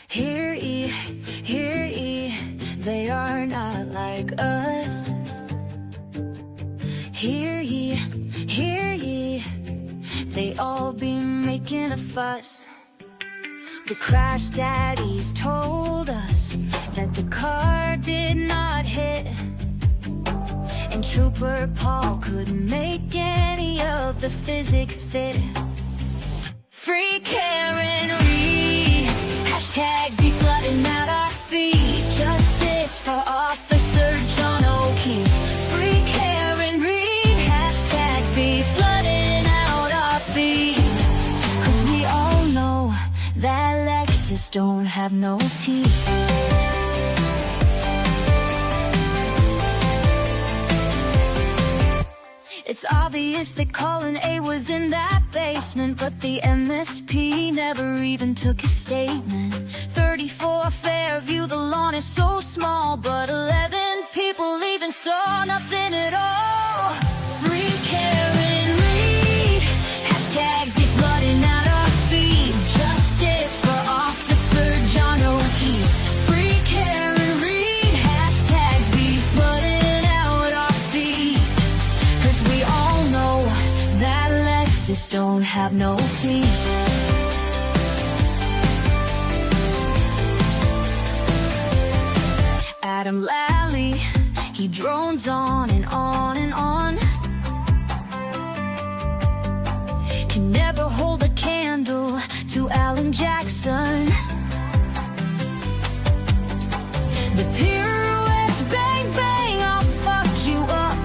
Hear ye, they are not like us. Hear ye, they all be making a fuss. The crash daddies told us that the car did not hit, and Trooper Paul couldn't make any of the physics fit. Free Karen Reed, hashtags be flooding out our feed. Justice for Officer John O'Keefe. Free Karen Reed, hashtags be flooding out our feed. 'Cause we all know that Lexus don't have no teeth. It's obvious that Colin A was in that basement, but the MSP never even took his statement. 34 Fairview, the lawn is so small, but 11 people even saw nothing at all. Free Karen Reed, hashtags be flooding out our feed. Justice for Officer John O'Keefe. Free Karen Reed, hashtags be flooding out our feed. 'Cause we all know that Lexus don't have no teeth. Adam Lally, he drones on and on and on. Can never hold a candle to Alan Jackson. The pirouettes, bang bang, I'll fuck you up.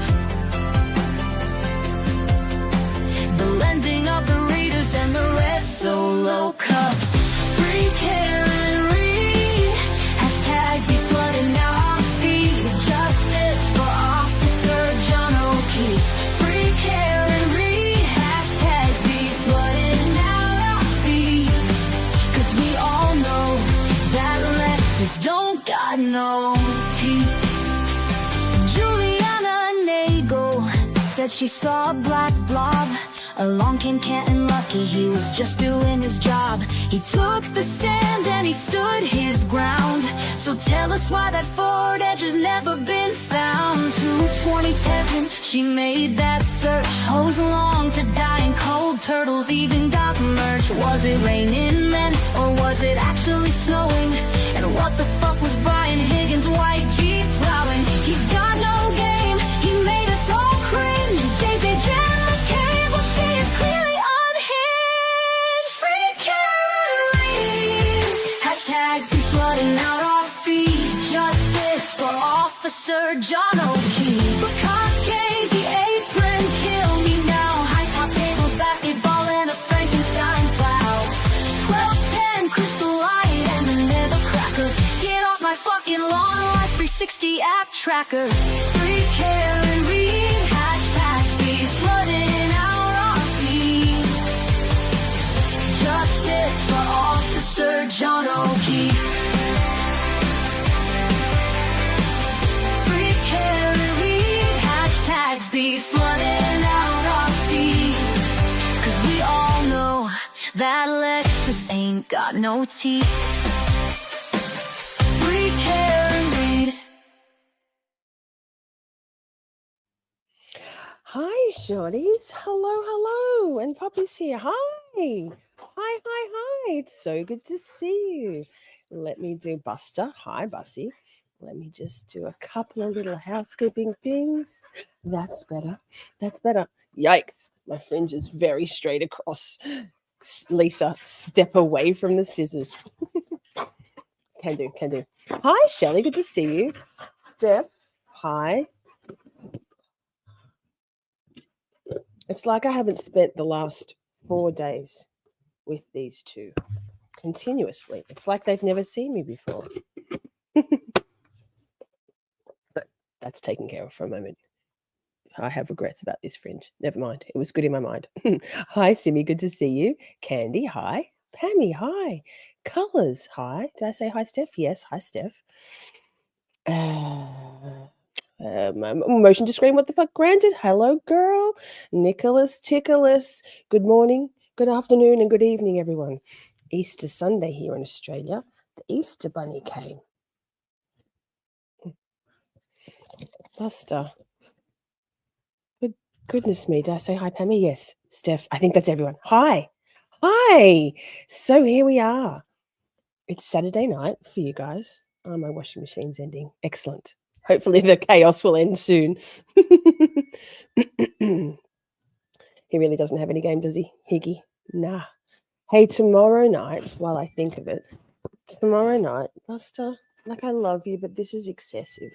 The lending of the readers and the red solo cups. Free Karen Reed, hashtags be flooding out our feed. Justice for Officer John O'Keefe. Free Karen Reed, hashtags be flooding out our feed. 'Cause we all know that Lexus don't got no teeth. Juliana Nagel said she saw a black blob. Along came Canton Lucky, he was just doing his job. He took the stand and he stood his ground. So tell us why that Ford Edge has never been found. 220 Tesman, she made that search. Hose long to die in cold, turtles even got merch. Was it raining then, or was it actually snowing? And what the fuck was Brian Higgins' white Jeep plowing? He's got no game, he made us all cringe. JJ Jen McCabe, well she is clearly unhinged. Free Karen Reed, hashtags be flooding out our feed. Justice for Officer John O'Keefe. The cockade, the apron, kill me now. High top tables, basketball, and a Frankenstein plow. 1210 Crystal Light and the nether cracker. Get off my fucking lawn, Life 360 app tracker. Free Karen Reed, hashtags be flooding out our feed. Justice for Officer John O'Keefe. Free Karen Reed, hashtags be flooding out our feed. 'Cause we all know that Lexus ain't got no teeth. Free Karen Reed. Hi, Shorties. Hello. And Poppy's here. Hi. Hi. It's so good to see you. Let me do Buster. Hi, Bussy. Let me just do a couple of little housekeeping things. That's better. Yikes. My fringe is very straight across. Lisa, step away from the scissors. Can do. Hi, Shelley. Good to see you. Steph. Hi. It's like I haven't spent the last 4 days with these two continuously. It's like they've never seen me before. But that's taken care of for a moment. I have regrets about this fringe. Never mind. It was good in my mind. Hi, Simi. Good to see you. Candy. Hi. Pammy. Hi. Colors. Hi. Did I say hi, Steph? Yes. Hi, Steph. Motion to scream, what the fuck, granted. Hello, girl. Nicholas Tickolas. Good morning, good afternoon, and good evening, everyone. Easter Sunday here in Australia. The Easter Bunny came. Buster. Goodness me. Did I say hi, Pammy? Yes. Steph. I think that's everyone. Hi. Hi. So here we are. It's Saturday night for you guys. Oh, my washing machine's ending. Excellent. Hopefully the chaos will end soon. He really doesn't have any game, does he? Higgy? Nah. Hey, tomorrow night, while I think of it, tomorrow night, Buster, like I love you, but this is excessive.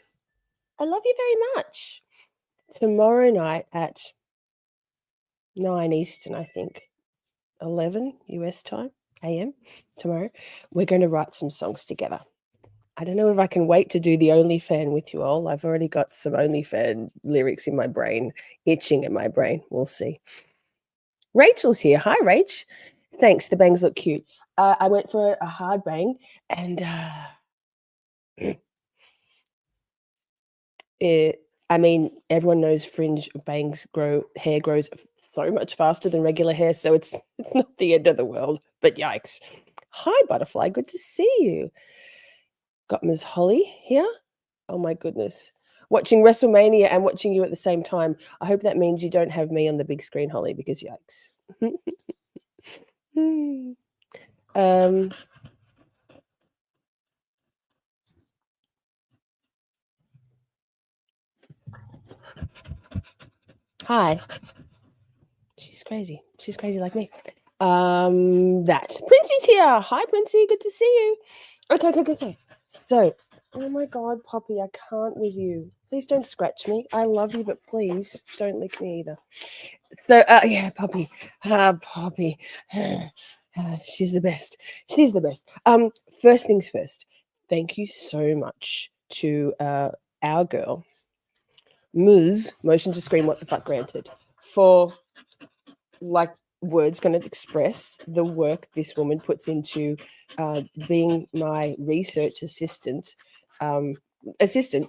I love you very much. Tomorrow night at 9 Eastern, I think, 11 US time, AM, tomorrow, we're going to write some songs together. I don't know if I can wait to do the OnlyFan with you all. I've already got some OnlyFan lyrics in my brain, itching in my brain. We'll see. Rachel's here. Hi, Rach. Thanks. The bangs look cute. I went for a hard bang and I mean, everyone knows fringe bangs hair grows so much faster than regular hair, so it's not the end of the world, but yikes. Hi, Butterfly. Good to see you. Got Ms. Holly here. Oh, my goodness. Watching WrestleMania and watching you at the same time. I hope that means you don't have me on the big screen, Holly, because yikes. Hi. She's crazy. She's crazy like me. That. Princey's here. Hi, Princey. Good to see you. Okay. So, oh my God, Poppy, I can't with you. Please don't scratch me. I love you, but please don't lick me either. So, yeah, Poppy. Poppy. She's the best. She's the best. First things first. Thank you so much to our girl, Ms. Motion to Scream What the Fuck Granted, for like words going to express the work this woman puts into being my research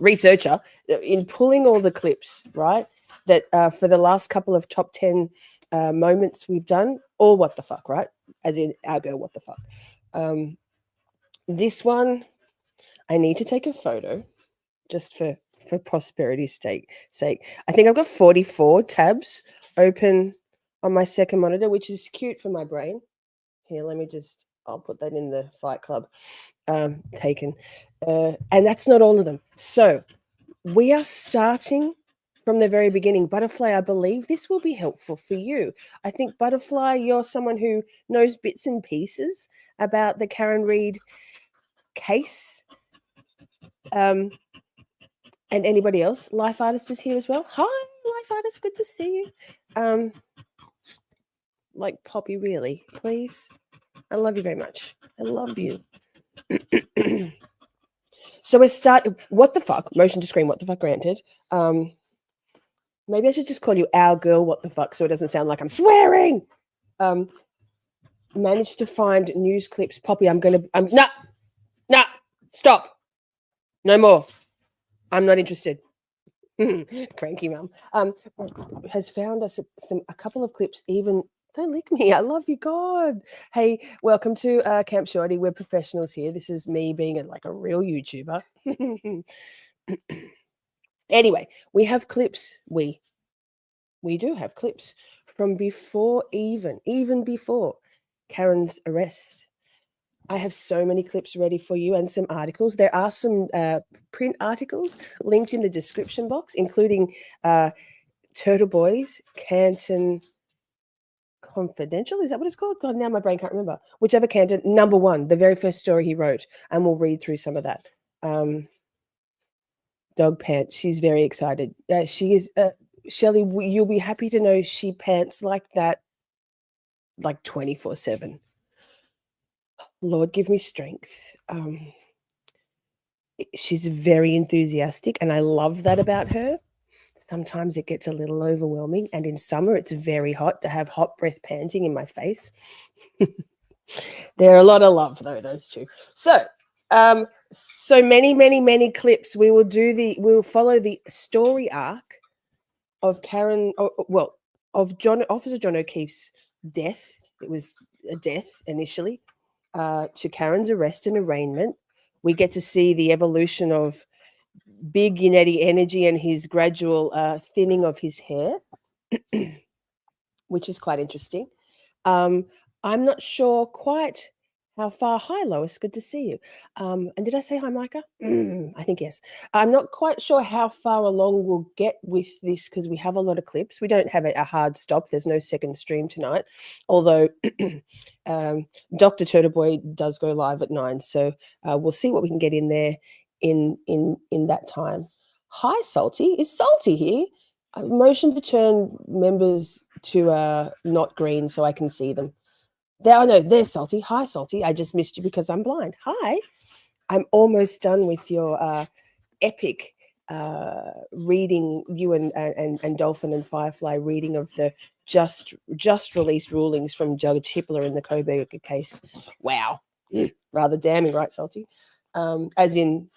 researcher in pulling all the clips, right? That for the last couple of top 10 moments we've done, all what the fuck, right? As in our girl, what the fuck. This one, I need to take a photo just for prosperity's sake. I think I've got 44 tabs open on my second monitor, which is cute for my brain. Here, I'll put that in the Fight Club taken. And that's not all of them. So we are starting from the very beginning. Butterfly, I believe this will be helpful for you. I think, Butterfly, you're someone who knows bits and pieces about the Karen Reid case. And anybody else? Life Artist is here as well. Hi, Life Artist. Good to see you. Like Poppy, really, please. I love you very much. I love you. So we're starting. What the fuck? Motion to Scream. What the fuck? Granted. Maybe I should just call you our girl. What the fuck? So it doesn't sound like I'm swearing. Managed to find news clips. Poppy, nah. Stop. No more. I'm not interested. Cranky mum. Has found us a couple of clips. Even don't lick me. I love you, God. Hey, welcome to Camp Shorty. We're professionals here. This is me being a real YouTuber. Anyway, we have clips. We do have clips from before even before Karen's arrest. I have so many clips ready for you and some articles. There are some print articles linked in the description box, including Turtle Boy's Canton Confidential. Is that what it's called? God, now my brain can't remember. Whichever Canton, #1, the very first story he wrote. And we'll read through some of that. Dog pants. She's very excited. She is, Shelley, you'll be happy to know she pants like that, 24/7. Lord, give me strength. She's very enthusiastic, and I love that about her. Sometimes it gets a little overwhelming, and in summer it's very hot to have hot breath panting in my face. They're a lot of love, though, those two. So, so many clips. We'll follow the story arc of of Officer John O'Keefe's death. It was a death initially. to Karen's arrest and arraignment. We get to see the evolution of Big Yannetti energy and his gradual thinning of his hair, which is quite interesting. I'm not sure quite how far. Hi, Lois. Good to see you. And did I say hi, Micah? I think yes. I'm not quite sure how far along we'll get with this because we have a lot of clips. We don't have a hard stop. There's no second stream tonight, although Dr. Turtleboy does go live at 9. So we'll see what we can get in there in that time. Hi, Salty. Is Salty here? Motion to turn members to not green so I can see them. There, no, there's Salty. Hi, Salty. I just missed you because I'm blind. Hi. I'm almost done with your epic reading, you and Dolphin and Firefly reading of the just released rulings from Judge Hippler in the Coverup case. Wow. Rather damning, right, Salty? As in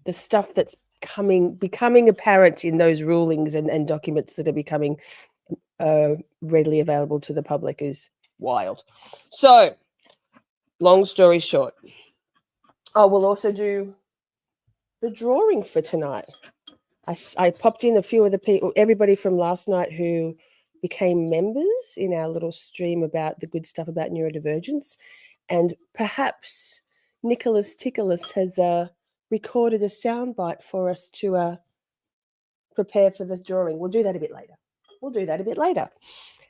the stuff that's becoming apparent in those rulings and documents that are becoming readily available to the public is wild. So, long story short, we'll also do the drawing for tonight. I popped in a few of the people, everybody from last night who became members in our little stream about the good stuff about neurodivergence, and perhaps Nicholas Ticklus has recorded a soundbite for us to prepare for the drawing. We'll do that a bit later.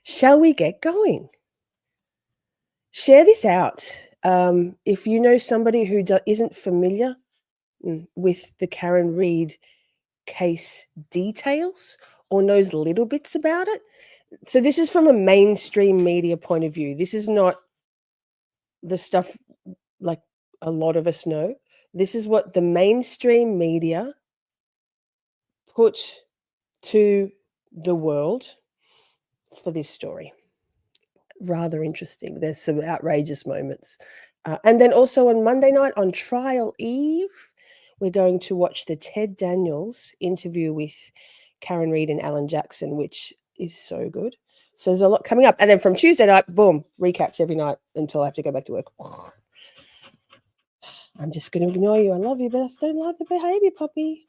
Shall we get going? Share this out. If you know somebody who isn't familiar with the Karen Reid case details or knows little bits about it. So this is from a mainstream media point of view. This is not the stuff like a lot of us know. This is what the mainstream media put to the world for this story. Rather interesting. There's some outrageous moments. And then also on Monday night on Trial Eve, we're going to watch the Ted Daniels interview with Karen Reid and Alan Jackson, which is so good. So there's a lot coming up. And then from Tuesday night, boom, recaps every night until I have to go back to work. I'm just going to ignore you. I love you, but I still don't like the behavior, puppy.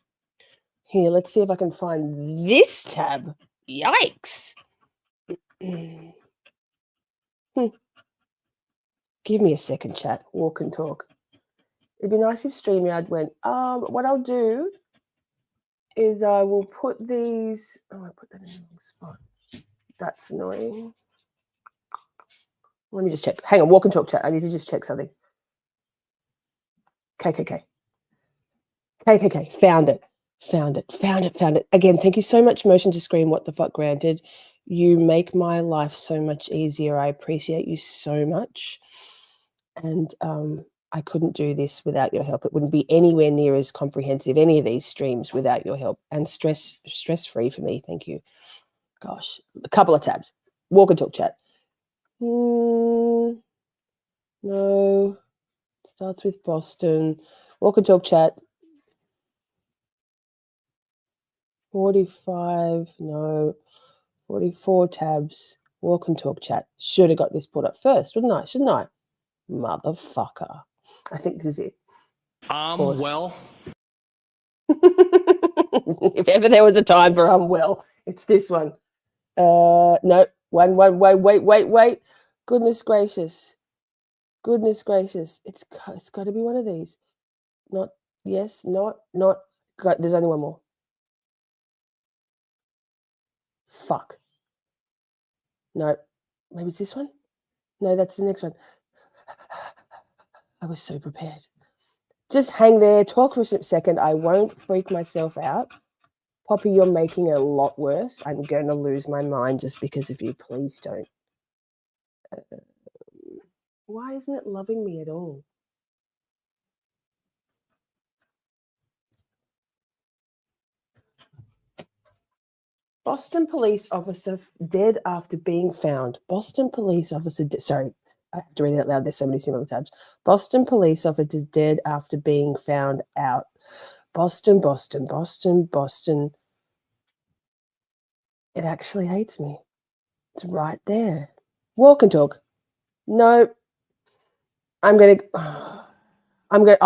Here, let's see if I can find this tab. Yikes. Give me a second, chat. Walk and talk. It'd be nice if StreamYard went, what I'll do is I will put these... Oh, I put that in the wrong spot. That's annoying. Let me just check. Hang on, walk and talk, chat. I need to just check something. KKK. Found it. Again, thank you so much, Motion to Scream. What the fuck, granted. You make my life so much easier. I appreciate you so much. And I couldn't do this without your help. It wouldn't be anywhere near as comprehensive, any of these streams, without your help. And stress-free for me. Thank you. Gosh, a couple of tabs. Walk and talk, chat. No. Starts with Boston. Walk and talk, chat. 45. No. 44 tabs. Walk and talk, chat. Should have got this put up first, wouldn't I? Shouldn't I? Motherfucker. I think this is it. Well. If ever there was a time for well, it's this one. No. Wait. Goodness gracious. It's got to be one of these. Not. There's only one more. Fuck. No. Maybe it's this one? No, that's the next one. I was so prepared. Just hang there, talk for a second. I won't freak myself out. Poppy, you're making it a lot worse. I'm going to lose my mind just because of you. Please don't. Why isn't it loving me at all? Boston police officer dead after being found. Boston police officer... Sorry, I have to read it out loud. There's so many similar tabs. Boston police officer dead after being found out. Boston. It actually hates me. It's right there. Walk and talk. No. I'll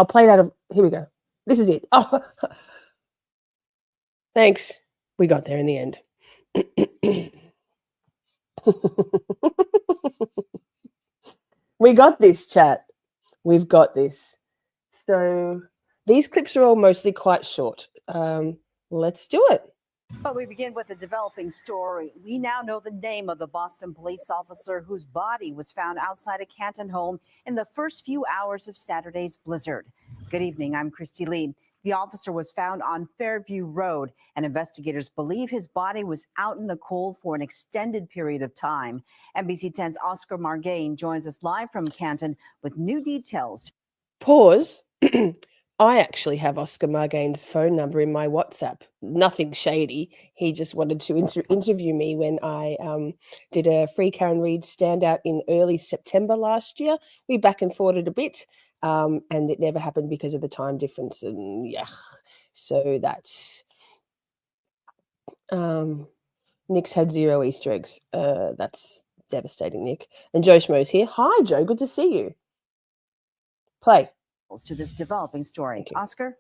play it out of, here we go. This is it. Oh, thanks. We got there in the end. We got this, chat. We've got this. So these clips are all mostly quite short. Let's do it. But we begin with a developing story. We now know the name of the Boston police officer whose body was found outside a Canton home in the first few hours of Saturday's blizzard. Good evening, I'm Christy Lee. The officer was found on Fairview Road, and investigators believe his body was out in the cold for an extended period of time. NBC 10's Oscar Margain joins us live from Canton with new details. Pause. I actually have Oscar Margain's phone number in my WhatsApp. Nothing shady. He just wanted to interview me when I did a Free Karen Reid standout in early September last year. We back and forth a bit, and it never happened because of the time difference. And yeah, so that's Nick's had 0 Easter eggs. That's devastating, Nick. And Joe Schmo's here. Hi, Joe. Good to see you. Play. To this developing story. Oscar?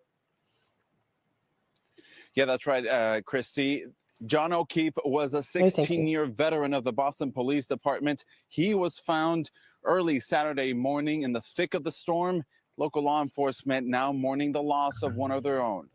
Yeah, that's right, Christy. John O'Keefe was a 16-year veteran of the Boston Police Department. He was found early Saturday morning in the thick of the storm. Local law enforcement now mourning the loss of one of their own.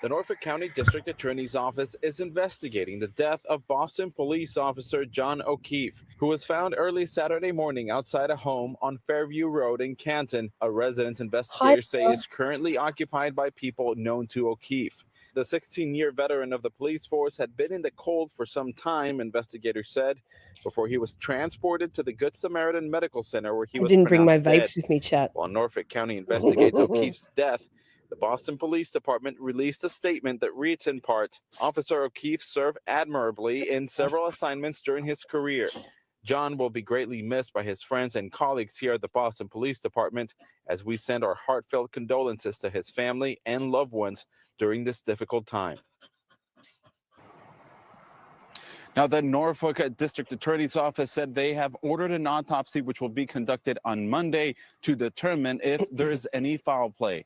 The Norfolk County District Attorney's Office is investigating the death of Boston police officer John O'Keefe, who was found early Saturday morning outside a home on Fairview Road in Canton. A residence investigators say is currently occupied by people known to O'Keefe. The 16-year veteran of the police force had been in the cold for some time, investigators said, before he was transported to the Good Samaritan Medical Center where he was didn't bring my dead. vapes with me, chat. While Norfolk County investigates O'Keefe's death, the Boston Police Department released a statement that reads in part, Officer O'Keefe served admirably in several assignments during his career. John will be greatly missed by his friends and colleagues here at the Boston Police Department as we send our heartfelt condolences to his family and loved ones during this difficult time. Now, the Norfolk District Attorney's Office said they have ordered an autopsy which will be conducted on Monday to determine if there is any foul play.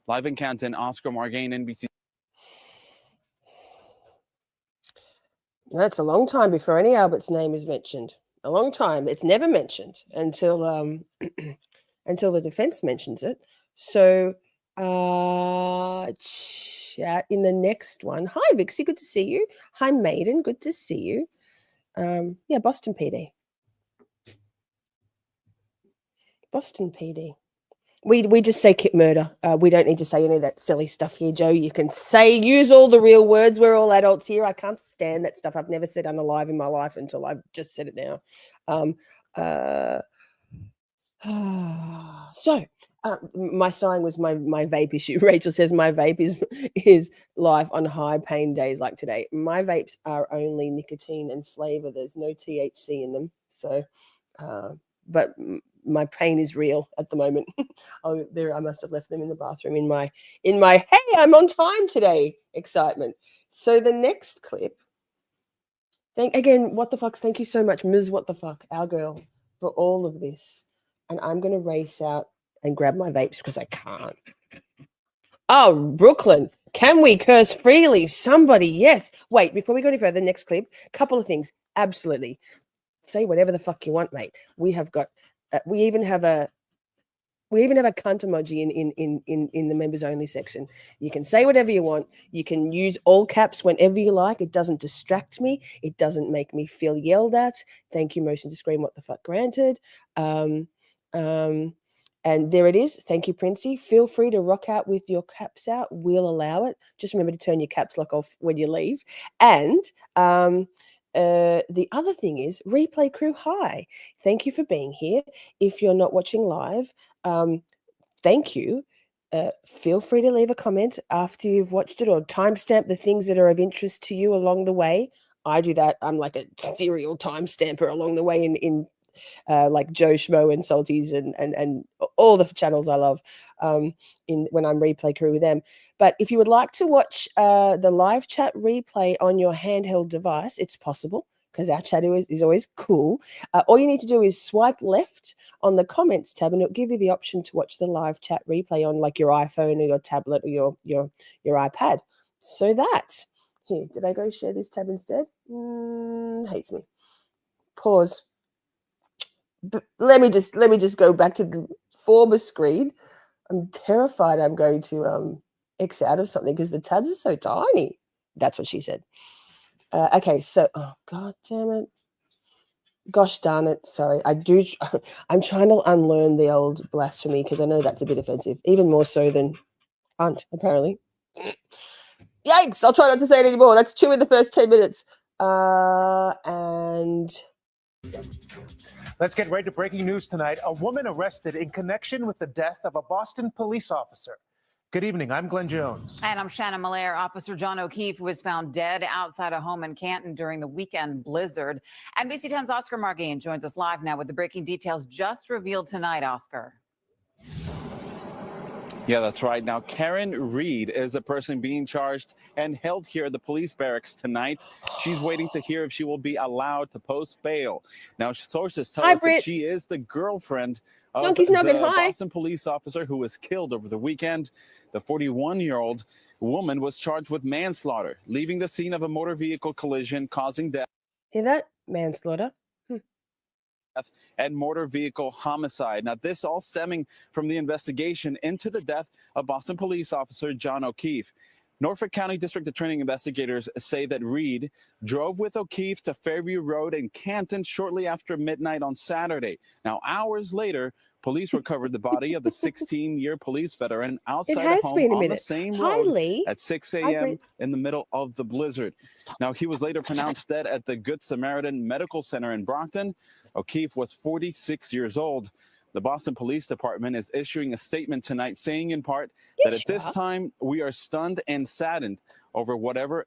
Live in Canton, Oscar Margain, NBC. That's a long time before any Albert's name is mentioned. A long time. It's never mentioned until until the defense mentions it. So chat in the next one. Hi, Vixie. Good to see you. Hi, Maiden. Good to see you. Yeah, Boston PD. Boston PD. We just say kit murder. We don't need to say any of that silly stuff here, Joe. You can use all the real words. We're all adults here. I can't stand that stuff. I've never said unalive in my life until I've just said it now. So my sign was my vape issue. Rachel says my vape is live on high pain days like today. My vapes are only nicotine and flavor. There's no THC in them. So, but my pain is real at the moment. Oh, there, I must have left them in the bathroom in my hey, I'm on time today excitement. So the next clip, again, what the fuck, thank you so much, Ms. What the fuck, our girl, for all of this. And I'm going to race out and grab my vapes because I can't. Oh, Brooklyn, can we curse freely? Somebody, yes. Wait, before we go any further, next clip, couple of things. Absolutely. Say whatever the fuck you want, mate. We have got, we even have a cunt emoji in the members only section. You can say whatever you want. You can use all caps whenever you like. It doesn't distract me. It doesn't make me feel yelled at. Thank you, motion to scream, what the fuck, granted. And there it is. Thank you, Princey. Feel free to rock out with your caps out. We'll allow it. Just remember to turn your caps lock off when you leave. And the other thing is replay crew. Hi, thank you for being here. If you're not watching live, thank you. Feel free to leave a comment after you've watched it or timestamp the things that are of interest to you along the way. I do that. I'm like a serial timestamper along the way in like Joe Schmo and Salties and all the channels I love when I'm replay crew with them. But if you would like to watch the live chat replay on your handheld device, it's possible. because our chat is always cool. All you need to do is swipe left on the comments tab, and it'll give you the option to watch the live chat replay on like your iPhone or your tablet or your iPad. So that here, did I go share this tab instead? Hates me. Pause. But let me just go back to the former screen. I'm terrified I'm going to X out of something because the tabs are so tiny. That's what she said. Okay, so oh god damn it, gosh darn it. Sorry, I'm trying to unlearn the old blasphemy because I know that's a bit offensive, even more so than cunt apparently. Yikes! I'll try not to say it anymore. That's 2 in the first 10 minutes. And let's get right to breaking news tonight. A woman arrested in connection with the death of a Boston police officer. Good evening. I'm Glenn Jones. And I'm Shannon Malaire. Officer John O'Keefe was found dead outside a home in Canton during the weekend blizzard. NBC10's Oscar Margain joins us live now with the breaking details just revealed tonight, Oscar. Yeah, that's right. Now, Karen Reed is the person being charged and held here at the police barracks tonight. She's waiting to hear if she will be allowed to post bail. Now, sources tell us that she is the girlfriend of the Boston police officer who was killed over the weekend. The 41-year-old woman was charged with manslaughter, leaving the scene of a motor vehicle collision, causing death. Hear that? Manslaughter. And motor vehicle homicide. Now, this all stemming from the investigation into the death of Boston police officer John O'Keefe. Norfolk County District Attorney investigators say that Reed drove with O'Keefe to Fairview Road in Canton shortly after midnight on Saturday. Now, hours later, police recovered the body of the 16-year police veteran outside a home on the same road at 6 a.m. in the middle of the blizzard. Now, he was later pronounced dead at the Good Samaritan Medical Center in Brockton. O'Keefe was 46 years old. The Boston Police Department is issuing a statement tonight saying in part that at this time we are stunned and saddened over whatever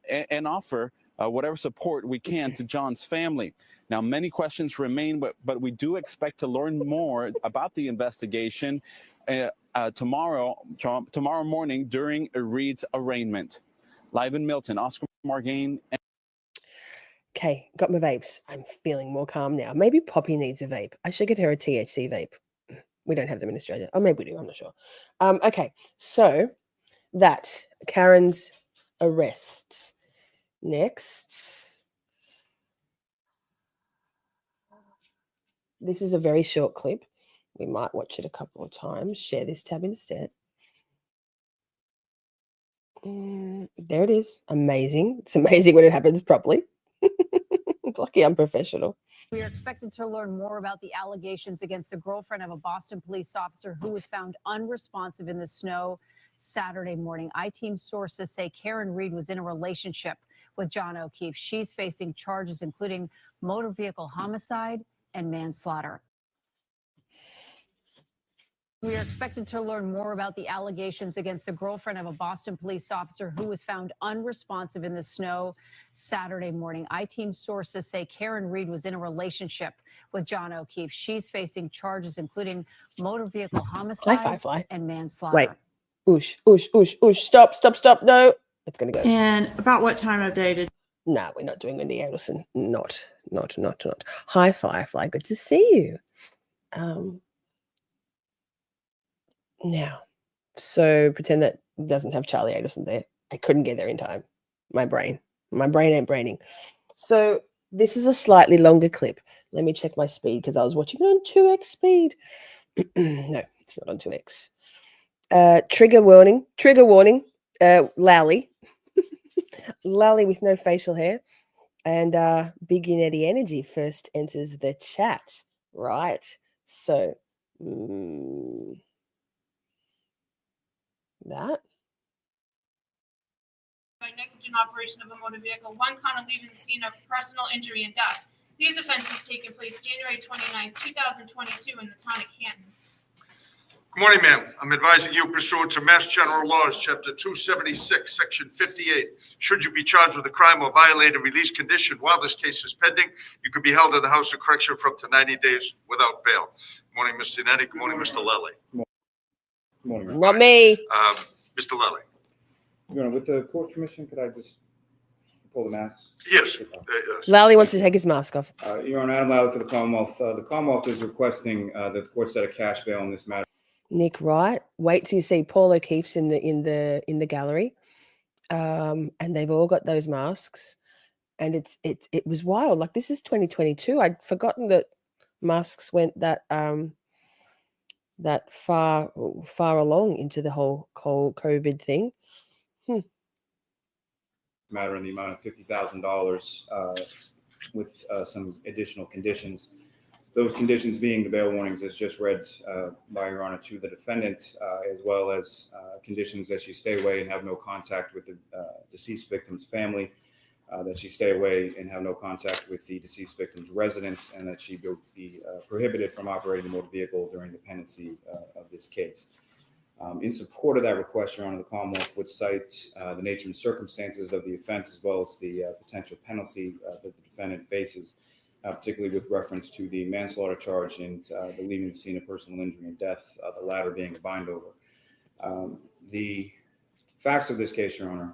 support we can to John's family. Now, many questions remain, but we do expect to learn more about the investigation tomorrow morning during Reed's arraignment. Live in Milton, Oscar Margain. Okay, got my vapes. I'm feeling more calm now. Maybe Poppy needs a vape. I should get her a THC vape. We don't have them in Australia. Oh, maybe we do. I'm not sure. Okay, so that Karen's arrest. Next. This is a very short clip. We might watch it a couple of times. Share this tab instead. There it is. Amazing. It's amazing when it happens properly. Lucky I'm professional. We are expected to learn more about the allegations against the girlfriend of a Boston police officer who was found unresponsive in the snow Saturday morning. I-Team sources say Karen Reed was in a relationship with John O'Keefe. She's facing charges including motor vehicle homicide and manslaughter. We are expected to learn more about the allegations against the girlfriend of a Boston police officer who was found unresponsive in the snow Saturday morning. I-Team sources say Karen Reed was in a relationship with John O'Keefe. She's facing charges including motor vehicle homicide and manslaughter. Wait. Oosh. Stop. No. It's going to go. And about what time of day did... No, we're not doing Wendy Anderson. Not. Hi, Firefly. Good to see you. Now, so pretend that doesn't have Charlie Anderson there. I couldn't get there in time. My brain ain't braining. So this is a slightly longer clip. Let me check my speed because I was watching it on 2x speed. No, it's not on 2x. Trigger warning. Lally. Lally with no facial hair. And Big Unetti Energy first enters the chat. Right. So... that by negligent operation of a motor vehicle, one count of leaving the scene of personal injury and death. These offenses taken place January 29, 2022 in the town of Canton. Good morning, ma'am. I'm advising you pursuant to Mass General Laws, Chapter 276, Section 58. Should you be charged with a crime or violate a release condition while this case is pending, you could be held in the House of Correction for up to 90 days without bail. Good morning, Mr. Netti. Good morning, Mr. Lally. Not me. Mr. Lally. With the court permission, could I just pull the mask? Yes. Yes. Lally wants to take his mask off. Your Honor, Adam Lally for the Commonwealth. The Commonwealth is requesting that the court set a cash bail on this matter. Nick Wright. Wait till you see Paul O'Keefe's in the gallery, and they've all got those masks, and it was wild. Like, this is 2022. I'd forgotten that masks went that far along into the whole COVID thing. Matter in the amount of $50,000 with some additional conditions. Those conditions being the bail warnings as just read by Your Honor to the defendant, as well as conditions that she stay away and have no contact with the deceased victim's family, that she stay away and have no contact with the deceased victim's residence, and that she be prohibited from operating the motor vehicle during the pendency of this case. In support of that request, Your Honor, the Commonwealth would cite the nature and circumstances of the offense, as well as the potential penalty that the defendant faces, particularly with reference to the manslaughter charge and the leaving the scene of personal injury and death, the latter being a bind over. The facts of this case, Your Honor,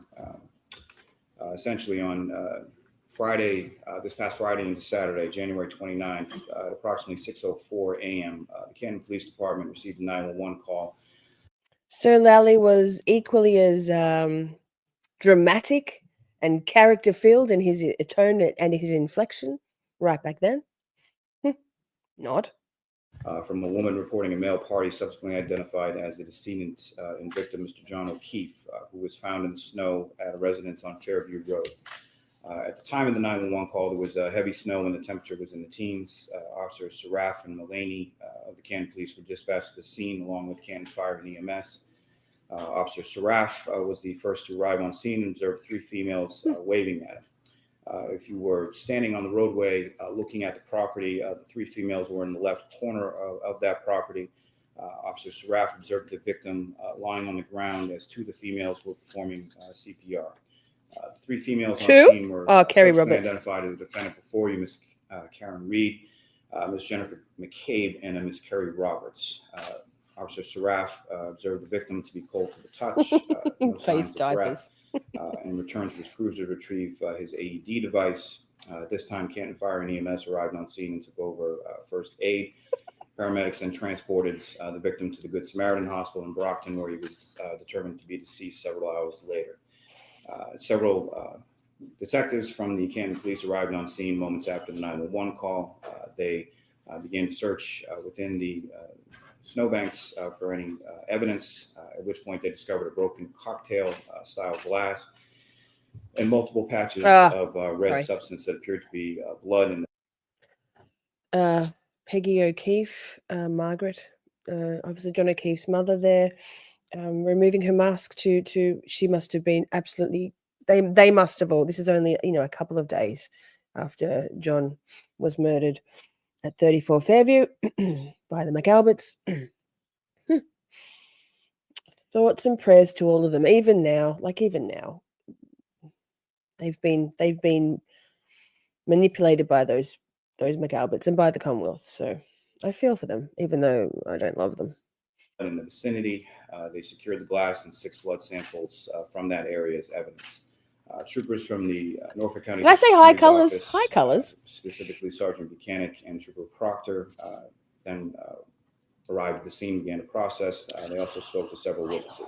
essentially on Friday, this past Friday into Saturday, January 29th, at approximately 6:04 a.m., the Canton Police Department received a 911 call. So Lally was equally as dramatic and character-filled in his tone and his inflection right back then. Not. From a woman reporting a male party subsequently identified as the decedent and victim, Mr. John O'Keefe, who was found in the snow at a residence on Fairview Road. At the time of the 911 call, there was heavy snow and the temperature was in the teens. Officers Saraf and Mullaney of the Canton Police were dispatched to the scene along with Canton Fire and EMS. Officer Saraf was the first to arrive on scene and observed three females waving at him. If you were standing on the roadway looking at the property, the three females were in the left corner of that property. Officer Saraf observed the victim lying on the ground as two of the females were performing CPR. The three females on scene were Kerry Roberts identified as the defendant before you, Ms. Karen Reed, Ms. Jennifer McCabe, and Ms. Kerry Roberts. Officer Saraf observed the victim to be cold to the touch, no signs of breath, and returned to his cruiser to retrieve his AED device. At this time, Canton Fire and EMS arrived on scene and took over first aid. Paramedics then transported the victim to the Good Samaritan Hospital in Brockton, where he was determined to be deceased several hours later. Several detectives from the Canton Police arrived on scene moments after the 911 call. They began to search within the snowbanks for any evidence, at which point they discovered a broken cocktail style glass and multiple patches of red substance that appeared to be blood in the Peggy O'Keefe, Margaret, Officer John O'Keefe's mother there, removing her mask to she must have been absolutely, they must have all, this is only, a couple of days after John was murdered at 34 Fairview by the McAlberts. Thoughts and prayers to all of them. Even now, they've been manipulated by those McAlberts and by the Commonwealth. So I feel for them, even though I don't love them. In the vicinity, they secured the glass and 6 blood samples from that area as evidence. Troopers from the Norfolk County. Did I say high colors? High colors. Specifically, Sergeant Buchanan and Trooper Proctor then arrived at the scene, began to process. They also spoke to several witnesses.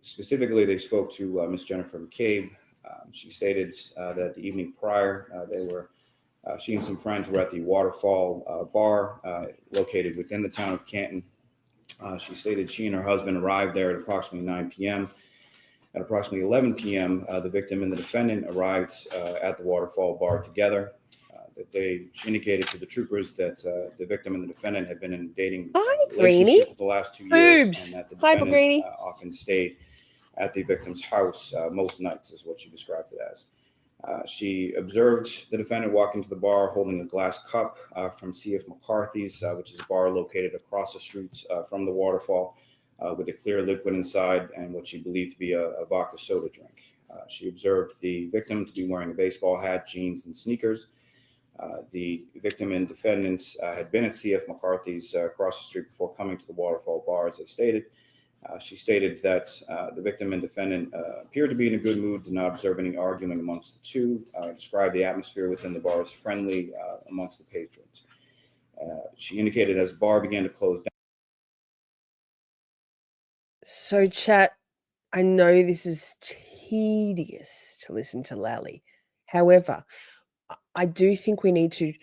Specifically, they spoke to Miss Jennifer McCabe. She stated that the evening prior, she and some friends were at the Waterfall Bar located within the town of Canton. She stated she and her husband arrived there at approximately 9 p.m. At approximately 11 p.m., the victim and the defendant arrived at the Waterfall Bar together. She indicated to the troopers that the victim and the defendant had been in a dating relationship for the last 2 years, and that the defendant often stayed at the victim's house most nights, is what she described it as. She observed the defendant walk into the bar holding a glass cup from C.F. McCarthy's, which is a bar located across the street from the Waterfall, with a clear liquid inside and what she believed to be a vodka soda drink. She observed the victim to be wearing a baseball hat, jeans, and sneakers. The victim and defendant had been at C.F. McCarthy's across the street before coming to the Waterfall Bar, as they stated. She stated that the victim and defendant appeared to be in a good mood, did not observe any arguing amongst the two, described the atmosphere within the bar as friendly amongst the patrons. She indicated as the bar began to close down. So, chat, I know this is tedious to listen to Lally. However, I do think we need to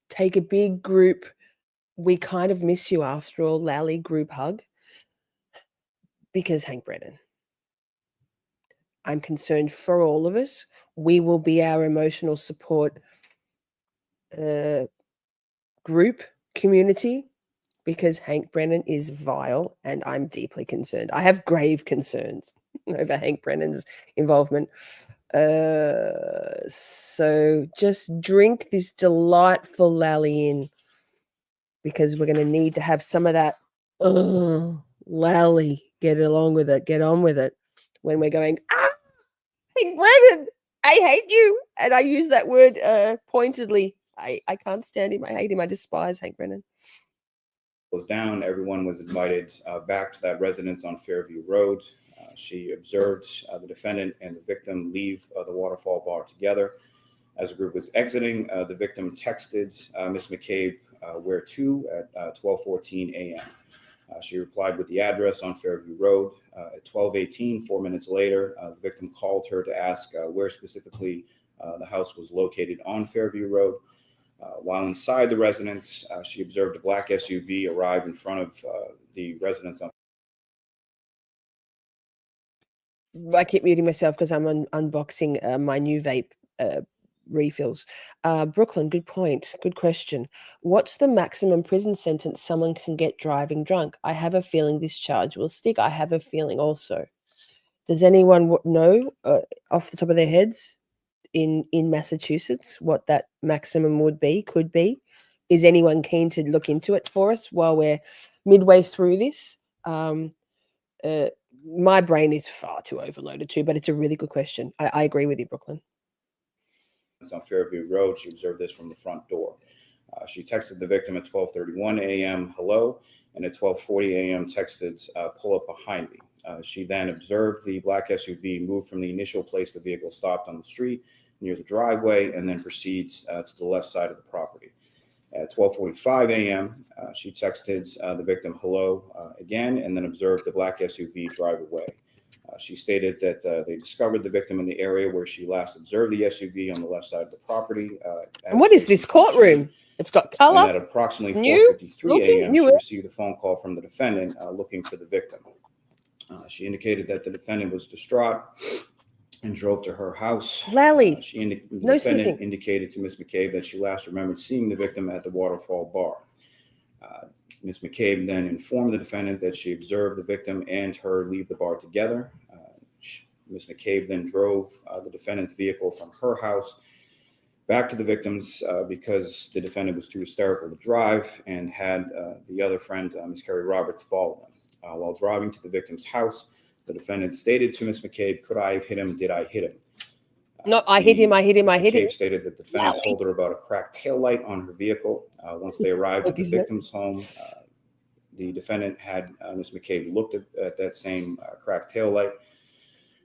take a big group. We kind of miss you after all, Lally group hug. Because Hank Brennan, I'm concerned for all of us. We will be our emotional support group community because Hank Brennan is vile and I'm deeply concerned. I have grave concerns over Hank Brennan's involvement. So just drink this delightful Lally in because we're going to need to have some of that Lally. Get along with it. Get on with it. When we're going, Hank Brennan, I hate you. And I use that word pointedly. I can't stand him. I hate him. I despise Hank Brennan. Was down. Everyone was invited back to that residence on Fairview Road. She observed the defendant and the victim leave the Waterfall Bar together. As the group was exiting, the victim texted Ms. McCabe, where to at 12:14 a.m. She replied with the address on Fairview Road. At 12:18, 4 minutes later, the victim called her to ask where specifically the house was located on Fairview Road. While inside the residence, she observed a black SUV arrive in front of the residence. I keep muting myself because I'm unboxing my new vape refills. Brooklyn, good point. Good question. What's the maximum prison sentence someone can get driving drunk? I have a feeling this charge will stick. I have a feeling also. Does anyone know off the top of their heads in Massachusetts what that maximum could be? Is anyone keen to look into it for us while we're midway through this? My brain is far too overloaded too, but it's a really good question. I agree with you, Brooklyn. On Fairview Road, she observed this from the front door. She texted the victim at 12:31 a.m., hello, and at 12:40 a.m. texted, pull up behind me. She then observed the black SUV move from the initial place the vehicle stopped on the street near the driveway and then proceeds to the left side of the property. At 12:45 a.m., she texted the victim hello again and then observed the black SUV drive away. She stated that they discovered the victim in the area where she last observed the SUV on the left side of the property. And what is this courtroom? It's got color. And at approximately 4:53 a.m., she received a phone call from the defendant looking for the victim. She indicated that the defendant was distraught and drove to her house. Lally, the defendant indicated to Ms. McCabe that she last remembered seeing the victim at the Waterfall Bar. Ms. McCabe then informed the defendant that she observed the victim and her leave the bar together. Ms. McCabe then drove the defendant's vehicle from her house back to the victim's because the defendant was too hysterical to drive and had the other friend, Ms. Carrie Roberts, follow them. While driving to the victim's house, the defendant stated to Ms. McCabe, could I have hit him? Did I hit him? No, I hit him. Ms. McCabe stated that the defendant told her about a cracked taillight on her vehicle. Once they arrived at the victim's home, the defendant had Ms. McCabe looked at that same cracked taillight.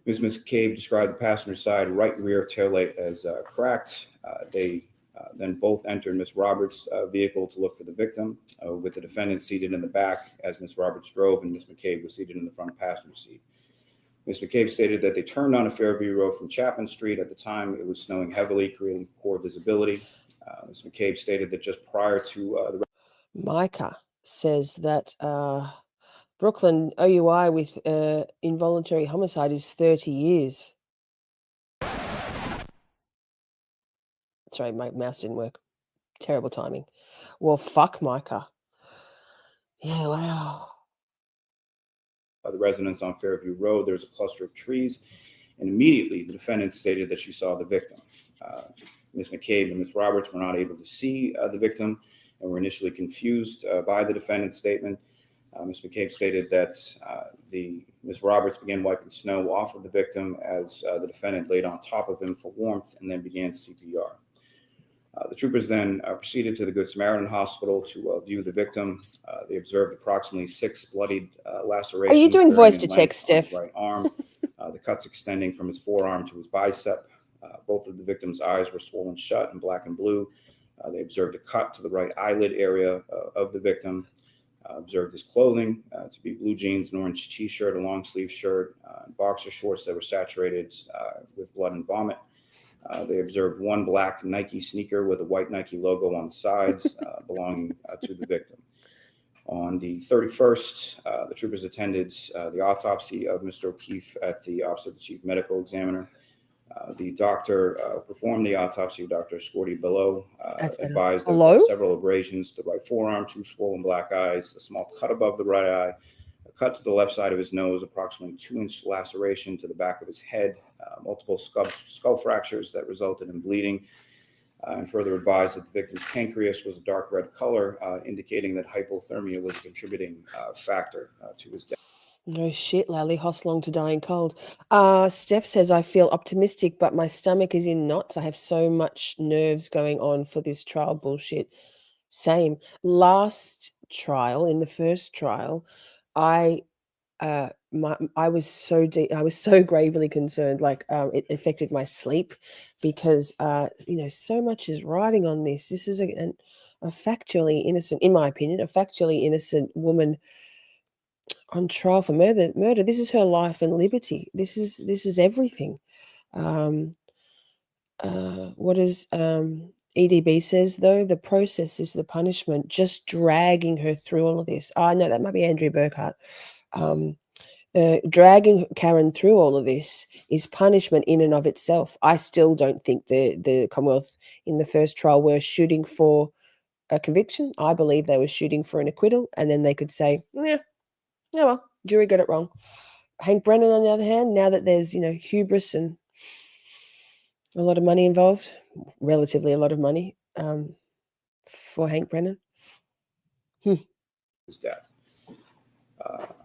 Ms. McCabe described the passenger side right rear taillight as cracked. They then both entered Ms. Roberts' vehicle to look for the victim, with the defendant seated in the back as Ms. Roberts drove and Ms. McCabe was seated in the front passenger seat. Ms. McCabe stated that they turned onto Fairview Road from Chapman Street. At the time, it was snowing heavily, creating poor visibility. Ms. McCabe stated that just prior to the... Micah says that Brooklyn OUI with involuntary homicide is 30 years. Sorry, my mouse didn't work. Terrible timing. Well, fuck Micah. Yeah, wow. The residence on Fairview Road, there's a cluster of trees, and immediately the defendant stated that she saw the victim. Ms. McCabe and Ms. Roberts were not able to see the victim and were initially confused by the defendant's statement. Ms. McCabe stated that Ms. Roberts began wiping snow off of the victim as the defendant laid on top of him for warmth and then began CPR. The troopers then proceeded to the Good Samaritan Hospital to view the victim. They observed approximately 6 bloodied lacerations. Are you doing voice to varying in text, length Steph? on his right arm, the cuts extending from his forearm to his bicep. Both of the victim's eyes were swollen shut and black and blue. They observed a cut to the right eyelid area of the victim. Observed his clothing to be blue jeans, an orange t-shirt, a long sleeve shirt, and boxer shorts that were saturated with blood and vomit. They observed 1 black Nike sneaker with a white Nike logo on the sides belonging to the victim. On the 31st, the troopers attended the autopsy of Mr. O'Keefe at the Office of the Chief Medical Examiner. The doctor performed the autopsy. Dr. Shorty below advised of several abrasions to the right forearm, 2 swollen black eyes, a small cut above the right eye, a cut to the left side of his nose, approximately 2-inch laceration to the back of his head, multiple skull fractures that resulted in bleeding, and further advised that the victim's pancreas was a dark red color, indicating that hypothermia was a contributing factor to his death. No shit, Lally. Hostlong to dying cold. Steph says, I feel optimistic, but my stomach is in knots. I have so much nerves going on for this trial bullshit. Same. Last trial, in the first trial, I was so I was so gravely concerned, like it affected my sleep because so much is riding on this. This is a factually innocent, in my opinion, a factually innocent woman on trial for murder. This is her life and liberty. This is everything. What is EDB says though? The process is the punishment. Just dragging her through all of this. No, that might be Andrea Burkhart. Dragging Karen through all of this is punishment in and of itself. I still don't think the Commonwealth in the first trial were shooting for a conviction. I believe they were shooting for an acquittal, and then they could say, yeah, well, jury got it wrong. Hank Brennan, on the other hand, now that there's hubris and a lot of money involved, relatively a lot of money for Hank Brennan. His death.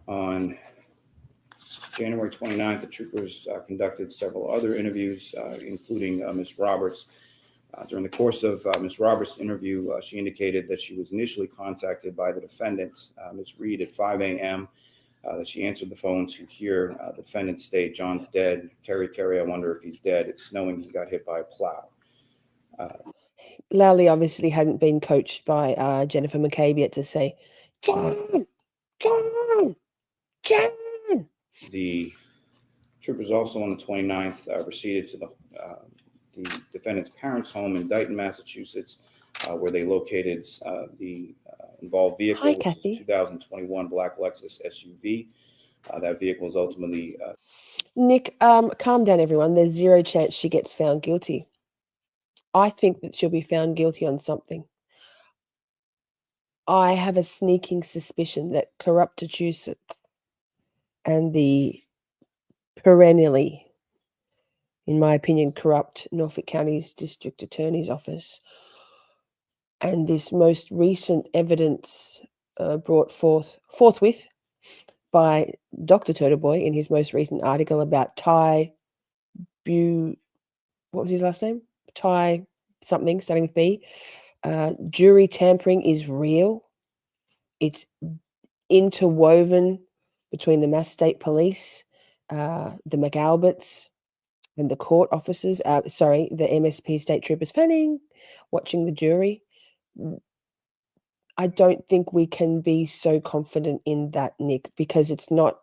On January 29th, the troopers conducted several other interviews, including Ms. Roberts. During the course of Ms. Roberts' interview, she indicated that she was initially contacted by the defendant, Ms. Reed, at 5 a.m., that she answered the phone to hear the defendant state, John's dead. Kerry, I wonder if he's dead. It's snowing. He got hit by a plow. Lally obviously hadn't been coached by Jennifer McCabe yet to say, John. The troopers also on the 29th proceeded to the defendant's parents' home in Dighton, Massachusetts, where they located the involved vehicle, Hi, which Kathy. is a 2021 black Lexus SUV. That vehicle is ultimately... Nick, calm down, everyone. There's zero chance she gets found guilty. I think that she'll be found guilty on something. I have a sneaking suspicion that Coverup and the perennially, in my opinion, corrupt Norfolk County's District Attorney's Office and this most recent evidence brought forthwith by Dr. Turtleboy in his most recent article about what was his last name? Ty something, starting with B. Jury tampering is real. It's interwoven between the Mass State Police, the McAlberts, and the court officers. The MSP state troopers fanning, watching the jury. I don't think we can be so confident in that, Nick, because it's not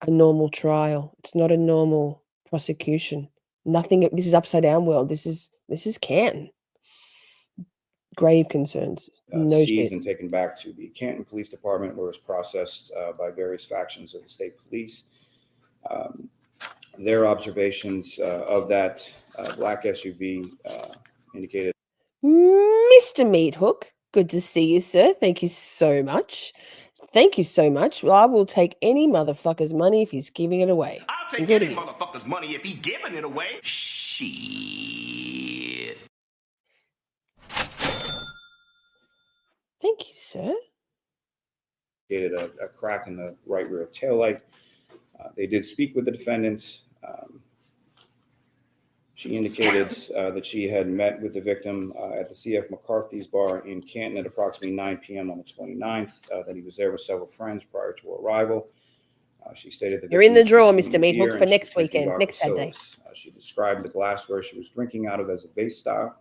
a normal trial. It's not a normal prosecution. Nothing. This is upside down world. This is Canton. Grave concerns. seized and taken back to the Canton Police Department, where it was processed by various factions of the state police. Their observations of that black SUV indicated. Mr. Meathook, good to see you, sir. Thank you so much. Thank you so much. Well, I will take any motherfucker's money if he's giving it away. I'll take any motherfucker's money if he's giving it away. Shit. Thank you, sir. A crack in the right rear taillight. They did speak with the defendant. She indicated that she had met with the victim at the C.F. McCarthy's bar in Canton at approximately 9 p.m. on the 29th, that he was there with several friends prior to arrival. She stated that you're in the draw, Mr. Meathook, for next weekend, next Saturday. She described the glassware she was drinking out of as a vase style.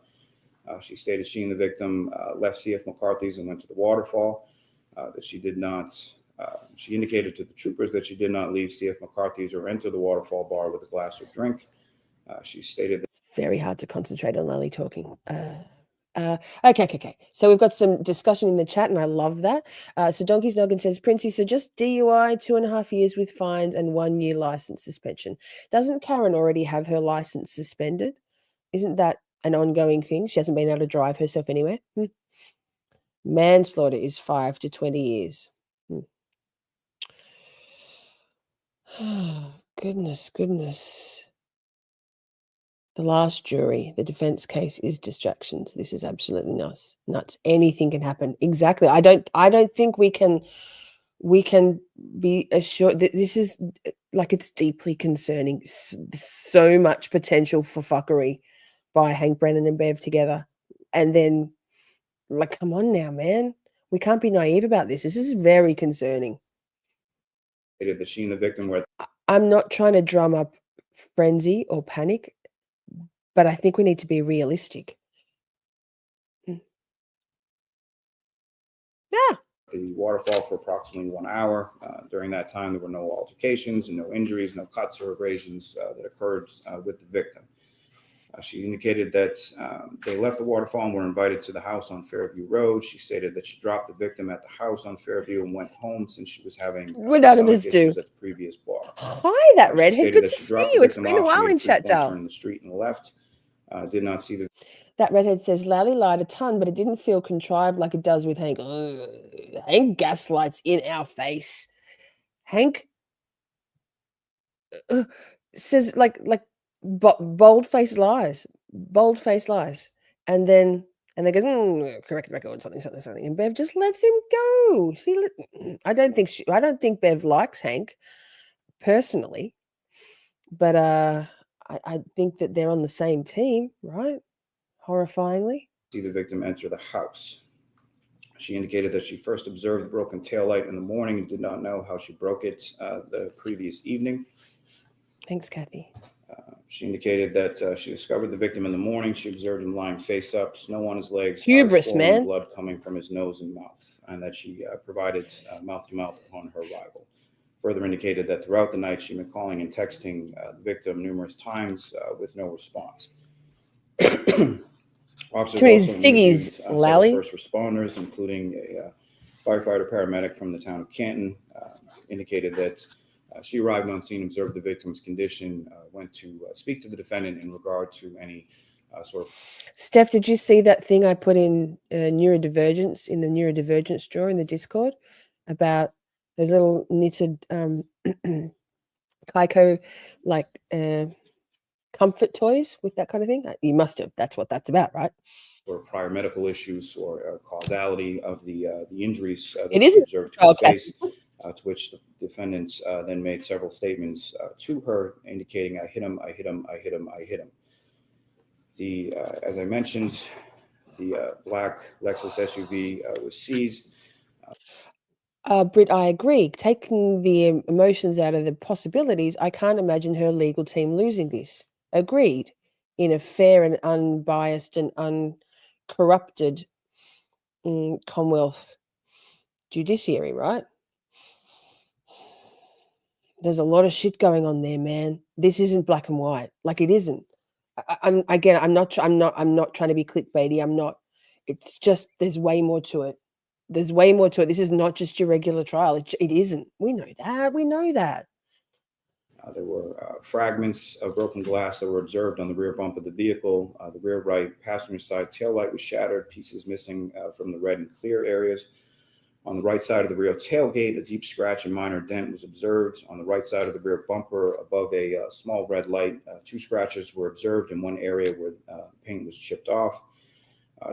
She stated she and the victim left C.F. McCarthy's and went to the waterfall. That she did not. She indicated to the troopers that she did not leave C.F. McCarthy's or enter the waterfall bar with a glass of drink. She stated that it's very hard to concentrate on Lally talking. Okay. So we've got some discussion in the chat, and I love that. So Donkey's Noggin says, Princey, so just DUI, 2.5 years with fines and 1 year license suspension. Doesn't Karen already have her license suspended? Isn't that an ongoing thing? She hasn't been able to drive herself anywhere. Manslaughter is 5 to 20 years. Oh, goodness. The last jury, the defense case is distractions. This is absolutely nuts. Anything can happen. Exactly. I don't think we can be assured that this is like, it's deeply concerning. So much potential for fuckery by Hank Brennan and Bev together. And then, like, come on now, man. We can't be naive about this. This is very concerning. that she and the victim were. I'm not trying to drum up frenzy or panic, but I think we need to be realistic. Yeah. The waterfall for approximately 1 hour. During that time, there were no altercations and no injuries, no cuts or abrasions that occurred with the victim. She indicated that they left the waterfall and were invited to the house on Fairview Road. She stated that she dropped the victim at the house on Fairview and went home since she was having stomach issues at the previous bar. Hi, that redhead. Good to see you. It's been a while in chat, turned the street and left. Did not see the. That redhead says Lally lied a ton, but it didn't feel contrived like it does with Hank. Hank gaslights in our face. Hank says like bold-faced lies, and then they go correct record, something, and Bev just lets him go. I don't think Bev likes Hank personally, but I think that they're on the same team, right? Horrifyingly. See the victim enter the house. She indicated that she first observed the broken taillight in the morning and did not know how she broke it the previous evening. Thanks, Kathy. She indicated that she discovered the victim in the morning. She observed him lying face up, snow on his legs, hubris, man, blood coming from his nose and mouth, and that she provided mouth-to-mouth upon her arrival. Further indicated that throughout the night she'd been calling and texting the victim numerous times with no response. Officers also interviewed several first responders, including a firefighter paramedic from the town of Canton, indicated that she arrived on scene, observed the victim's condition, went to speak to the defendant in regard to any sort of. Steph, did you see that thing I put in neurodivergence in the neurodivergence drawer in the Discord about those little knitted Kaiko like comfort toys with that kind of thing? You must have. That's what that's about, right? Or prior medical issues or causality of the injuries that it is observed to his face, to which the defendant then made several statements to her indicating, I hit him, I hit him, I hit him, I hit him. The, as I mentioned, the black Lexus SUV was seized. Britt, I agree. Taking the emotions out of the possibilities, I can't imagine her legal team losing this. Agreed. In a fair and unbiased and uncorrupted Commonwealth judiciary, right? There's a lot of shit going on there, man. This isn't black and white. Like, it isn't. I'm not trying to be clickbaity. I'm not. It's just there's way more to it. There's way more to it. This is not just your regular trial. It isn't. We know that. We know that. There were fragments of broken glass that were observed on the rear bump of the vehicle. The rear right passenger side taillight was shattered, pieces missing from the red and clear areas. On the right side of the rear tailgate, a deep scratch and minor dent was observed. On the right side of the rear bumper, above a small red light, 2 scratches were observed in one area where paint was chipped off.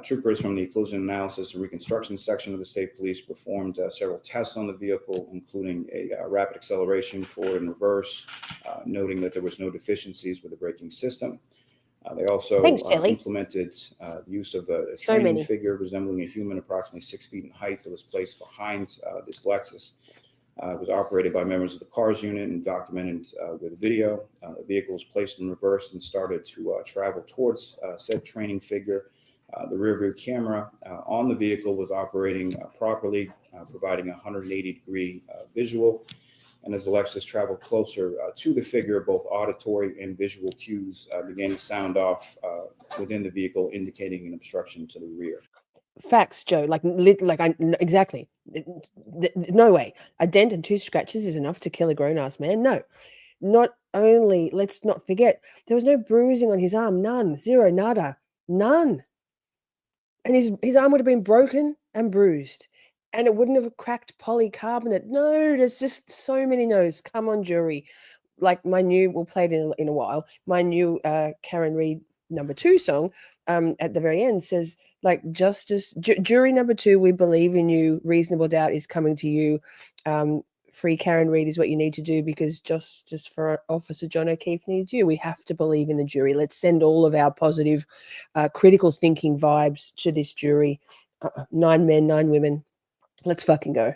Troopers from the collision analysis and reconstruction section of the state police performed several tests on the vehicle, including a rapid acceleration forward and reverse, noting that there was no deficiencies with the braking system. They also Thanks, Kelly. implemented the use of a So training many. figure resembling a human approximately 6 feet in height that was placed behind this Lexus. It was operated by members of the cars unit and documented with video. The vehicle was placed in reverse and started to travel towards said training figure. The rear view camera on the vehicle was operating properly, providing a 180-degree visual. And as the Lexus traveled closer to the figure, both auditory and visual cues began to sound off within the vehicle, indicating an obstruction to the rear. Facts, Joe. Exactly. No way. A dent and 2 scratches is enough to kill a grown-ass man. No. Not only, let's not forget, there was no bruising on his arm. None. Zero. Nada. None. And his arm would have been broken and bruised. And it wouldn't have cracked polycarbonate. No, there's just so many no's. Come on, jury. Like we'll play it in a while. My new Karen Reid #2 song at the very end says, like, justice, jury #2, we believe in you. Reasonable doubt is coming to you. Free Karen Reid is what you need to do, because justice for Officer John O'Keefe needs you. We have to believe in the jury. Let's send all of our positive, critical thinking vibes to this jury. 9 men, 9 women. Let's fucking go.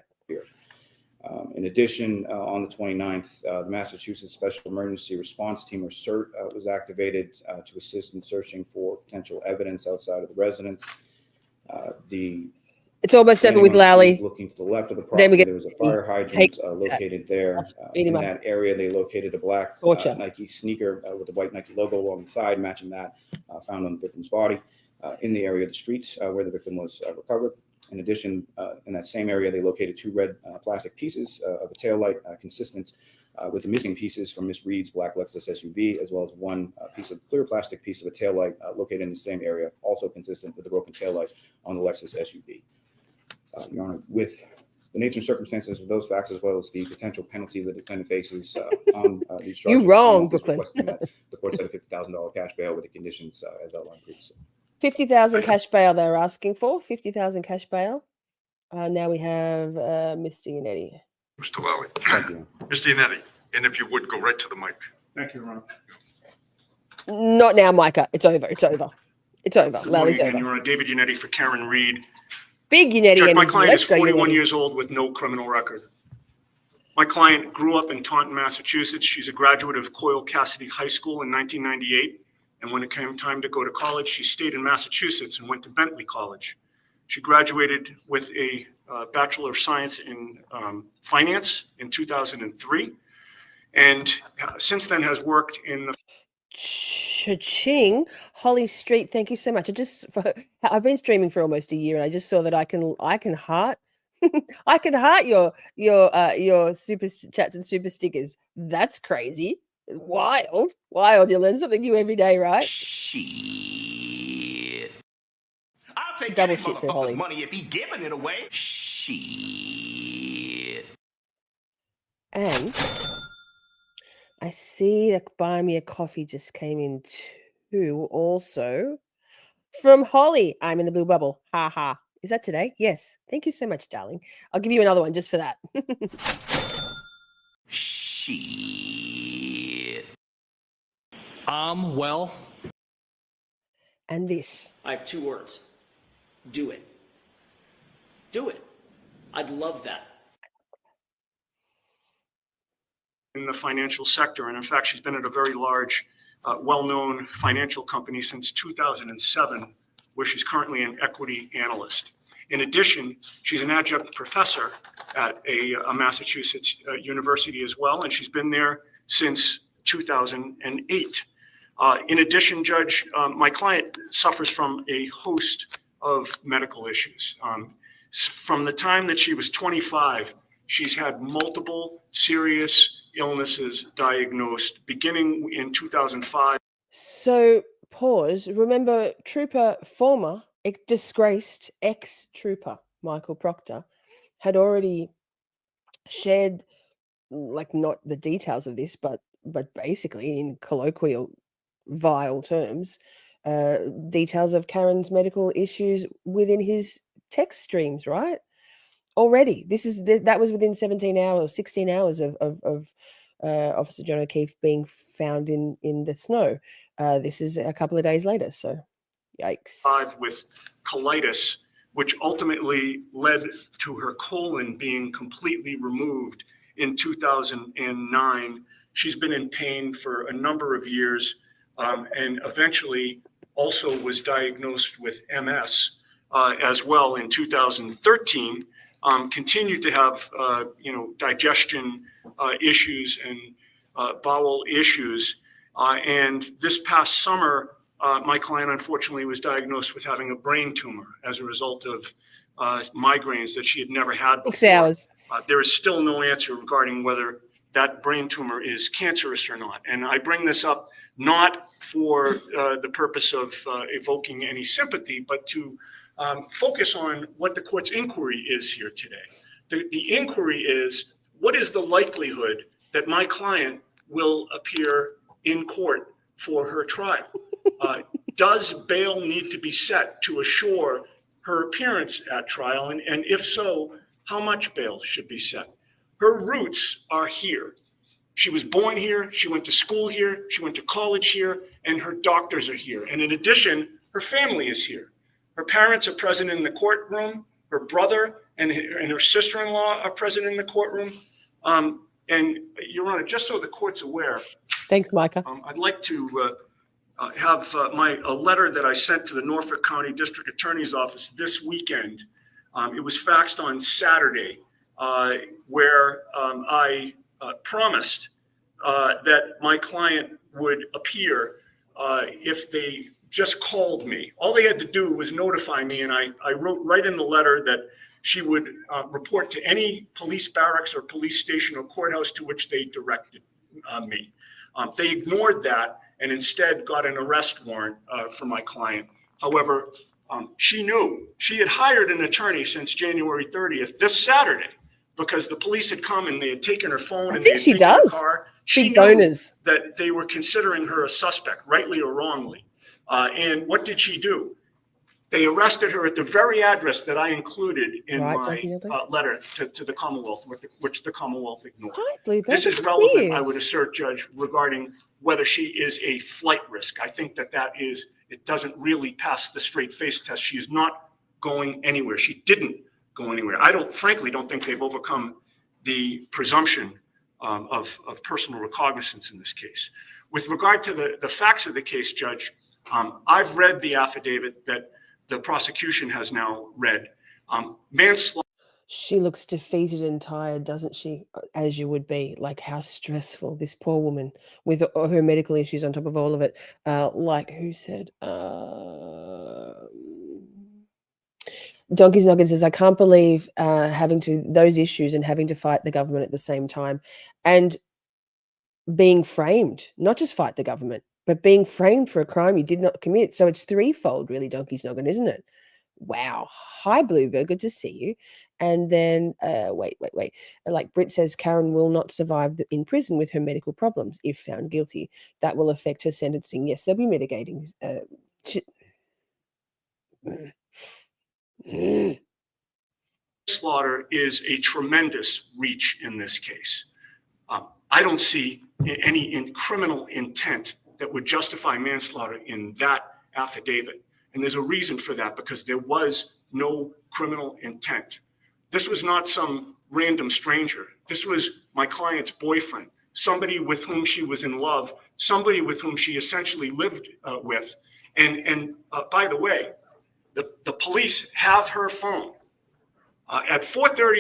In addition, on the 29th, the Massachusetts Special Emergency Response Team, or CERT, was activated to assist in searching for potential evidence outside of the residence. It's almost over with Lally. Looking to the left of the property, there was a fire hydrant located there. In that area, they located a black Nike sneaker with a white Nike logo along the side, matching that found on the victim's body. In the area of the streets where the victim was recovered. In addition, in that same area, they located 2 red plastic pieces of a taillight consistent with the missing pieces from Miss Reed's black Lexus SUV, as well as 1 clear plastic piece of a taillight located in the same area, also consistent with the broken taillight on the Lexus SUV. Your Honor, with the nature and circumstances of those facts, as well as the potential penalty the defendant faces on these charges, you're wrong, Brooklyn. The court set a $50,000 cash bail with the conditions as outlined previously. 50,000 cash bail they're asking for. 50,000 cash bail. Now we have Mr. Yannetti. Mr. Lally. Thank you. Mr. Yannetti, and if you would, go right to the mic. Thank you, Ron. Not now, Micah. It's over. It's over. It's over. Good Lally's morning, over. You're David Yannetti for Karen Reid. Big Yannetti. Judge, my energy. client Let's is go, 41 Yannetti. years old with no criminal record. My client grew up in Taunton, Massachusetts. She's a graduate of Coyle Cassidy High School in 1998. And when it came time to go to college, she stayed in Massachusetts and went to Bentley College. She graduated with a Bachelor of Science in Finance in 2003. And since then has worked in the Cha-ching. Holly Street, thank you so much. I've been streaming for almost a year, and I just saw that I can heart I can heart your super chats and super stickers. That's crazy. Wild. You learn something new every day, right? Shit. I'll take Double that shit for Holly. motherfucker's money if he giving it away. Shit. And I see that Buy Me a Coffee just came in too, also from Holly. I'm in the blue bubble. Ha ha. Is that today? Yes. Thank you so much, darling. I'll give you another one just for that. Shit. Well. And this. I have 2 words. Do it. Do it. I'd love that. in the financial sector. And in fact, she's been at a very large, well-known financial company since 2007, where she's currently an equity analyst. In addition, she's an adjunct professor at a Massachusetts university as well, and she's been there since 2008. In addition, Judge, my client suffers from a host of medical issues. From the time that she was 25, she's had multiple serious illnesses diagnosed, beginning in 2005. So, pause. Remember, former disgraced ex-trooper Michael Proctor had already shared, like, not the details of this, but basically in colloquial, vile terms, details of Karen's medical issues within his text streams, right? Already, that was within 17 hours, 16 hours of Officer John O'Keefe being found in the snow. This is a couple of days later, so yikes. With colitis, which ultimately led to her colon being completely removed in 2009. She's been in pain for a number of years, and eventually also was diagnosed with MS as well in 2013. Continued to have digestion issues and bowel issues, and this past summer my client unfortunately was diagnosed with having a brain tumor as a result of migraines that she had never had before. 6 hours. There is still no answer regarding whether that brain tumor is cancerous or not. And I bring this up not for the purpose of evoking any sympathy, but to focus on what the court's inquiry is here today. The inquiry is, what is the likelihood that my client will appear in court for her trial? Does bail need to be set to assure her appearance at trial? And if so, how much bail should be set? Her roots are here. She was born here. She went to school here. She went to college here, and her doctors are here. And in addition, her family is here. Her parents are present in the courtroom. Her brother and her sister-in-law are present in the courtroom. And Your Honor, just so the court's aware. Thanks, Micah. I'd like to have a letter that I sent to the Norfolk County District Attorney's Office this weekend. It was faxed on Saturday, where I promised that my client would appear if they just called me. All they had to do was notify me, and I wrote right in the letter that she would report to any police barracks or police station or courthouse to which they directed me. They ignored that and instead got an arrest warrant for my client. However, she knew. She had hired an attorney since January 30th, this Saturday, because the police had come and they had taken her phone and they had taken her car. She knew that they were considering her a suspect, rightly or wrongly. And what did she do? They arrested her at the very address that I included in my letter to the Commonwealth, which the Commonwealth ignored. This is relevant, I would assert, Judge, regarding whether she is a flight risk. I think that it doesn't really pass the straight face test. She is not going anywhere. She didn't go anywhere. I frankly don't think they've overcome the presumption of personal recognizance in this case. With regard to the facts of the case, Judge, I've read the affidavit that the prosecution has now read. Manslaughter. She looks defeated and tired, doesn't she? As you would be. Like, how stressful, this poor woman with her medical issues on top of all of it. Like, who said? Donkey's Noggin says, I can't believe those issues and having to fight the government at the same time. And being framed, not just fight the government, but being framed for a crime you did not commit. So it's threefold, really, Donkey's Noggin, isn't it? Wow. Hi, Bluebird. Good to see you. And then, wait. Like Britt says, Karen will not survive in prison with her medical problems if found guilty. That will affect her sentencing. Yes, they'll be mitigating. Slaughter is a tremendous reach in this case. I don't see any criminal intent that would justify manslaughter in that affidavit. And there's a reason for that, because there was no criminal intent. This was not some random stranger. This was my client's boyfriend, somebody with whom she was in love, somebody with whom she essentially lived with. And by the way, the police have her phone. At 4:30.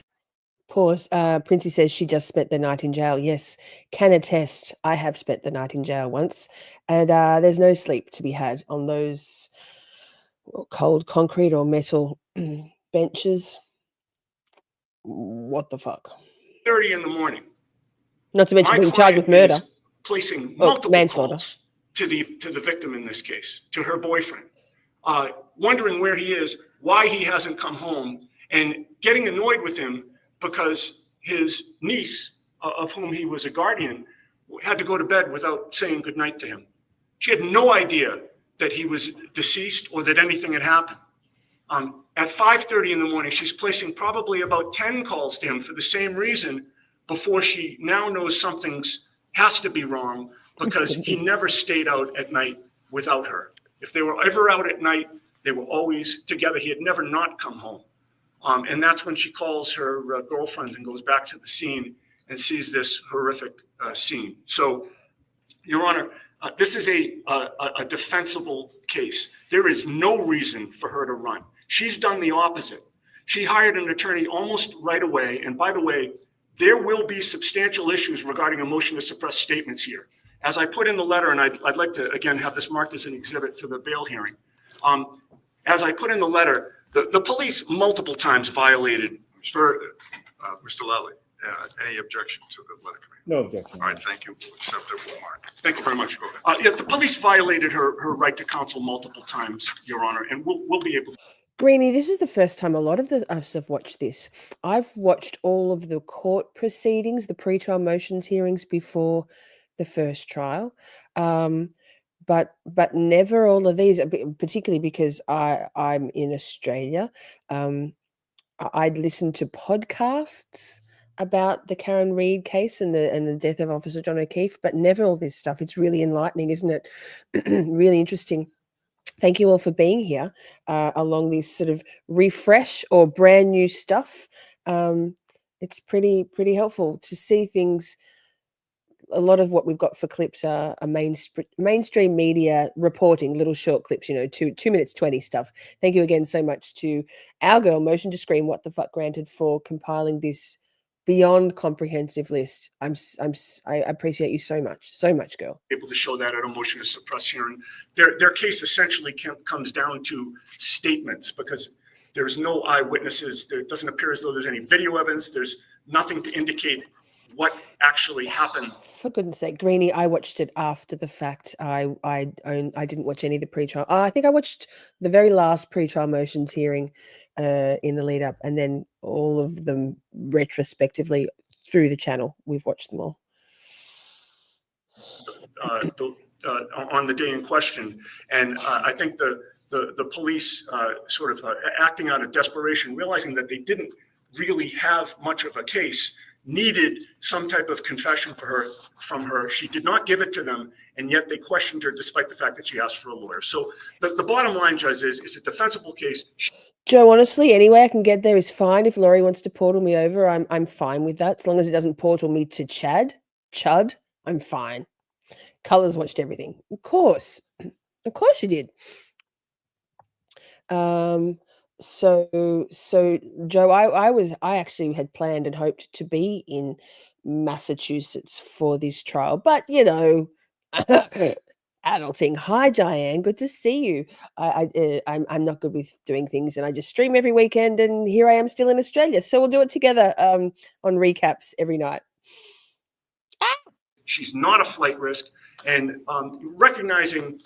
Pause. Princey says she just spent the night in jail. Yes, can attest. I have spent the night in jail once, and there's no sleep to be had on those cold concrete or metal benches. What the fuck? 30 in the morning. Not to mention being charged with murder. Placing multiple calls to the victim in this case, to her boyfriend, wondering where he is, why he hasn't come home, and getting annoyed with him because his niece, of whom he was a guardian, had to go to bed without saying goodnight to him. She had no idea that he was deceased or that anything had happened. At 5:30 in the morning, she's placing probably about 10 calls to him for the same reason before she now knows something's has to be wrong because he never stayed out at night without her. If they were ever out at night, they were always together. He had never not come home. And that's when she calls her girlfriend and goes back to the scene and sees this horrific scene. So, Your Honor, this is a defensible case. There is no reason for her to run. She's done the opposite. She hired an attorney almost right away. And by the way, there will be substantial issues regarding a motion to suppress statements here. As I put in the letter, and I'd like to, again, have this marked as an exhibit for the bail hearing. As I put in the letter, the police multiple times violated her. Mr. Lally, any objection to the letter committee? No objection. All right, thank you. We'll accept it. We'll mark it. Thank you very much. Yeah, the police violated her right to counsel multiple times, Your Honor, and we'll be able to. Greenie, this is the first time a lot of us have watched this. I've watched all of the court proceedings, the pre-trial motions hearings before the first trial, but never all of these, particularly because I'm in Australia. I'd listened to podcasts about the Karen Reid case and the death of Officer John O'Keefe, but never all this stuff. It's really enlightening, isn't it? Really interesting. Thank you all for being here along this sort of refresh or brand new stuff. It's pretty helpful to see things. A lot of what we've got for clips are mainstream media reporting, little short clips, 2 minutes 20 stuff. Thank you again so much to our girl, Motion to Scream, What the Fuck Granted, for compiling this beyond comprehensive list. I appreciate you so much, girl. Able to show that at a motion to suppress hearing. Their case essentially comes down to statements because there's no eyewitnesses. There doesn't appear as though there's any video evidence. There's nothing to indicate what actually happened. For goodness sake, Greenie, I watched it after the fact. I didn't watch any of the pre-trial. I think I watched the very last pre-trial motions hearing in the lead up, and then all of them retrospectively through the channel. We've watched them all. On the day in question, and I think the police sort of acting out of desperation, realizing that they didn't really have much of a case, needed some type of confession from her. She did not give it to them, and yet they questioned her despite the fact that she asked for a lawyer. So the bottom line, Judge, is it's a defensible case. Joe, honestly, any way I can get there is fine. If Laurie wants to portal me over, I'm fine with that. As long as it doesn't portal me to Chud, I'm fine. Colors watched everything. Of course you did. So Joe, I actually had planned and hoped to be in Massachusetts for this trial, but adulting. Hi, Diane. Good to see you. I'm not good with doing things, and I just stream every weekend, and here I am still in Australia. So we'll do it together on recaps every night. She's not a flight risk, and recognizing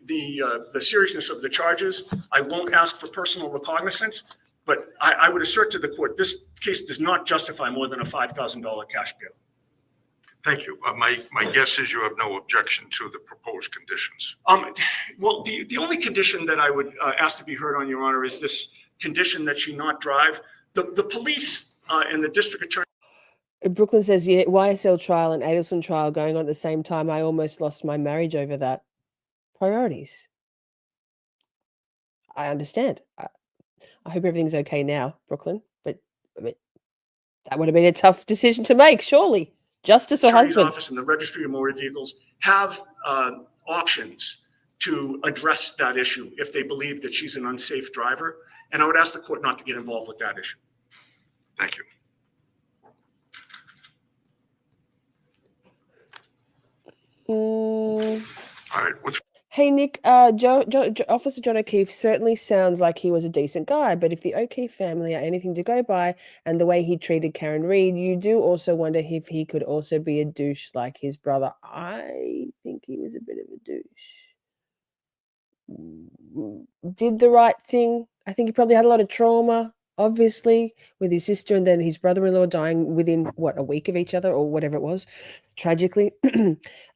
the seriousness of the charges, I won't ask for personal recognizance, but I would assert to the court this case does not justify more than a $5,000 cash bail. Thank you. My guess is you have no objection to the proposed conditions. Well, the only condition that I would ask to be heard on, Your Honor, is this condition that she not drive. The police and the district attorney. Brooklyn says, yeah, YSL trial and Adelson trial going on at the same time. I almost lost my marriage over that. Priorities. I understand. I hope everything's okay now, Brooklyn, but that would have been a tough decision to make, surely. Justice or husband? Office and the Registry of Motor Vehicles have options to address that issue if they believe that she's an unsafe driver. And I would ask the court not to get involved with that issue. Thank you. All right. Hey, Nick, Officer John O'Keefe certainly sounds like he was a decent guy, but if the O'Keefe family are anything to go by and the way he treated Karen Reid, you do also wonder if he could also be a douche like his brother. I think he was a bit of a douche. Did the right thing. I think he probably had a lot of trauma, obviously, with his sister and then his brother-in-law dying within, a week of each other or whatever it was, tragically.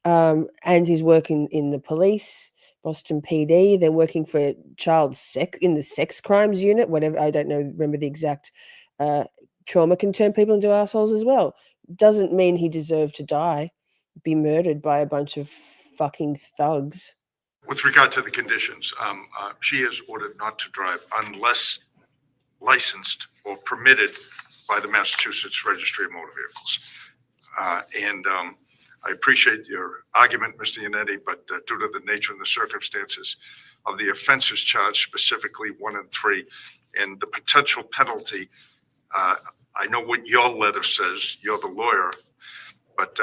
And he's working in the police, Boston PD, then working for child sex in the sex crimes unit, whatever, I don't know, remember the exact trauma can turn people into assholes as well. Doesn't mean he deserved to die. be murdered by a bunch of fucking thugs. With regard to the conditions, she is ordered not to drive unless licensed or permitted by the Massachusetts Registry of Motor Vehicles. I appreciate your argument, Mr. Yannetti, but due to the nature and the circumstances of the offenses charged, specifically 1 and 3, and the potential penalty, I know what your letter says, you're the lawyer, but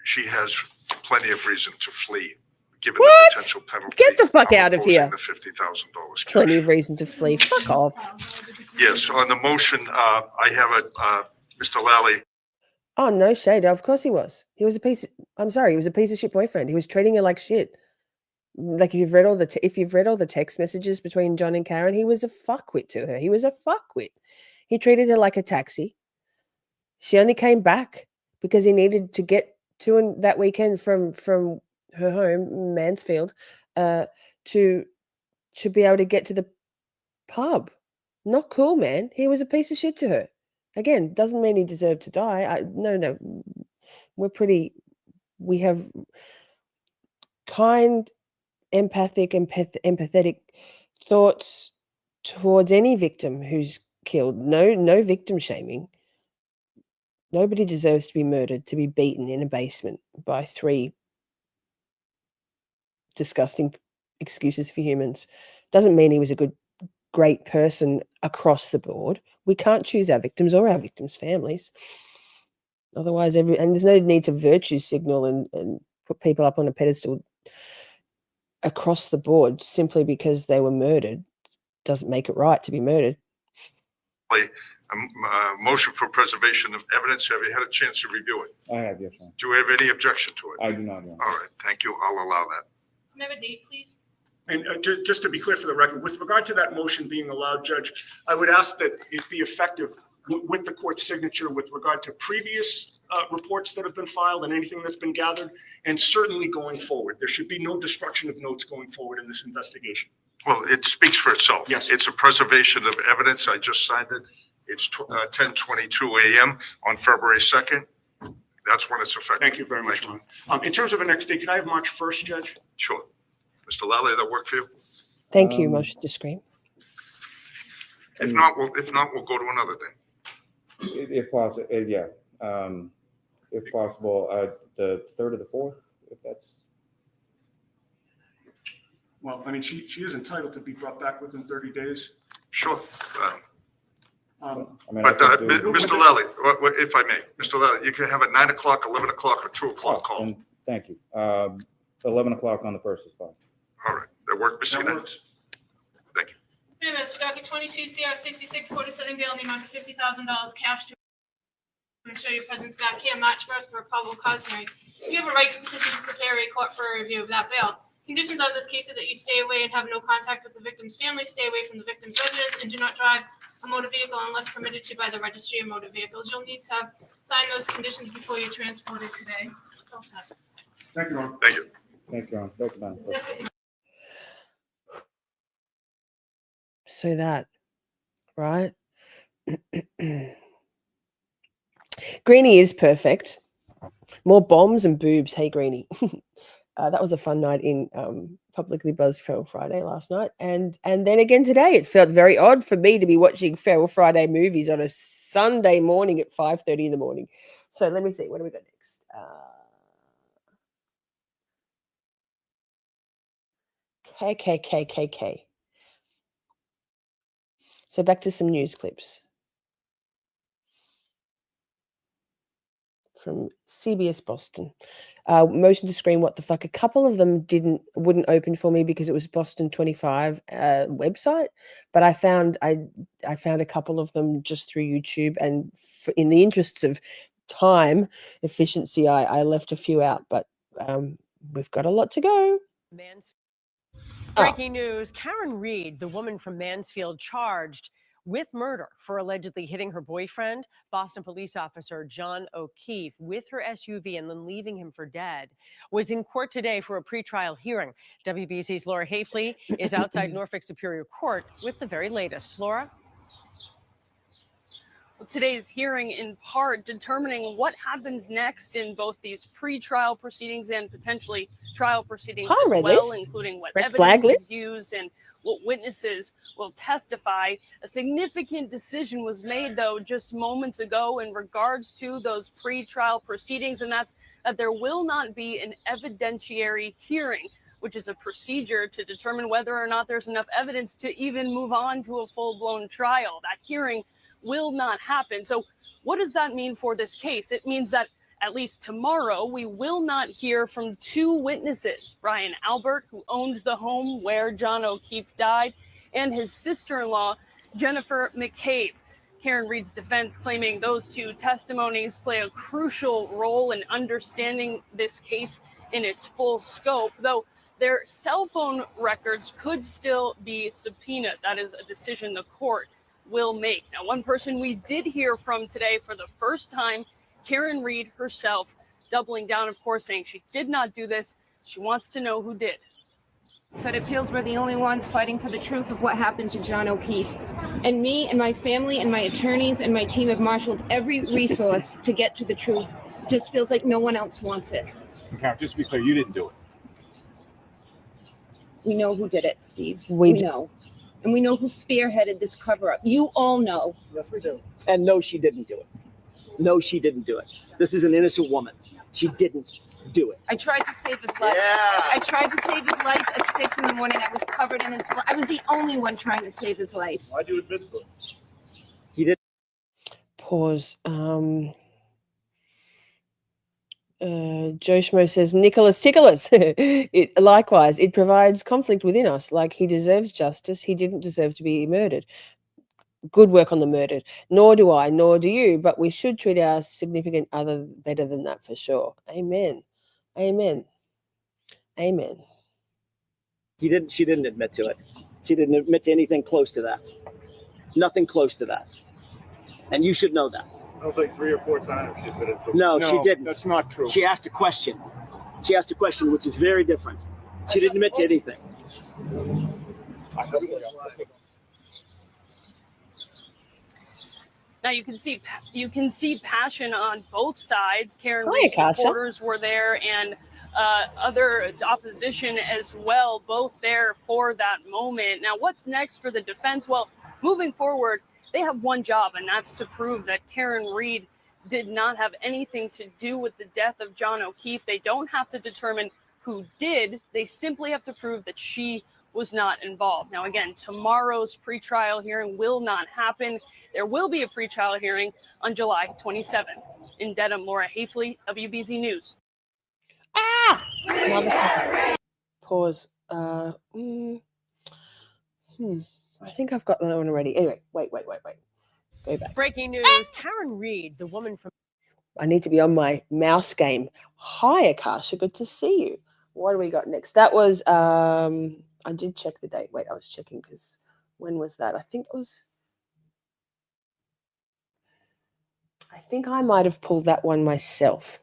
she has plenty of reason to flee, given the potential penalty. Get the fuck out of here. The $50,000 cash. Plenty of reason to flee. Fuck off. Yes, on the motion, I have Mr. Lally. Oh, no shade. Of course he was. He was a piece. I'm sorry. He was a piece of shit boyfriend. He was treating her like shit. Like if you've read all the text messages between John and Karen, he was a fuckwit to her. He was a fuckwit. He treated her like a taxi. She only came back because he needed to get to that weekend from her home, Mansfield, to be able to get to the pub. Not cool, man. He was a piece of shit to her. Again, doesn't mean he deserved to die. No. We have kind, empathetic thoughts towards any victim who's killed. No victim shaming. Nobody deserves to be murdered, to be beaten in a basement by 3 disgusting excuses for humans. Doesn't mean he was a great person across the board. We can't choose our victims or our victims' families. Otherwise, and there's no need to virtue signal and put people up on a pedestal across the board simply because they were murdered. Doesn't make it right to be murdered. A motion for preservation of evidence. Have you had a chance to review it? I have, yes, sir. Do you have any objection to it? I do not. All right, thank you. I'll allow that. Can I have a date, please? And just to be clear for the record, with regard to that motion being allowed, Judge, I would ask that it be effective with the court's signature with regard to previous reports that have been filed and anything that's been gathered, and certainly going forward. There should be no destruction of notes going forward in this investigation. Well, it speaks for itself. Yes. It's a preservation of evidence. I just signed it. It's 10:22 a.m. on February 2nd. That's when it's effective. Thank you very much, Ron. In terms of a next date, can I have March 1st, Judge? Sure. Mr. Lally, that work for you? Thank you, motion to screen. If not, we'll go to another day. If possible, yeah. If possible, the 3rd or the 4th, if that's. Well, I mean, she is entitled to be brought back within 30 days. Sure. I mean, But Mr. Lally, if I may, Mr. Lally, you can have a 9 o'clock, 11 o'clock, or 2 o'clock call. And thank you. 11 o'clock on the 1st is fine. All right, that work, Mr. That Yannetti? works. Thank you. Mr. Docket 22 CR 66 setting bail in the amount of $50,000 cash to ensure your presence back here March 1st for a probable cause hearing. You have a right to petition the Superior Court for a review of that bail. Conditions of this case are that you stay away and have no contact with the victim's family, stay away from the victim's residence, and do not drive a motor vehicle unless permitted to by the Registry of Motor Vehicles. You'll need to sign those conditions before you're transported today. Thank you, Ron. Thank you. Thank you, Ron. Thank you, Madam Clerk. So that, right? Greenie is perfect. More bombs and boobs. Hey, Greenie. That was a fun night in Publicly Buzzed Feral Friday last night. And then again today. It felt very odd for me to be watching Feral Friday movies on a Sunday morning at 5:30 in the morning. So let me see. What do we got next? KKKKK. So back to some news clips from CBS Boston. Motion to screen what the fuck. A couple of them wouldn't open for me because it was Boston 25 website, but I found a couple of them just through YouTube, and in the interests of time efficiency, I left a few out, but we've got a lot to go. Breaking news, Karen Reed, the woman from Mansfield charged with murder for allegedly hitting her boyfriend, Boston police officer John O'Keefe, with her SUV and then leaving him for dead, was in court today for a pretrial hearing. WBZ's Laura Hafley is outside Norfolk Superior Court with the very latest. Laura? today's hearing in part determining what happens next in both these pre-trial proceedings and potentially trial proceedings Hi, as red well, list. including what Red flag evidence list. is used and what witnesses will testify. A significant decision was made, though, just moments ago in regards to those pre-trial proceedings, and that's that there will not be an evidentiary hearing, which is a procedure to determine whether or not there's enough evidence to even move on to a full-blown trial. That hearing will not happen. So what does that mean for this case? It means that at least tomorrow, we will not hear from two witnesses, Brian Albert, who owned the home where John O'Keefe died, and his sister-in-law, Jennifer McCabe. Karen Reed's defense claiming those two testimonies play a crucial role in understanding this case in its full scope, though their cell phone records could still be subpoenaed. That is a decision the court will make. Now, one person we did hear from today for the first time, Karen Reed herself, doubling down, of course, saying she did not do this. She wants to know who did. Said it feels we're the only ones fighting for the truth of what happened to John O'Keefe. And me and my family and my attorneys and my team have marshaled every resource to get to the truth. Just feels like no one else wants it. Karen, just to be clear, you didn't do it. We know who did it, Steve. We know. And we know who spearheaded this cover-up. You all know. Yes, we do. And no, she didn't do it. No, she didn't do it. This is an innocent woman. She didn't do it. I tried to save his life. Yeah. I tried to save his life at 6 in the morning. I was covered in his blood. I was the only one trying to save his life. Why'd you admit to it? He did. Pause. Joe Schmo says, Nicholas Tickles. Likewise, it provides conflict within us. Like he deserves justice. He didn't deserve to be murdered. Good work on the murdered. Nor do I, nor do you. But we should treat our significant other better than that for sure. Amen. Amen. Amen. She didn't admit to it. She didn't admit to anything close to that. Nothing close to that. And you should know that. That was like 3 or 4 times she admitted to it. No, she didn't. That's not true. She asked a question. She asked a question, which is very different. She didn't admit to anything. Now you can see passion on both sides. Karen Hi, Reed Kasha. supporters were there, and other opposition as well, both there for that moment. Now, what's next for the defense? Well, moving forward, they have one job, and that's to prove that Karen Reed did not have anything to do with the death of John O'Keefe. They don't have to determine who did. They simply have to prove that she was not involved. Now, again, tomorrow's pretrial hearing will not happen. There will be a pretrial hearing on July 27th. In Dedham, Laura Hafley, WBZ News. Pause. I think I've got that one already. Anyway, wait. Go back. Breaking news, Karen Reed, the woman from... I need to be on my mouse game. Hi, Akasha. Good to see you. What do we got next? That was, I did check the date. Wait, I was checking because when was that? I think I might have pulled that one myself.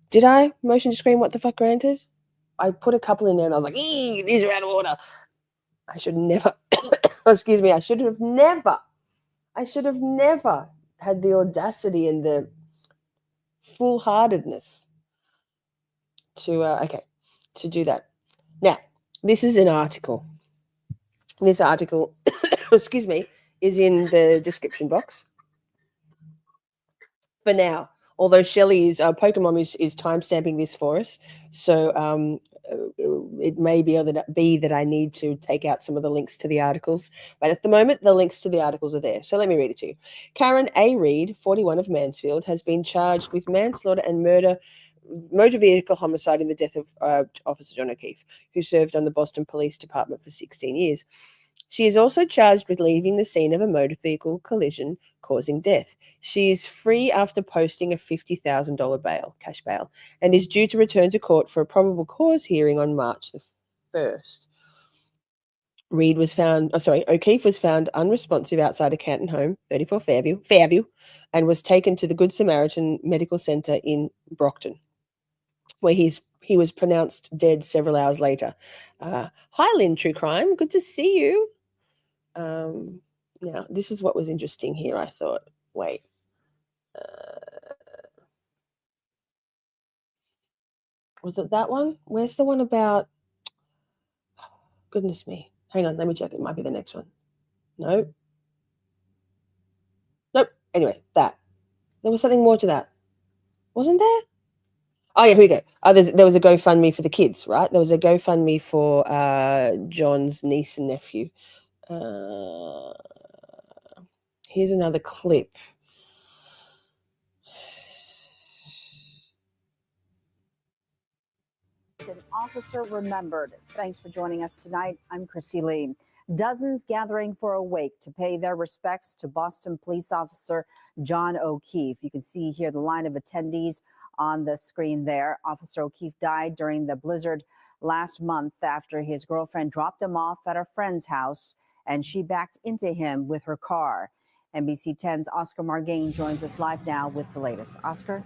Did I? Motion to screen, what the fuck granted? I put a couple in there and I was like, these are out of order. I should never, excuse me, I should have never had the audacity and the foolhardiness to do that. Now, this is an article. This article, excuse me, is in the description box. For now, although Shelley is, Pokemon is timestamping this for us, so it may be that I need to take out some of the links to the articles, but at the moment, the links to the articles are there. So let me read it to you. Karen A. Reed, 41 of Mansfield, has been charged with manslaughter and motor vehicle homicide in the death of Officer John O'Keefe, who served on the Boston Police Department for 16 years. She is also charged with leaving the scene of a motor vehicle collision causing death. She is free after posting a $50,000 bail, cash bail, and is due to return to court for a probable cause hearing on March the 1st. O'Keefe was found unresponsive outside a Canton home, 34 Fairview, and was taken to the Good Samaritan Medical Center in Brockton, where he was pronounced dead several hours later. Hi, Lynn, True Crime. Good to see you. Now, this is what was interesting here. I thought, wait. Was it that one? Where's the one about... Goodness me. Hang on, let me check. It might be the next one. No. Nope. Anyway, that. There was something more to that. Wasn't there? Oh, yeah, here we go. Oh, there was a GoFundMe for the kids, right? There was a GoFundMe for John's niece and nephew. Here's another clip. An officer remembered. Thanks for joining us tonight. I'm Christy Lee. Dozens gathering for a wake to pay their respects to Boston police officer John O'Keefe. You can see here the line of attendees on the screen there. Officer O'Keefe died during the blizzard last month after his girlfriend dropped him off at a friend's house and she backed into him with her car. NBC 10's Oscar Margain joins us live now with the latest. Oscar?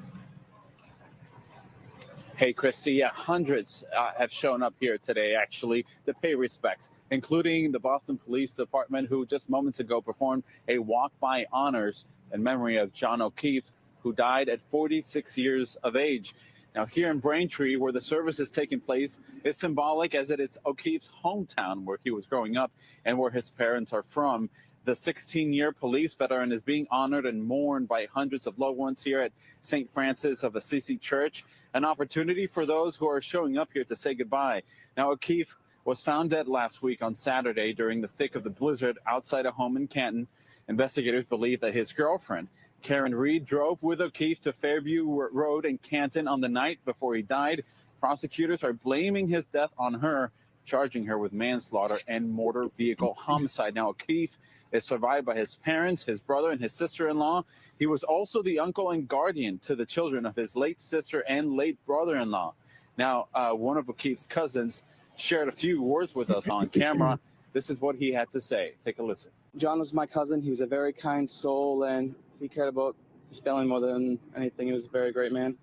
Hey, Christy. Yeah, hundreds have shown up here today, actually, to pay respects, including the Boston Police Department, who just moments ago performed a walk-by honors in memory of John O'Keefe, who died at 46 years of age. Now, here in Braintree, where the service is taking place, is symbolic as it is O'Keefe's hometown, where he was growing up and where his parents are from. The 16-year police veteran is being honored and mourned by hundreds of loved ones here at St. Francis of Assisi Church, an opportunity for those who are showing up here to say goodbye. Now, O'Keefe was found dead last week on Saturday during the thick of the blizzard outside a home in Canton. Investigators believe that his girlfriend, Karen Reed, drove with O'Keefe to Fairview Road in Canton on the night before he died. Prosecutors are blaming his death on her, charging her with manslaughter and motor vehicle homicide. Now, O'Keefe is survived by his parents, his brother, and his sister-in-law. He was also the uncle and guardian to the children of his late sister and late brother-in-law. Now, one of O'Keefe's cousins shared a few words with us on camera. This is what he had to say. Take a listen. John was my cousin. He was a very kind soul, and he cared about his family more than anything. He was a very great man.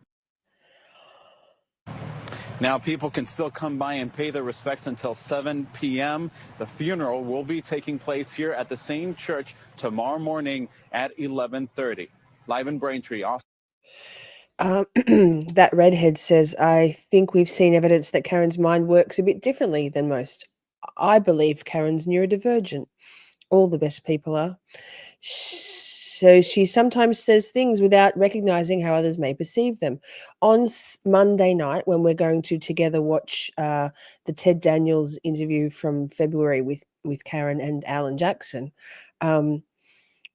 Now, people can still come by and pay their respects until 7 p.m. The funeral will be taking place here at the same church tomorrow morning at 11:30. Live in Braintree. That redhead says, I think we've seen evidence that Karen's mind works a bit differently than most. I believe Karen's neurodivergent. All the best people are. So she sometimes says things without recognizing how others may perceive them. On Monday night, when we're going to together watch the Ted Daniels interview from February with Karen and Alan Jackson, her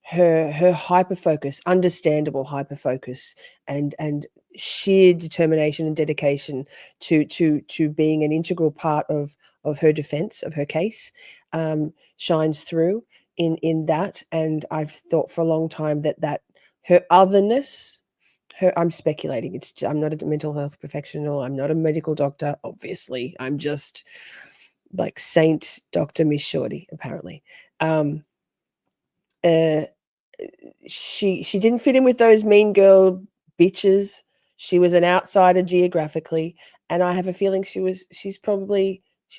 hyperfocus, understandable hyperfocus, and sheer determination and dedication to being an integral part of her defense of her case shines through in that. And I've thought for a long time that her otherness, I'm speculating, I'm not a mental health professional, I'm not a medical doctor, obviously, I'm just like Saint Dr. Miss Shorty, apparently. She didn't fit in with those mean girl bitches. She was an outsider geographically, and I have a feeling she's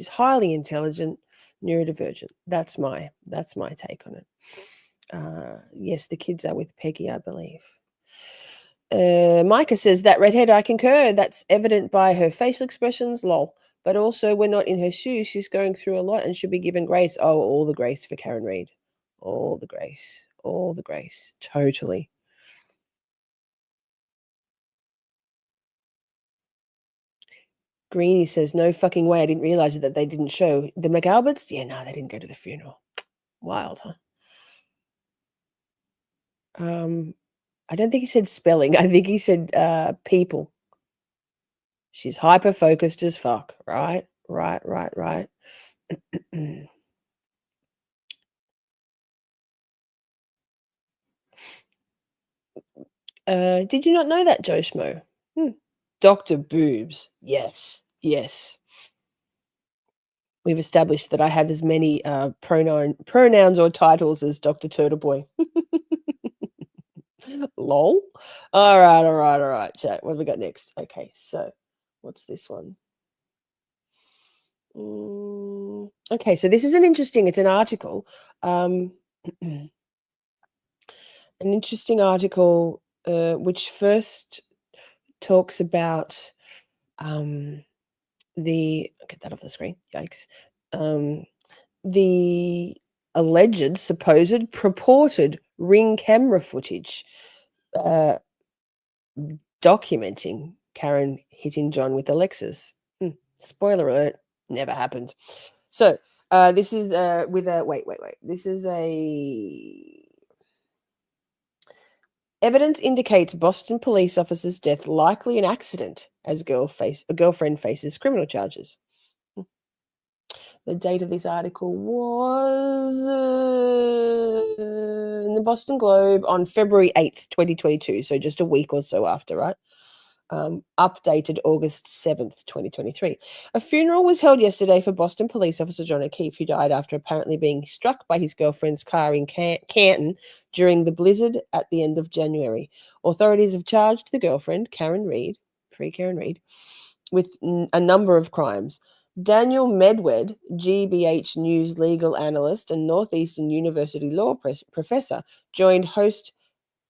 highly intelligent, neurodivergent. That's my take on it. Yes, the kids are with Peggy, I believe. Micah says that redhead, I concur. That's evident by her facial expressions, lol. But also, we're not in her shoes. She's going through a lot and should be given grace. Oh, all the grace for Karen Reed. All the grace. All the grace. Totally. Greenie says, no fucking way. I didn't realize that they didn't show. The McAlberts? Yeah, no, they didn't go to the funeral. Wild, huh? I don't think he said spelling. I think he said people. She's hyper-focused as fuck. Right. Did you not know that, Joe Schmo? Dr. Boobs. Yes. We've established that I have as many pronouns or titles as Dr. Turtleboy. Lol. All right. Chat. What have we got next? Okay, so what's this one? Okay, so this is it's an article. An interesting article which first talks about the I'll get that off the screen. Yikes. The alleged, supposed, purported Ring camera footage documenting Karen hitting John with a Lexus. Spoiler alert, never happened. So this is with a wait. This is a evidence indicates Boston police officer's death likely an accident as girlfriend faces criminal charges. The date of this article was in the Boston Globe on February 8th, 2022. So just a week or so after, right? Updated August 7th, 2023. A funeral was held yesterday for Boston police officer John O'Keefe, who died after apparently being struck by his girlfriend's car in Canton during the blizzard at the end of January. Authorities have charged the girlfriend, Karen Reed, with a number of crimes. Daniel Medwed, GBH News legal analyst and Northeastern University law professor, joined host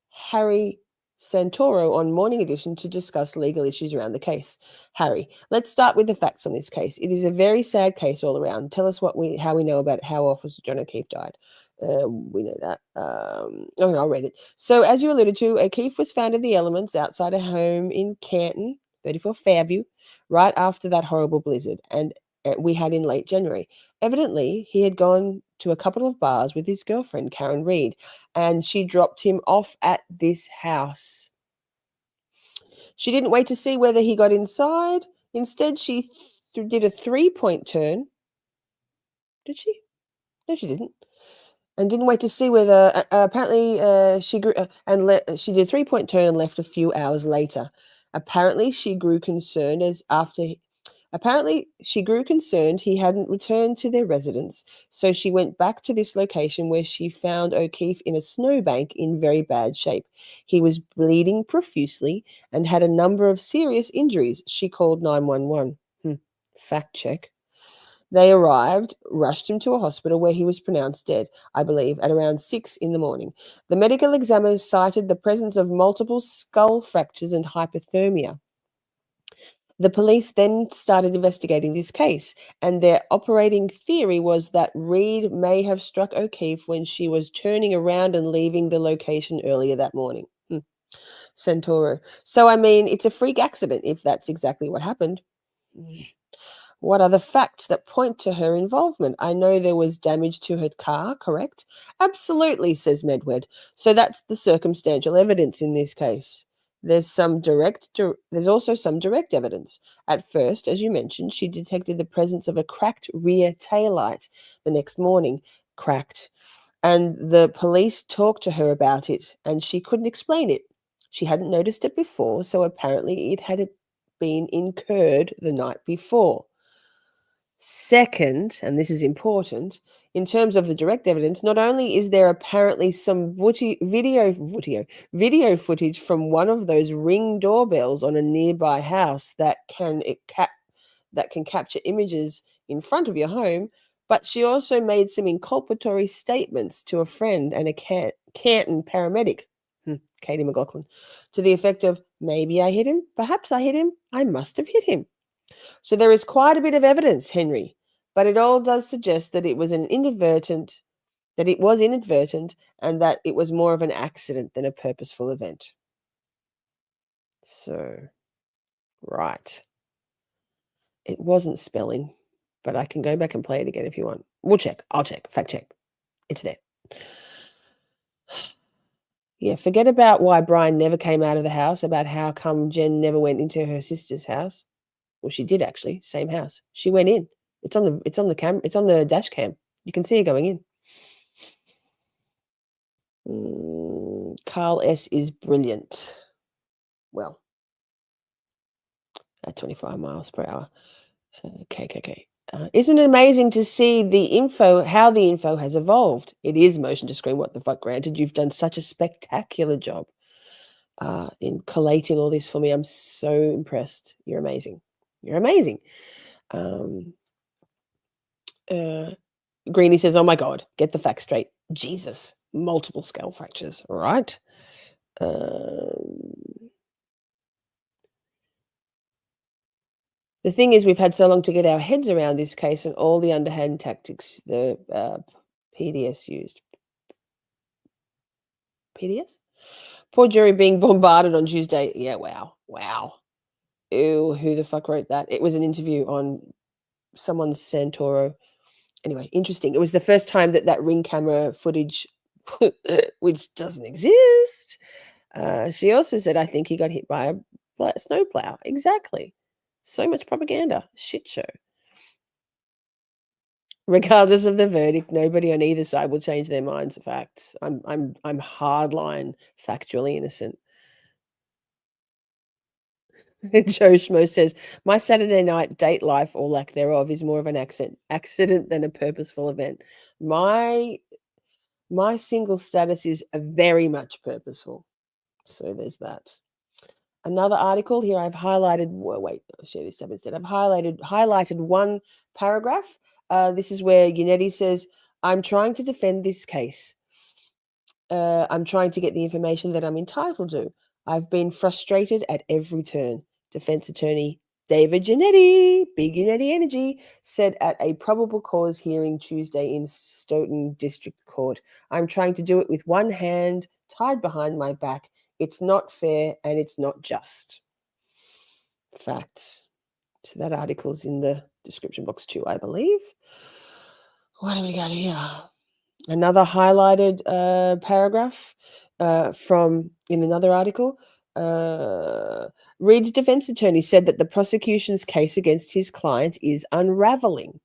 Harry Santoro on Morning Edition to discuss legal issues around the case. Harry, let's start with the facts on this case. It is a very sad case all around. Tell us how we know about how Officer John O'Keefe died. We know that. I'll read it. So, as you alluded to, O'Keefe was found in the elements outside a home in Canton, 34 Fairview, right after that horrible blizzard, and we had in late January. Evidently, he had gone to a couple of bars with his girlfriend, Karen Reed, and she dropped him off at this house. She didn't wait to see whether he got inside. Instead, she did a three-point turn. Did she? No, she didn't. And didn't wait to see whether apparently she grew she did a three-point turn and left a few hours later. Apparently she grew concerned he hadn't returned to their residence, so she went back to this location where she found O'Keefe in a snowbank in very bad shape. He was bleeding profusely and had a number of serious injuries. She called 911. Fact check. They arrived, rushed him to a hospital where he was pronounced dead, I believe, at around 6 a.m. The medical examiners cited the presence of multiple skull fractures and hypothermia. The police then started investigating this case, and their operating theory was that Reed may have struck O'Keefe when she was turning around and leaving the location earlier that morning. Santoro. So, I mean, it's a freak accident if that's exactly what happened. What are the facts that point to her involvement? I know there was damage to her car, correct? Absolutely, says Medwed. So that's the circumstantial evidence in this case. There's also some direct evidence. At first, as you mentioned, she detected the presence of a cracked rear taillight the next morning. Cracked. And the police talked to her about it, and she couldn't explain it. She hadn't noticed it before, so apparently it had been incurred the night before. Second, and this is important, in terms of the direct evidence, not only is there apparently some video footage from one of those Ring doorbells on a nearby house that can capture images in front of your home, but she also made some inculpatory statements to a friend and a Canton paramedic, Katie McLaughlin, to the effect of, maybe I hit him, perhaps I hit him, I must have hit him. So there is quite a bit of evidence, Henry, but it all does suggest that it was inadvertent, and that it was more of an accident than a purposeful event. So, right. It wasn't spelling, but I can go back and play it again if you want. We'll check. I'll check. Fact check. It's there. Yeah, forget about why Brian never came out of the house, about how come Jen never went into her sister's house. Well, she did actually. Same house. She went in. It's on the camera. It's on the dash cam. You can see her going in. Carl S is brilliant. Well, at 25 miles per hour. KKK. Isn't it amazing to see how the info has evolved? It is motion to screen. What the fuck, granted. You've done such a spectacular job in collating all this for me. I'm so impressed. You're amazing. You're amazing. Greenie says, oh my God, get the facts straight. Jesus, multiple skull fractures. All right. The thing is, we've had so long to get our heads around this case and all the underhand tactics the PDS used. PDS? Poor jury being bombarded on Tuesday. Yeah, wow. Wow. Ew, who the fuck wrote that? It was an interview on someone's Santoro. Anyway, interesting. It was the first time that ring camera footage, which doesn't exist. She also said, I think he got hit by a snowplow. Exactly. So much propaganda. Shit show. Regardless of the verdict, nobody on either side will change their minds. Facts. I'm hardline, factually innocent. Joe Schmo says, my Saturday night date life or lack thereof is more of an accident than a purposeful event. My single status is very much purposeful. So there's that. Another article here I've highlighted. Wait, I'll share this tab instead. I've highlighted one paragraph. This is where Yannetti says, I'm trying to defend this case. I'm trying to get the information that I'm entitled to. I've been frustrated at every turn. Defense attorney David Yannetti, big Yannetti energy, said at a probable cause hearing Tuesday in Stoughton District Court, I'm trying to do it with one hand tied behind my back. It's not fair and it's not just. Facts. So that article's in the description box too, I believe. What do we got here? Another highlighted paragraph from in another article. Reed's defense attorney said that the prosecution's case against his client is unraveling.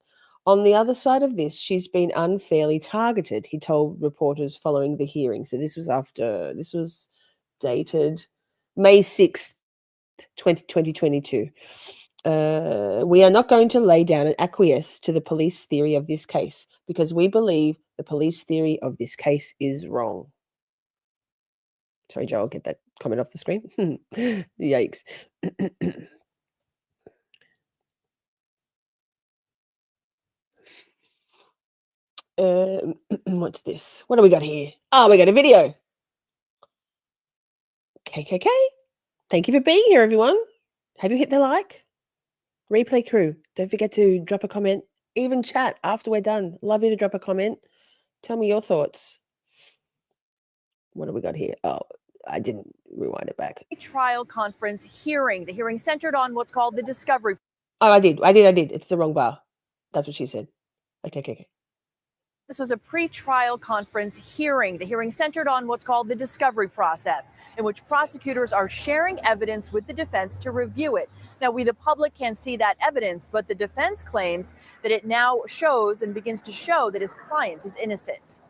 On the other side of this, she's been unfairly targeted, he told reporters following the hearing. So this was dated May 6th, 2022. We are not going to lay down and acquiesce to the police theory of this case because we believe the police theory of this case is wrong. Sorry, Joe, I'll get that comment off the screen. Yikes. What's this? What do we got here? Oh, we got a video. KKK. Thank you for being here, everyone. Have you hit the like? Replay crew, don't forget to drop a comment, even chat after we're done. Love you to drop a comment. Tell me your thoughts. What do we got here? Oh, I didn't rewind it back. Trial conference hearing. The hearing centered on what's called the discovery. Oh, I did. It's the wrong bar. That's what she said. Okay. This was a pre-trial conference hearing. The hearing centered on what's called the discovery process, in which prosecutors are sharing evidence with the defense to review it. Now, we, the public, can see that evidence, but the defense claims that it now shows and begins to show that his client is innocent.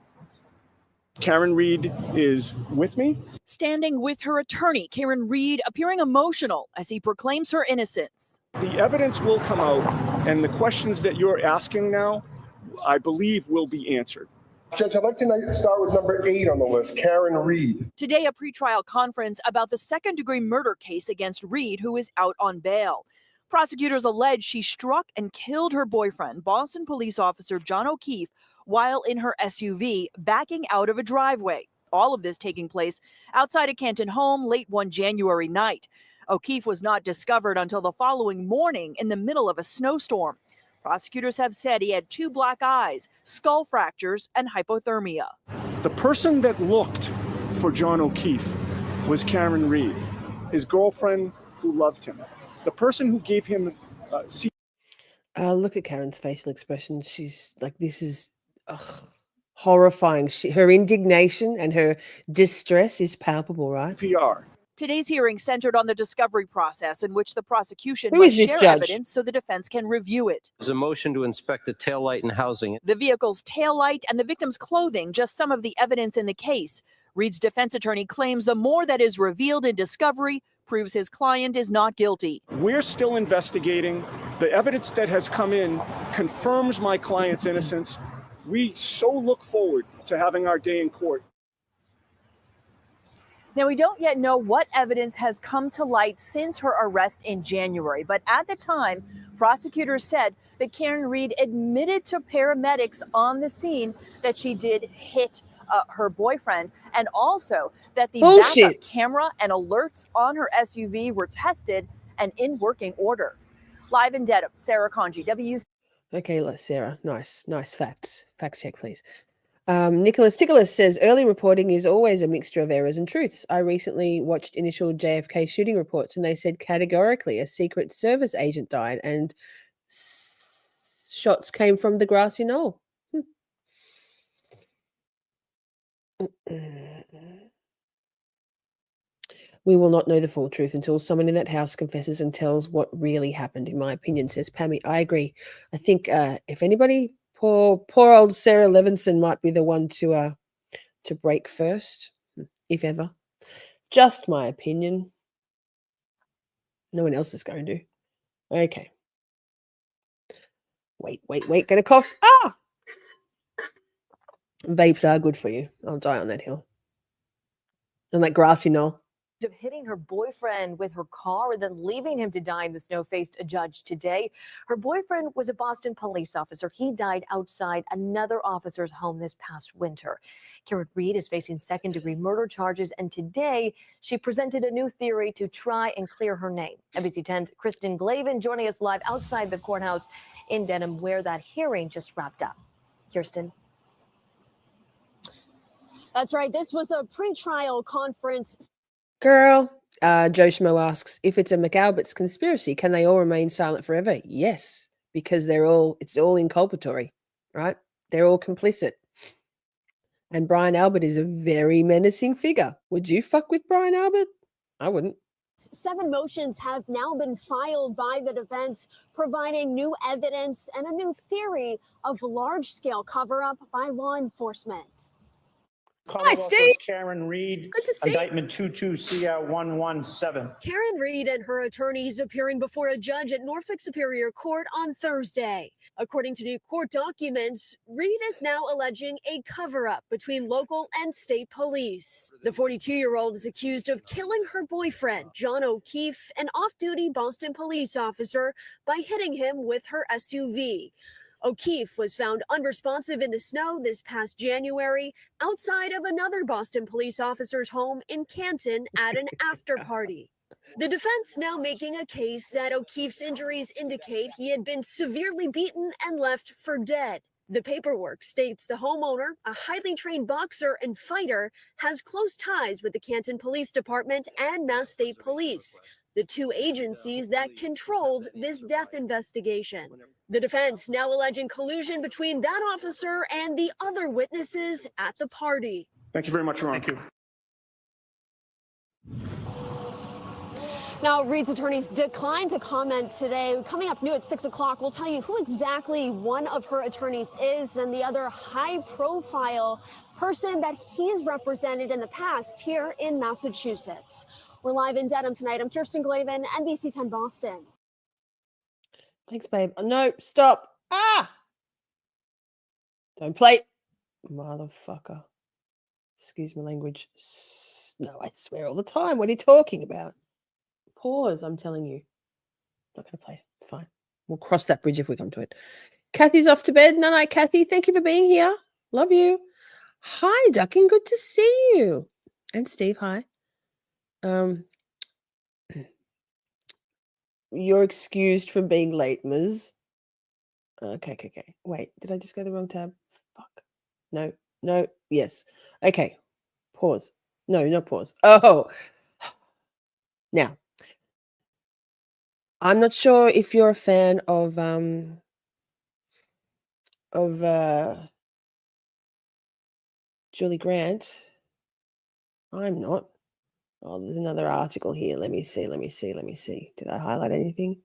Karen Reed is with me. Standing with her attorney, Karen Reed, appearing emotional as he proclaims her innocence. The evidence will come out, and the questions that you're asking now, I believe, will be answered. Judge, I'd like to start with number 8 on the list, Karen Reed. Today, a pretrial conference about the second-degree murder case against Reed, who is out on bail. Prosecutors allege she struck and killed her boyfriend, Boston police officer John O'Keefe, while in her SUV backing out of a driveway. All of this taking place outside a Canton home late one January night. O'Keefe was not discovered until the following morning in the middle of a snowstorm. Prosecutors have said he had 2 black eyes, skull fractures, and hypothermia. The person that looked for John O'Keefe was Karen Reed, his girlfriend who loved him. The person who gave him look at Karen's facial expression. She's like, this is horrifying. Her indignation and her distress is palpable, right? PR. Today's hearing centered on the discovery process in which the prosecution Who must is this share judge? evidence so the defense can review it. There's a motion to inspect the taillight and housing. The vehicle's taillight and the victim's clothing, just some of the evidence in the case. Reed's defense attorney claims the more that is revealed in discovery proves his client is not guilty. We're still investigating. The evidence that has come in confirms my client's innocence. We so look forward to having our day in court. Now, we don't yet know what evidence has come to light since her arrest in January, but at the time, prosecutors said that Karen Reed admitted to paramedics on the scene that she did hit her boyfriend, and also that the Bullshit. backup camera and alerts on her SUV were tested and in working order. Live in Dedham, Sarah Conji, WC. Okay, look, Sarah. Nice facts. Fact check, please. Nicholas Ticholas says early reporting is always a mixture of errors and truths. I recently watched initial JFK shooting reports, and they said categorically a Secret Service agent died, and shots came from the grassy knoll. We will not know the full truth until someone in that house confesses and tells what really happened, in my opinion, says Pammy. I agree. I think if anybody, poor old Sarah Levinson might be the one to break first, if ever. Just my opinion. No one else is going to. Okay. Wait. Gonna cough. Ah! Vapes are good for you. I'll die on that hill. On that grassy knoll. Of hitting her boyfriend with her car and then leaving him to die in the snow faced a judge today. Her boyfriend was a Boston police officer. He died outside another officer's home this past winter. Karen Reed is facing second-degree murder charges, and today she presented a new theory to try and clear her name. NBC10's Kristen Glavin joining us live outside the courthouse in Dedham, where that hearing just wrapped up. Kirsten. That's right. This was a pre-trial conference. Girl, Joe Schmo asks, if it's a McAlbert's conspiracy, can they all remain silent forever? Yes, because it's all inculpatory, right? They're all complicit. And Brian Albert is a very menacing figure. Would you fuck with Brian Albert? I wouldn't. 7 motions have now been filed by the defense, providing new evidence and a new theory of large-scale cover-up by law enforcement. Hi, Steve. Karen Reed. Good to see you. Indictment 22CR117. Karen Reed and her attorneys appearing before a judge at Norfolk Superior Court on Thursday. According to new court documents, Reed is now alleging a cover-up between local and state police. The 42-year-old is accused of killing her boyfriend, John O'Keefe, an off-duty Boston police officer, by hitting him with her SUV. O'Keefe was found unresponsive in the snow this past January outside of another Boston police officer's home in Canton at an after-party. The defense now making a case that O'Keefe's injuries indicate he had been severely beaten and left for dead. The paperwork states the homeowner, a highly trained boxer and fighter, has close ties with the Canton Police Department and Mass State Police, the 2 agencies that controlled this death investigation. The defense now alleging collusion between that officer and the other witnesses at the party. Thank you very much, Ron. Thank you. Now, Reed's attorneys declined to comment today. Coming up new at 6 o'clock, we'll tell you who exactly one of her attorneys is and the other high-profile person that he's represented in the past here in Massachusetts. We're live in Dedham tonight. I'm Kirsten Glavin, NBC10 Boston. Thanks, babe. No, stop. Ah! Don't play. Motherfucker. Excuse my language. No, I swear all the time. What are you talking about? Pause, I'm telling you. Not going to play. It's fine. We'll cross that bridge if we come to it. Kathy's off to bed. No, Kathy. Thank you for being here. Love you. Hi, Ducking. Good to see you. And Steve, hi. You're excused from being late, Ms. Okay. Wait, did I just go the wrong tab? Fuck. No. Yes. Okay. Pause. No, not pause. Oh. Now, I'm not sure if you're a fan of Julie Grant. I'm not. Oh, there's another article here. Let me see. Did I highlight anything?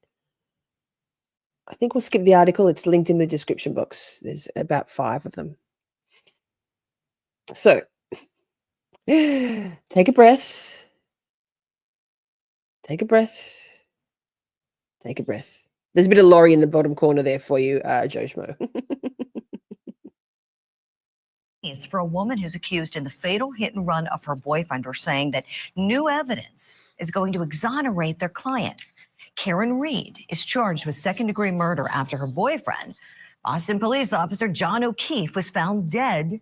I think we'll skip the article. It's linked in the description box. There's about 5 of them. So, take a breath. Take a breath. There's a bit of Laurie in the bottom corner there for you, Joe Schmo. For a woman who's accused in the fatal hit and run of her boyfriend are saying that new evidence is going to exonerate their client. Karen Reed is charged with second-degree murder after her boyfriend, Boston police officer John O'Keefe, was found dead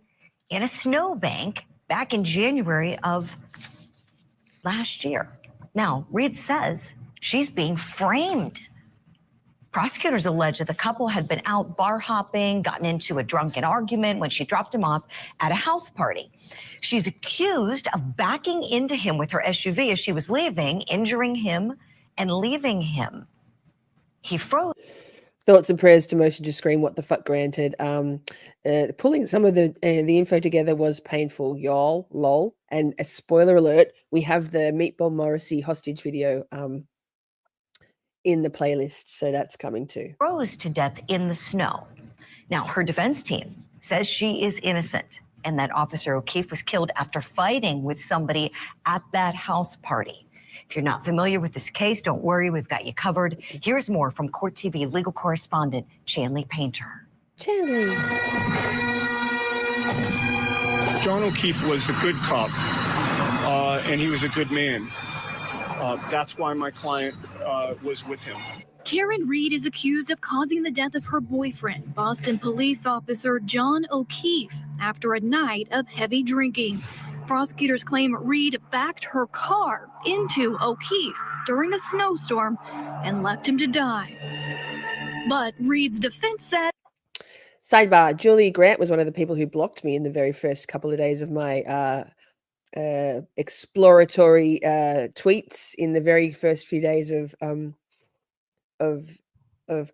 in a snowbank back in January of last year. Now, Reed says she's being framed. Prosecutors allege that the couple had been out bar hopping, gotten into a drunken argument when she dropped him off at a house party. She's accused of backing into him with her SUV as she was leaving, injuring him and leaving him. He froze. Thoughts and prayers to motion to screen what the fuck granted. Pulling some of the info together was painful, y'all, lol. And a spoiler alert, we have the Meatball Morrisey hostage video in the playlist, so that's coming too. Froze to death in the snow. Now, her defense team says she is innocent and that Officer O'Keefe was killed after fighting with somebody at that house party. If you're not familiar with this case, don't worry, we've got you covered. Here's more from Court TV legal correspondent Chanley Painter. Chanley. John O'Keefe was a good cop, and he was a good man. That's why my client was with him. Karen Reed is accused of causing the death of her boyfriend, Boston police officer John O'Keefe, after a night of heavy drinking. Prosecutors claim Reed backed her car into O'Keefe during a snowstorm and left him to die. But Reed's defense said... Sidebar, Julie Grant was one of the people who blocked me in the very first couple of days of my exploratory tweets in the very first few days of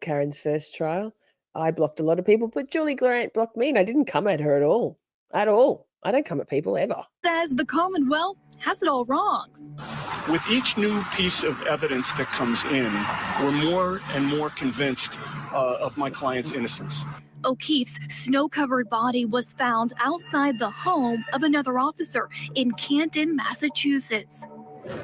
Karen's first trial. I blocked a lot of people, but Julie Grant blocked me, and I didn't come at her at all. At all. I don't come at people ever. Says the Commonwealth has it all wrong. With each new piece of evidence that comes in, we're more and more convinced of my client's innocence. O'Keefe's snow-covered body was found outside the home of another officer in Canton, Massachusetts.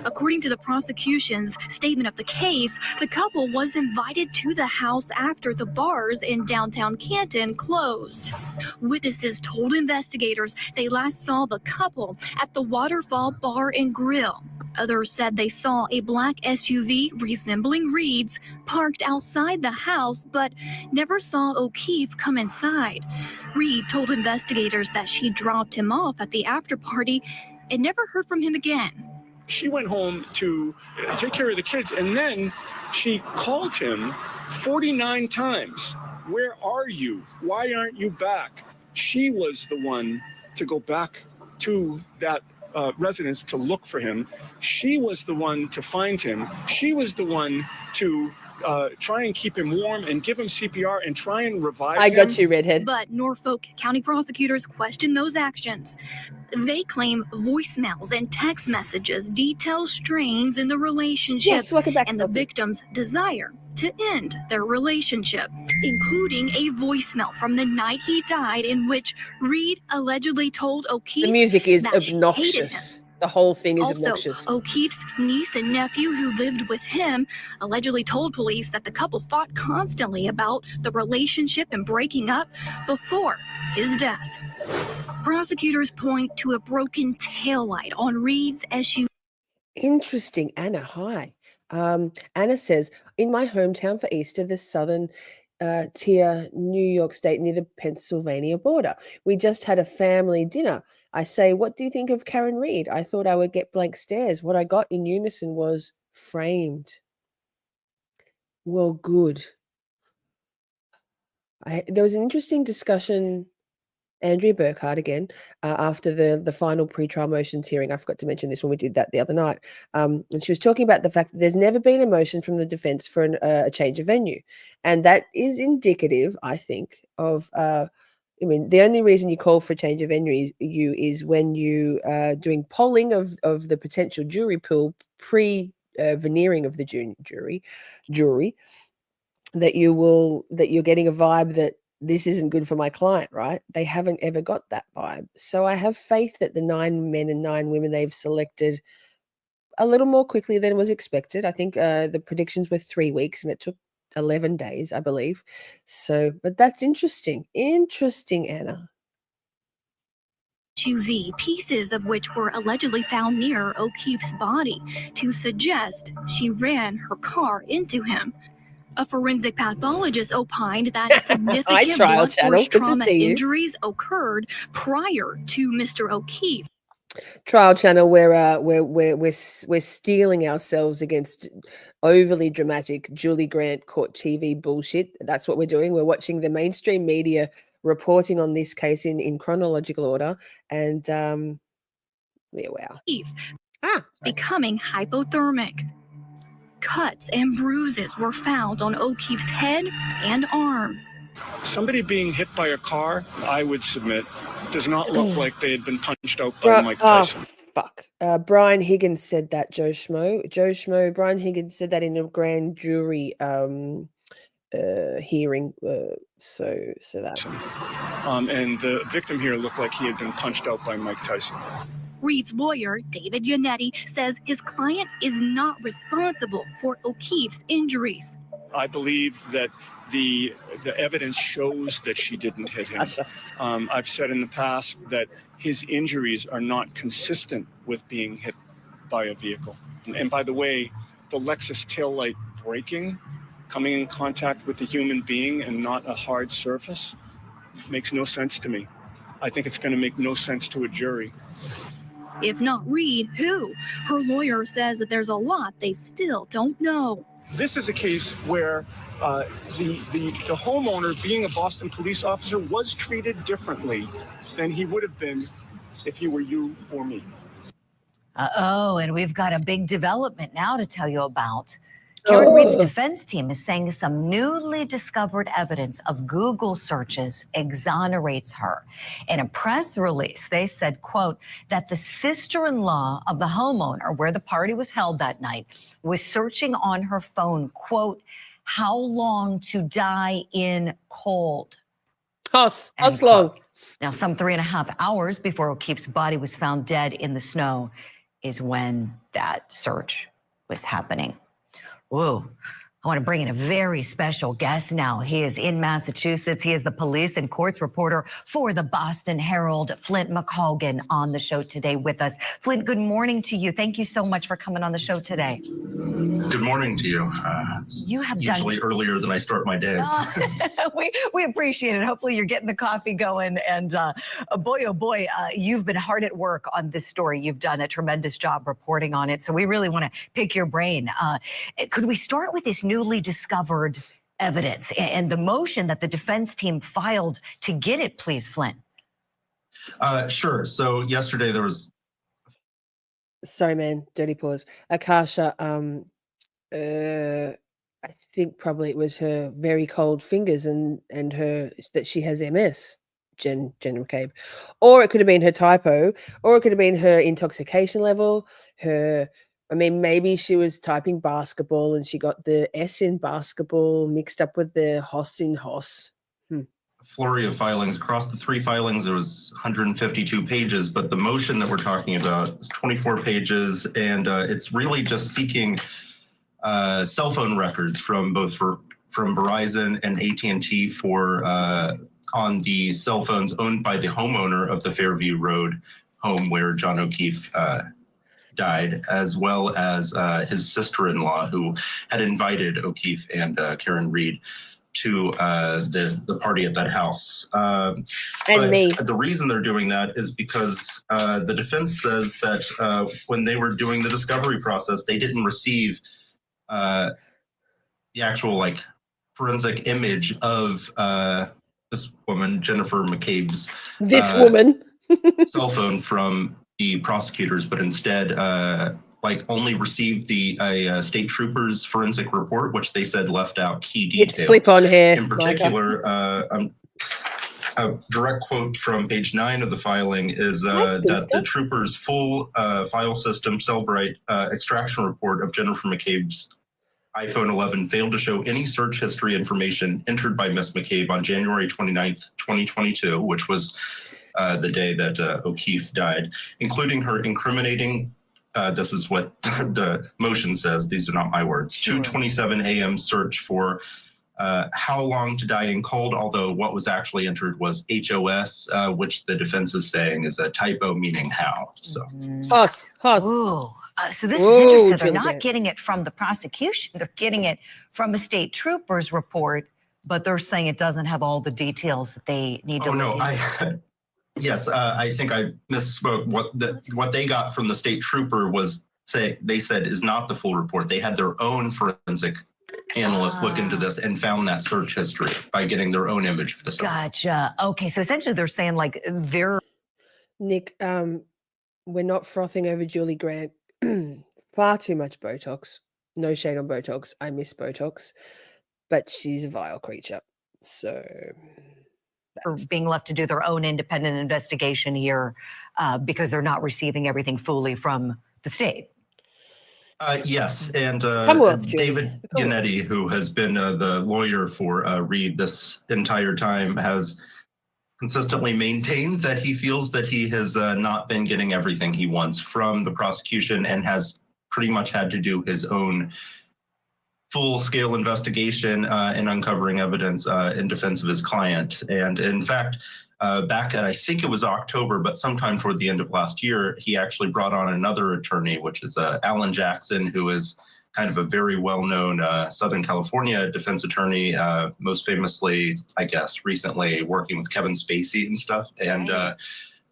According to the prosecution's statement of the case, the couple was invited to the house after the bars in downtown Canton closed. Witnesses told investigators they last saw the couple at the Waterfall Bar and Grill. Others said they saw a black SUV resembling Reed's parked outside the house, but never saw O'Keefe come inside. Reed told investigators that she dropped him off at the after party and never heard from him again. She went home to take care of the kids, and then she called him 49 times. Where are you? Why aren't you back? She was the one to go back to that residence to look for him. She was the one to find him. She was the one to try and keep him warm and give him CPR and try and revive him. I got you, redhead. But Norfolk County prosecutors question those actions. They claim voicemails and text messages detail strains in the relationship and the victim's desire to end their relationship, including a voicemail from the night he died in which Reed allegedly told O'Keefe the music is that she hated him. obnoxious. The whole thing is Also, obnoxious. O'Keefe's niece and nephew who lived with him allegedly told police that the couple fought constantly about the relationship and breaking up before his death. Prosecutors point to a broken taillight on Reed's SUV. Interesting, Anna. Hi. Anna says, in my hometown for Easter, the southern tier New York State near the Pennsylvania border. We just had a family dinner. I say, what do you think of Karen Reed? I thought I would get blank stares. What I got in unison was framed. Well, good. There was an interesting discussion, Andrea Burkhardt again, after the final pretrial motions hearing. I forgot to mention this when we did that the other night. And she was talking about the fact that there's never been a motion from the defense for a change of venue. And that is indicative, I think, of, the only reason you call for a change of venue is when you are doing polling of the potential jury pool pre-veneering of the jury, that you're getting a vibe that this isn't good for my client, right? They haven't ever got that vibe. So I have faith that the 9 men and 9 women they've selected a little more quickly than was expected. I think the predictions were 3 weeks and it took 11 days, I believe. So, but that's interesting. Interesting, Anna. SUV, pieces of which were allegedly found near O'Keefe's body to suggest she ran her car into him. A forensic pathologist opined that significant Trial blunt Channel. force Good to trauma see you. injuries occurred prior to Mr. O'Keefe. Trial Channel, we're steeling ourselves against overly dramatic Julie Grant court TV bullshit. That's what we're doing. We're watching the mainstream media reporting on this case in chronological order, and yeah, wow. Becoming hypothermic. Cuts and bruises were found on O'Keefe's head and arm. Somebody being hit by a car, I would submit, does not look like they had been punched out by Mike Tyson. Oh, fuck. Brian Higgins said that, Joe Schmo. Brian Higgins said that in a grand jury hearing. So that. And the victim here looked like he had been punched out by Mike Tyson. Reed's lawyer, David Yannetti, says his client is not responsible for O'Keefe's injuries. I believe that the evidence shows that she didn't hit him. I've said in the past that his injuries are not consistent with being hit by a vehicle. And by the way, the Lexus taillight breaking, coming in contact with a human being and not a hard surface, makes no sense to me. I think it's going to make no sense to a jury. If not Reed, who? Her lawyer says that there's a lot they still don't know. This is a case where the homeowner, being a Boston police officer, was treated differently than he would have been if he were you or me. Uh-oh, and we've got a big development now to tell you about. Karen Reed's defense team is saying some newly discovered evidence of Google searches exonerates her. In a press release, they said, quote, that the sister-in-law of the homeowner where the party was held that night was searching on her phone, quote, how long to die in cold. How long? Now, some 3.5 hours before O'Keefe's body was found dead in the snow is when that search was happening. Whoa. I want to bring in a very special guest now. He is in Massachusetts. He is the police and courts reporter for the Boston Herald, Flynn McColgan, on the show today with us. Flynn, good morning to you. Thank you so much for coming on the show today. Good morning to you. You have usually done earlier than I start my days. we appreciate it. Hopefully you're getting the coffee going. And boy, oh boy, you've been hard at work on this story. You've done a tremendous job reporting on it. So we really want to pick your brain. Could we start with this newly discovered evidence and the motion that the defense team filed to get it, please, Flynn? Sure. So yesterday there was. Sorry, man. Dirty pause. Akasha, I think probably it was her very cold fingers and her that she has MS, Jen McCabe. Or it could have been her typo, or it could have been her intoxication level, maybe she was typing basketball and she got the S in basketball mixed up with the Hoss in Hoss. Flurry of filings. Across the 3 filings, there was 152 pages, but the motion that we're talking about is 24 pages, and it's really just seeking cell phone records from Verizon and AT&T for on the cell phones owned by the homeowner of the Fairview Road home where John O'Keefe died, as well as his sister-in-law, who had invited O'Keefe and Karen Reed to the party at that house. The reason they're doing that is because the defense says that when they were doing the discovery process, they didn't receive the actual forensic image of this woman, Jennifer McCabe's cell phone from the prosecutors, but instead only received the state trooper's forensic report, which they said left out key details. It's clip on here. In particular, a direct quote from page 9 of the filing is that the trooper's full file system Cellbrite extraction report of Jennifer McCabe's iPhone 11 failed to show any search history information entered by Ms. McCabe on January 29th, 2022, which was the day that O'Keefe died, including her incriminating, this is what the motion says, these are not my words, 2:27 a.m. search for how long to die in cold, although what was actually entered was HOS, which the defense is saying is a typo meaning how. So, Hoss. So this is Whoa, interesting. They're Julie not Grant. getting it from the prosecution. They're getting it from a state trooper's report, but they're saying it doesn't have all the details that they need to look into. Yes, I think I misspoke. What they got from the state trooper was they said is not the full report. They had their own forensic analyst look into this and found that search history by getting their own image of this. Gotcha. Okay, so essentially they're saying like they're Nick, we're not frothing over Julie Grant. Far too much Botox. No shade on Botox. I miss Botox, but she's a vile creature. So being left to do their own independent investigation here because they're not receiving everything fully from the state. Yes, and Commonwealth, David Yannetti, who has been the lawyer for Reed this entire time, has consistently maintained that he feels that he has not been getting everything he wants from the prosecution and has pretty much had to do his own full-scale investigation and uncovering evidence in defense of his client. And in fact, back at, I think it was October, but sometime toward the end of last year, he actually brought on another attorney, which is Alan Jackson, who is kind of a very well-known Southern California defense attorney, most famously, I guess, recently working with Kevin Spacey and stuff. And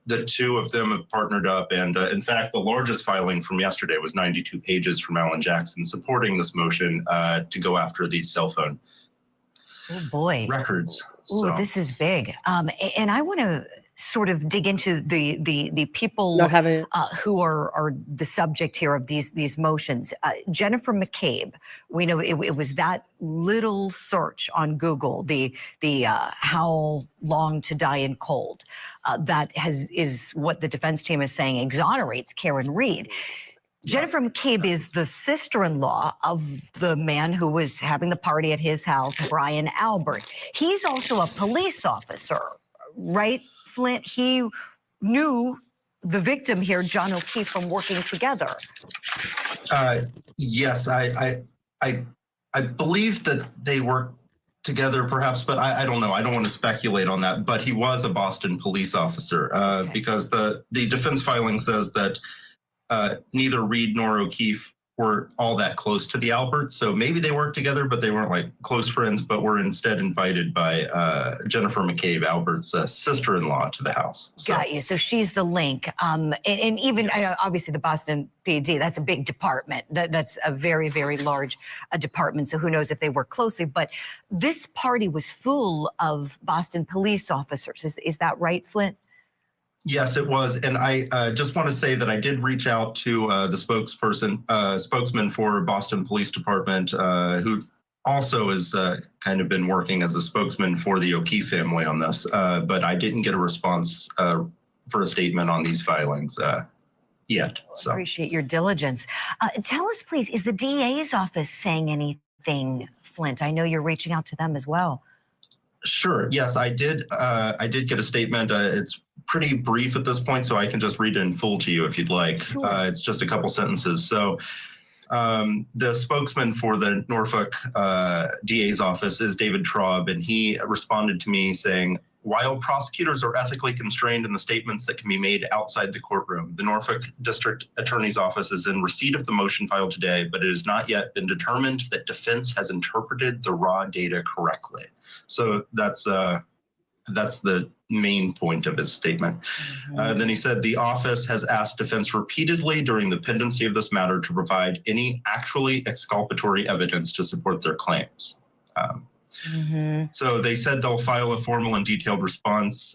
the two of them have partnered up. And in fact, the largest filing from yesterday was 92 pages from Alan Jackson supporting this motion to go after these cell phone records. Oh, this is big. And I want to sort of dig into the people who are the subject here of these motions. Jennifer McCabe, we know it was that little search on Google, the how long to die in cold, that is what the defense team is saying exonerates Karen Reed. Jennifer McCabe is the sister-in-law of the man who was having the party at his house, Brian Albert. He's also a police officer, right, Flynn? He knew the victim here, John O'Keefe, from working together. Yes, I believe that they worked together perhaps, but I don't know. I don't want to speculate on that, but he was a Boston police officer because the defense filing says that neither Reed nor O'Keefe were all that close to the Alberts. So maybe they worked together, but they weren't like close friends, but were instead invited by Jennifer McCabe, Albert's sister-in-law, to the house. So. Got you. So she's the link. And even obviously the Boston PD, that's a big department. That's a very, very large department. So who knows if they work closely. But this party was full of Boston police officers. Is that right, Flynn? Yes, it was. And I just want to say that I did reach out to the spokesman for Boston Police Department, who also has kind of been working as a spokesman for the O'Keefe family on this. But I didn't get a response for a statement on these filings yet. So appreciate your diligence. Tell us, please, is the DA's office saying anything, Flint? I know you're reaching out to them as well. Sure. Yes, I did. I did get a statement. It's pretty brief at this point, so I can just read it in full to you if you'd like. Sure. It's just a couple sentences. So the spokesman for the Norfolk DA's office is David Traub, and he responded to me saying, while prosecutors are ethically constrained in the statements that can be made outside the courtroom, the Norfolk District Attorney's Office is in receipt of the motion filed today, but it has not yet been determined that defense has interpreted the raw data correctly. So that's the main point of his statement. Then he said the office has asked defense repeatedly during the pendency of this matter to provide any actually exculpatory evidence to support their claims. So they said they'll file a formal and detailed response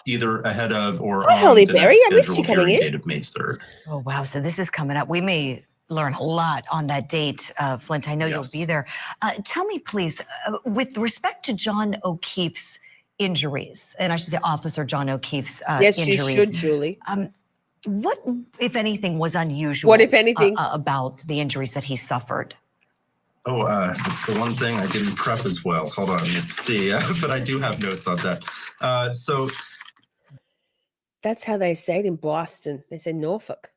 either ahead of or on the next scheduled hearing date of May 3rd. Oh, wow. So this is coming up. We may learn a lot on that date, Flint. I know you'll be there. Tell me, please, with respect to John O'Keefe's injuries, and I should say Officer John O'Keefe's yes, injuries. Yes, you should, Julie. What, if anything, was unusual what, if anything, about the injuries that he suffered? Oh, it's the one thing I didn't prep as well. Hold on, let's see. But I do have notes on that. So that's how they say it in Boston. They say Norfolk,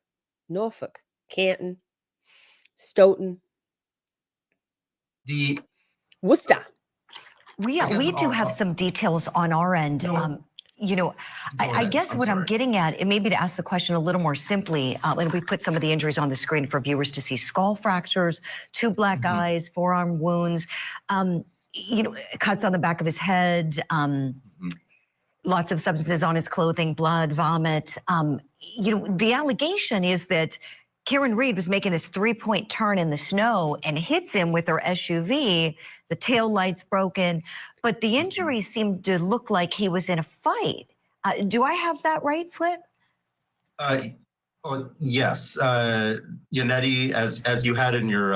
Canton, Stoughton, the Worcester. We do have some details on our end. You know, I guess what I'm getting at, and maybe to ask the question a little more simply, and we put some of the injuries on the screen for viewers to see: skull fractures, 2 black eyes, forearm wounds, you know, cuts on the back of his head, lots of substances on his clothing, blood, vomit. You know, the allegation is that Karen Reed was making this 3-point turn in the snow and hits him with her SUV. The tail light's broken, but the injuries seem to look like he was in a fight. Do I have that right, Flynn? Yes, Yannetti, as you had in your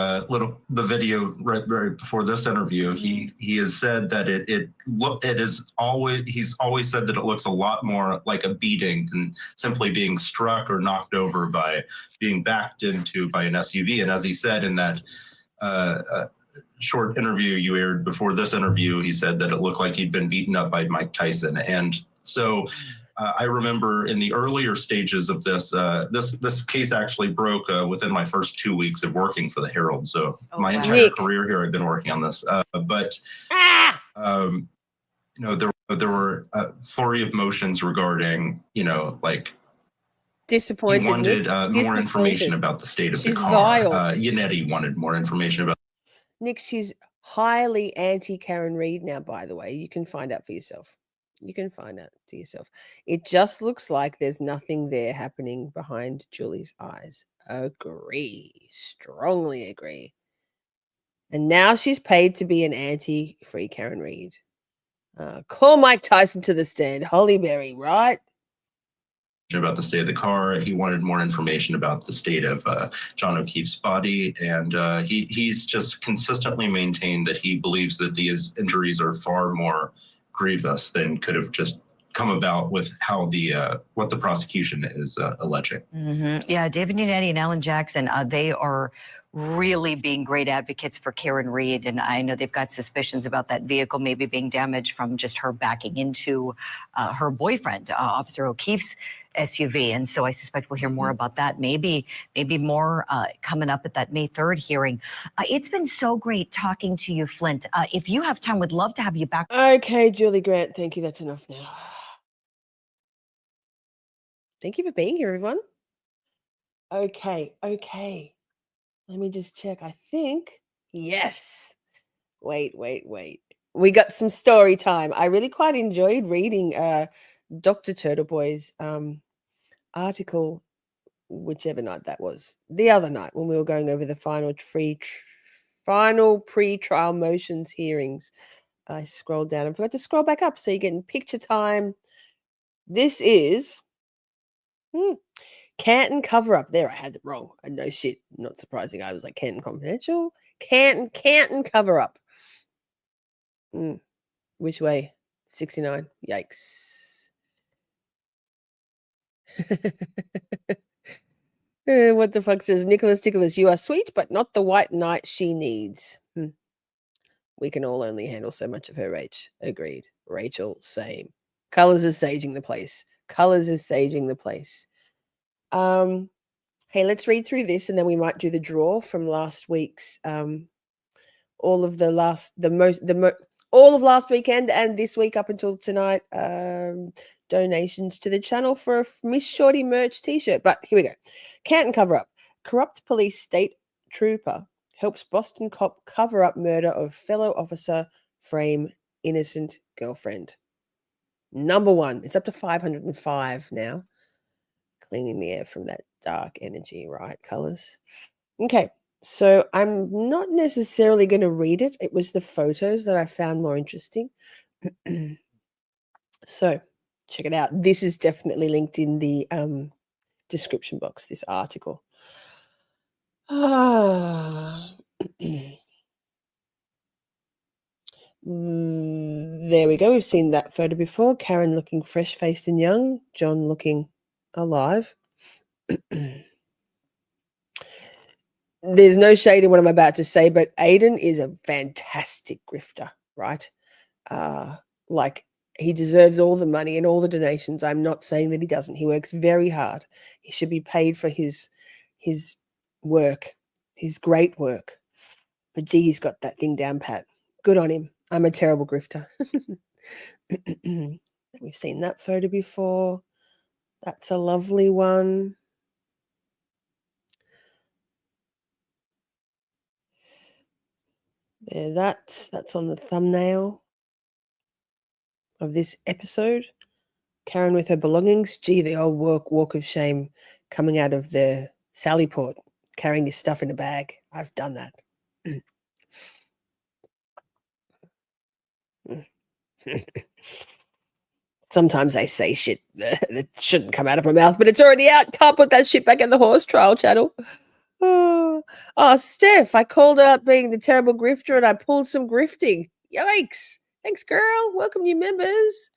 the video right before this interview, he has said that he's always said that it looks a lot more like a beating than simply being struck or knocked over by being backed into by an SUV. And as he said in that short interview you aired before this interview, he said that it looked like he'd been beaten up by Mike Tyson. And so I remember in the earlier stages of this, this case actually broke within my first 2 weeks of working for the Herald. So my entire career here, I've been working on this. You know, there were a flurry of motions regarding, you know, like disappointed. He wanted more information about the state of the car. Yannetti wanted more information about. Nick, she's highly anti Karen Reed now. By the way, you can find out for yourself. You can find out to yourself. It just looks like there's nothing there happening behind Julie's eyes. Agree. Strongly agree. And now she's paid to be an anti-free Karen Reed. Call Mike Tyson to the stand. Hollyberry, right? About the state of the car. He wanted more information about the state of John O'Keefe's body. And he's just consistently maintained that he believes that these injuries are far more grievous than could have just come about with how what the prosecution is alleging. Yeah, David Yannetti and Alan Jackson, they are really being great advocates for Karen Reed. And I know they've got suspicions about that vehicle maybe being damaged from just her backing into her boyfriend, Officer O'Keefe's SUV. And so I suspect we'll hear more about that. Maybe more coming up at that May 3rd hearing. It's been so great talking to you, Flint. If you have time, would love to have you back. Okay, Julie Grant. Thank you. That's enough now. Thank you for being here, everyone. Okay. Let me just check. I think, yes. Wait. We got some story time. I really quite enjoyed reading Dr. Turtleboy's article, whichever night that was. The other night when we were going over the final pre-trial motions hearings. I scrolled down and forgot to scroll back up, so you're getting picture time. This is Canton Coverup. There, I had it wrong. No shit. Not surprising. I was like Canton Confidential. Canton Coverup. Which way? 69. Yikes. What the fuck says Nicholas? You are sweet, but not the white knight she needs. We can all only handle so much of her age. Agreed. Rachel, same. Colors is saging the place. Hey, let's read through this and then we might do the draw from last week's all of last weekend and this week up until tonight, donations to the channel for a Miss Shorty merch t-shirt. But here we go. Canton Coverup. Corrupt police state trooper helps Boston cop cover up murder of fellow officer, frame innocent girlfriend. Number 1. It's up to 505 now. Cleaning the air from that dark energy, right? Colors. Okay. So I'm not necessarily going to read it. It was the photos that I found more interesting. So check it out. This is definitely linked in the description box, this article. There we go. We've seen that photo before. Karen looking fresh-faced and young. John looking alive. There's no shade in what I'm about to say, but Aiden is a fantastic grifter, right? Like, he deserves all the money and all the donations. I'm not saying that he doesn't. He works very hard. He should be paid for his work, his great work. But gee, he's got that thing down pat. Good on him. I'm a terrible grifter. We've seen that photo before. That's a lovely one. There, that's on the thumbnail of this episode. Karen with her belongings. Gee, the old walk of shame coming out of the Sally port, carrying your stuff in a bag. I've done that. Sometimes I say shit that shouldn't come out of my mouth, but it's already out. Can't put that shit back in the horse trial channel. Oh, Steph, I called out being the terrible grifter and I pulled some grifting. Yikes. Thanks, girl. Welcome, new members.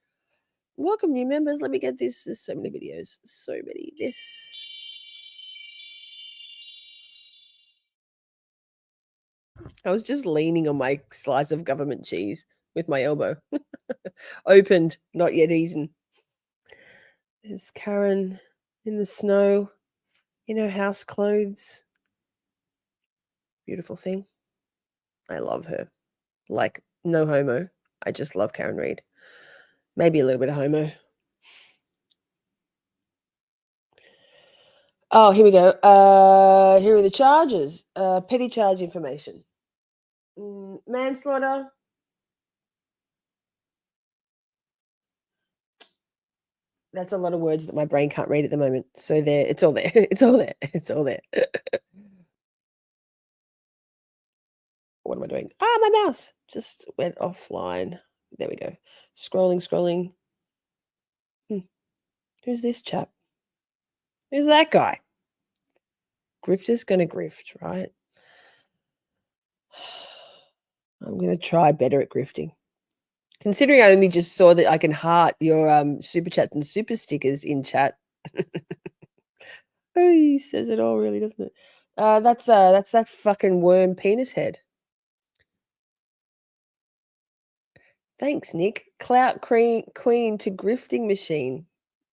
Welcome, new members. Let me get this. There's so many videos. So many. This. I was just leaning on my slice of government cheese with my elbow. Opened, not yet eaten. There's Karen in the snow, in her house clothes. Beautiful thing. I love her. Like, no homo. I just love Karen Reid. Maybe a little bit of homo. Oh, here we go. Here are the charges. Petty charge information. Manslaughter. That's a lot of words that my brain can't read at the moment. So there, it's all there. It's all there. It's all there. What am I doing? Ah, my mouse just went offline. There we go. Scrolling. Who's this chap? Who's that guy? Grifter's gonna grift, right? I'm gonna try better at grifting. Considering I only just saw that I can heart your super chats and super stickers in chat. Oh, he says it all, really, doesn't it? That's that fucking worm penis head. Thanks, Nick. Clout queen to grifting machine.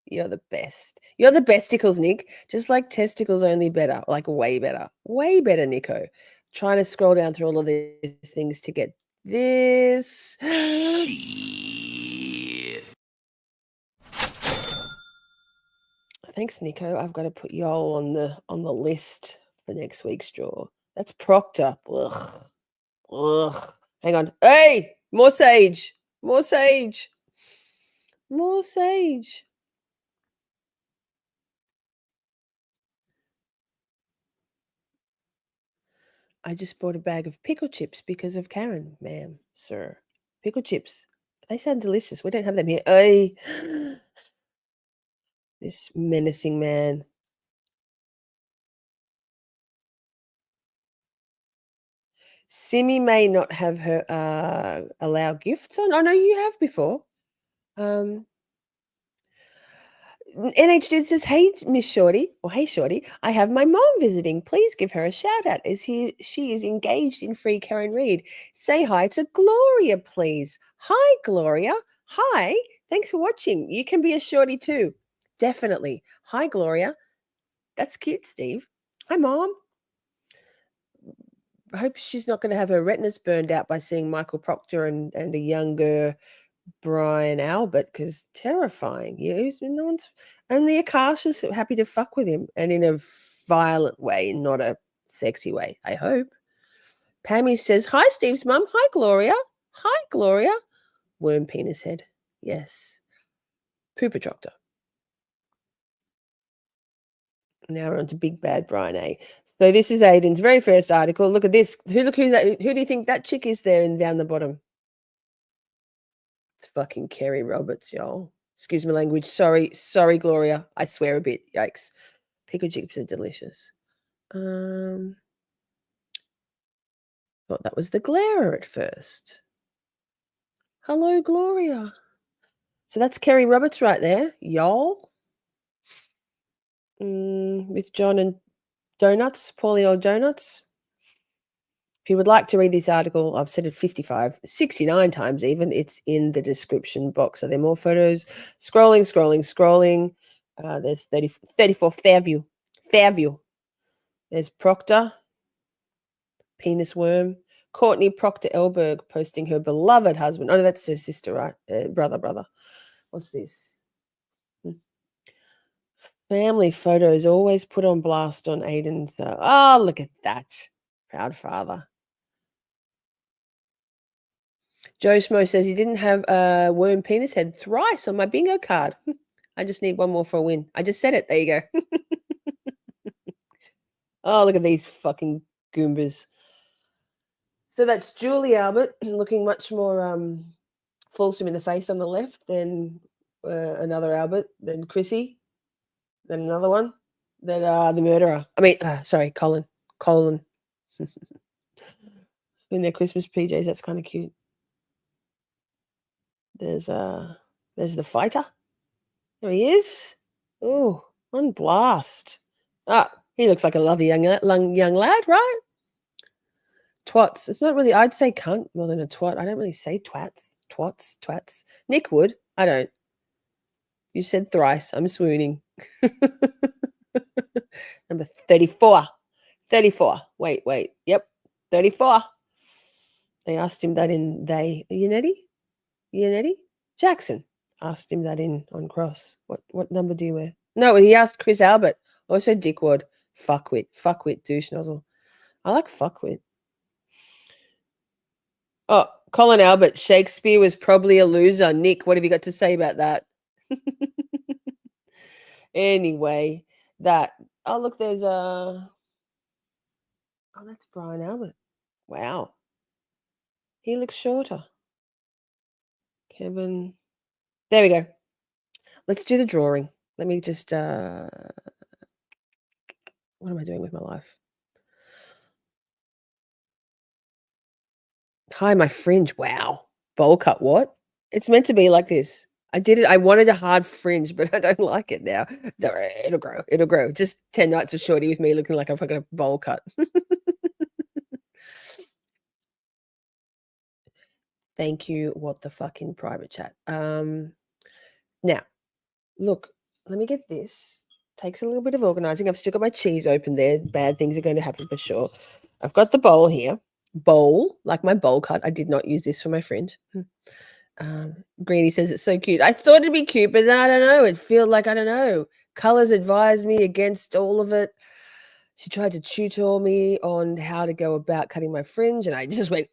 You're the best. You're the besticles, Nick. Just like testicles, only better. Like way better. Way better, Nico. Trying to scroll down through all of these things to get this. Thanks, Nico. I've got to put y'all on the list for next week's draw. That's Proctor. Ugh. Ugh. Hang on. Hey, more sage. More sage. More sage. I just bought a bag of pickle chips because of Karen, ma'am, sir. Pickle chips. They sound delicious. We don't have them here. Hey. This menacing man. Simi may not have her allow gifts on. Oh no, you have before. NHdude says, hey, Miss Shorty, or hey, Shorty, I have my mom visiting. Please give her a shout out as she is engaged in Free Karen Reid. Say hi to Gloria, please. Hi, Gloria. Hi. Thanks for watching. You can be a Shorty too. Definitely. Hi, Gloria. That's cute, Steve. Hi, Mom. I hope she's not going to have her retinas burned out by seeing Michael Proctor and a younger Brian Albert, because terrifying. No one's, only Akasha's happy to fuck with him, and in a violent way, not a sexy way, I hope. Pammy says, hi, Steve's mum. Hi, Gloria. Hi, Gloria. Worm penis head. Yes. Pooper Proctor. Now we're on to Big Bad Brian A. So this is Aiden's very first article. Look at this. Who do you think that chick is there and down the bottom? It's fucking Kerry Roberts, y'all. Excuse my language. Sorry, Gloria. I swear a bit. Yikes. Pickle chips are delicious. Thought that was the Glare at first. Hello, Gloria. So that's Kerry Roberts right there, y'all. With John and Donuts, Paulie old Donuts. If you would like to read this article, I've said it 69 times even. It's in the description box. Are there more photos? Scrolling. There's 34 Fairview. There's Proctor, penis worm. Courtney Proctor Elberg posting her beloved husband. Oh, no, that's her sister, right? Brother. What's this? Family photos always put on blast on Aiden's. Oh, look at that. Proud father. Joe Schmo says he didn't have a worm penis head thrice on my bingo card. I just need one more for a win. I just said it. There you go. Oh, look at these fucking goombas. So that's Julie Albert looking much more fulsome in the face on the left than another Albert, then Chrissy, then another one, then the murderer. I mean, sorry, Colin. In their Christmas PJs, that's kind of cute. There's the fighter. There he is. Oh, on blast. Ah, he looks like a lovely young lad, right? Twats. It's not really, I'd say cunt more than a twat. I don't really say twats. Nick would. I don't. You said thrice. I'm swooning. Number 34. 34. Wait. Yep. 34. They asked him that in Yannetti? Jackson asked him that on cross. What number do you wear? No, he asked Chris Albert. Also dickwad. Fuckwit, douche nozzle. I like fuckwit. Oh, Colin Albert. Shakespeare was probably a loser. Nick, what have you got to say about that? Anyway, that. Oh, look, there's a. Oh, that's Brian Albert. Wow. He looks shorter. Kevin. There we go. Let's do the drawing. Let me just. What am I doing with my life? Hi, my fringe. Wow. Bowl cut. What? It's meant to be like this. I did it. I wanted a hard fringe, but I don't like it now. It'll grow. It'll grow. Just 10 nights of Shorty with me looking like I've got a bowl cut. Thank you. What the fuck in private chat. Now, look, let me get this. Takes a little bit of organizing. I've still got my cheese open there. Bad things are going to happen for sure. I've got the bowl here. Bowl, like my bowl cut. I did not use this for my fringe. Greeny says it's so cute. I thought it'd be cute, but I don't know. It feels like, I don't know. Colors advised me against all of it. She tried to tutor me on how to go about cutting my fringe, and I just went,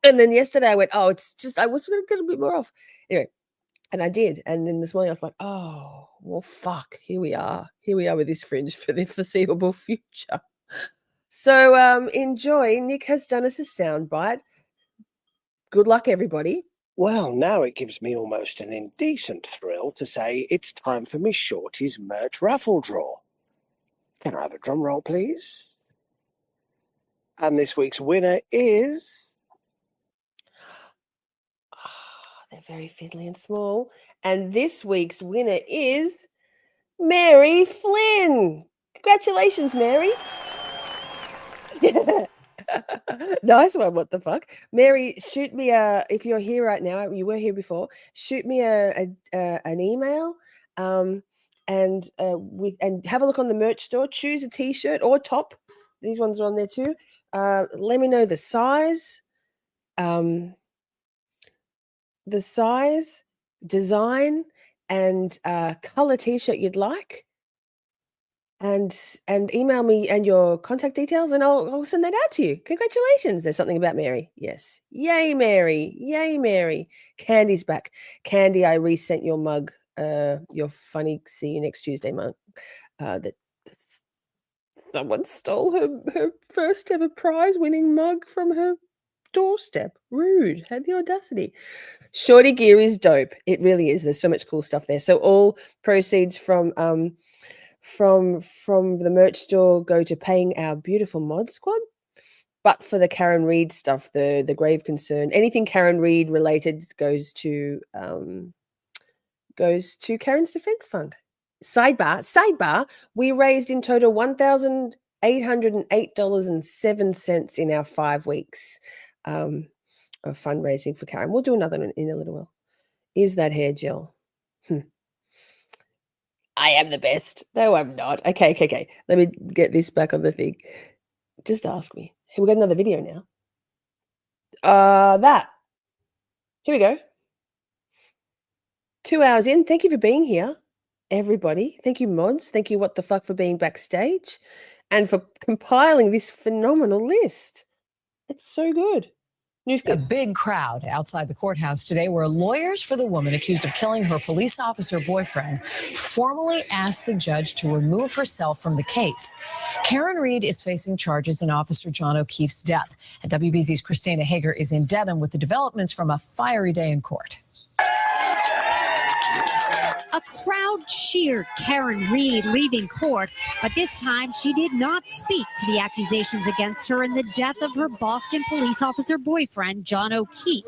and then yesterday I went, oh, it's just, I was going to get a bit more off. Anyway, and I did. And then this morning I was like, oh, well, fuck, here we are. Here we are with this fringe for the foreseeable future. So enjoy. Nick has done us a soundbite. Good luck, everybody. Well, now it gives me almost an indecent thrill to say it's time for Miss Shorty's merch raffle draw. Can I have a drum roll, please? And this week's winner is... They're very fiddly and small. And this week's winner is Mary Flynn. Congratulations, Mary. Yeah. Nice one. What the fuck, Mary? Shoot me if you're here right now. You were here before. Shoot me an email, and have a look on the merch store. Choose a t-shirt or top. These ones are on there too. Let me know the size, design, and color t-shirt you'd like. And email me and your contact details, and I'll send that out to you. Congratulations. There's something about Mary. Yes. Yay, Mary. Yay, Mary. Candy's back. Candy, I resent your mug, your funny see you next Tuesday mug. That someone stole her first ever prize winning mug from her doorstep. Rude. Had the audacity. Shorty gear is dope. It really is. There's so much cool stuff there. So all proceeds from the merch store go to paying our beautiful mod squad. But for the Karen Reid stuff, the grave concern, anything Karen Reid related goes to Karen's Defense Fund. Sidebar, we raised in total $1,808.07 in our 5 weeks of fundraising for Karen. We'll do another one in a little while. Is that hair gel? I am the best. No, I'm not. Okay. Let me get this back on the thing. Just ask me. Hey, we got another video now. That. Here we go. 2 hours in. Thank you for being here, everybody. Thank you, mods. Thank you, What the Fuck, for being backstage and for compiling this phenomenal list. It's so good. A big crowd outside the courthouse today where lawyers for the woman accused of killing her police officer boyfriend formally asked the judge to remove herself from the case. Karen Reed is facing charges in Officer John O'Keefe's death. And WBZ's Christina Hager is in Dedham with the developments from a fiery day in court. A crowd cheered Karen Reed leaving court, but this time she did not speak to the accusations against her in the death of her Boston police officer boyfriend, John O'Keefe.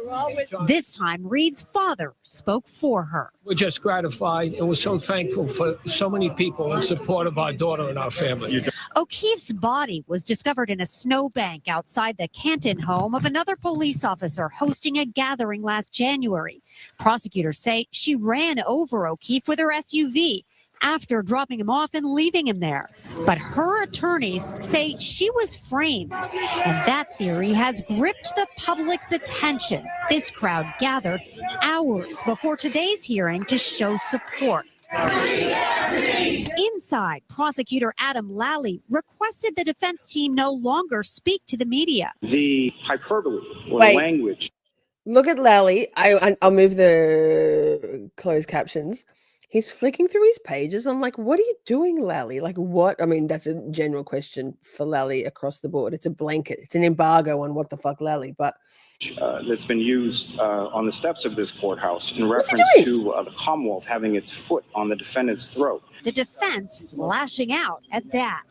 This time, Reed's father spoke for her. We're just gratified and we're so thankful for so many people in support of our daughter and our family. O'Keefe's body was discovered in a snowbank outside the Canton home of another police officer hosting a gathering last January. Prosecutors say she ran over O'Keefe with her SUV after dropping him off and leaving him there. But her attorneys say she was framed, and that theory has gripped the public's attention. This crowd gathered hours before today's hearing to show support. Inside, prosecutor Adam Lally requested the defense team no longer speak to the media. The hyperbole or Wait. the language. Look at Lally. I'll move the closed captions. He's flicking through his pages. I'm like, what are you doing, Lally? Like, what? I mean, that's a general question for Lally across the board. It's a blanket. It's an embargo on what the fuck, Lally. But That's been used on the steps of this courthouse in reference to the Commonwealth having its foot on the defendant's throat. The defense lashing out at that.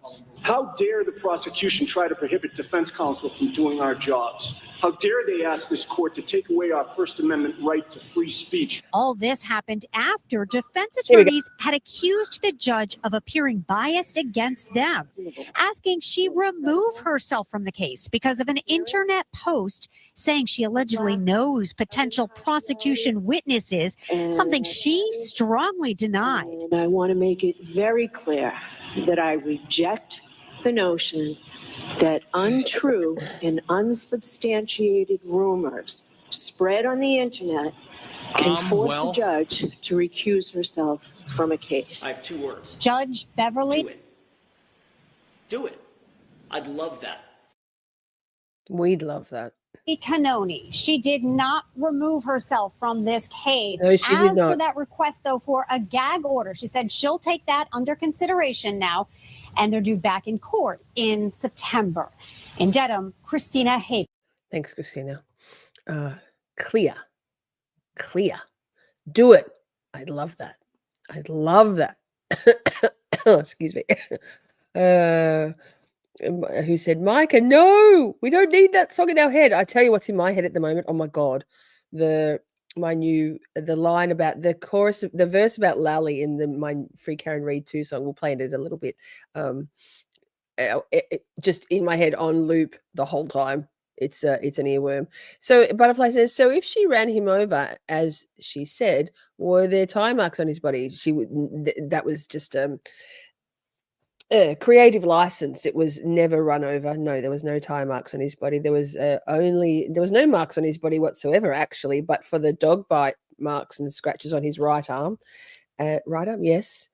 How dare the prosecution try to prohibit defense counsel from doing our jobs? How dare they ask this court to take away our First Amendment right to free speech? All this happened after defense attorneys had accused the judge of appearing biased against them, asking she remove herself from the case because of an internet post saying she allegedly knows potential prosecution witnesses, something she strongly denied. And I want to make it very clear that I reject the notion that untrue and unsubstantiated rumors spread on the internet can force a judge to recuse herself from a case. I have 2 words. Judge Beverly. Do it. Do it. I'd love that. we'd love that. Cannoni. She did not remove herself from this case. No, she did As not. for that request, though, for a gag order, she said she'll take that under consideration now, and they're due back in court in September. In Dedham, Christina Hager. Thanks, Christina. Clear. Do it. I'd love that. I'd love that. Oh, excuse me. Who said, Micah, no, we don't need that song in our head. I tell you what's in my head at the moment. Oh my God. The line about the chorus, the verse about Lally in my Free Karen Reed 2 song. We'll play it a little bit. Just in my head on loop the whole time. It's an earworm. So Butterfly says, so if she ran him over, as she said, were there tie marks on his body? That was just creative license. It was never run over. No, there was no tie marks on his body. There was no marks on his body whatsoever, actually, but for the dog bite marks and scratches on his right arm. Right arm, yes.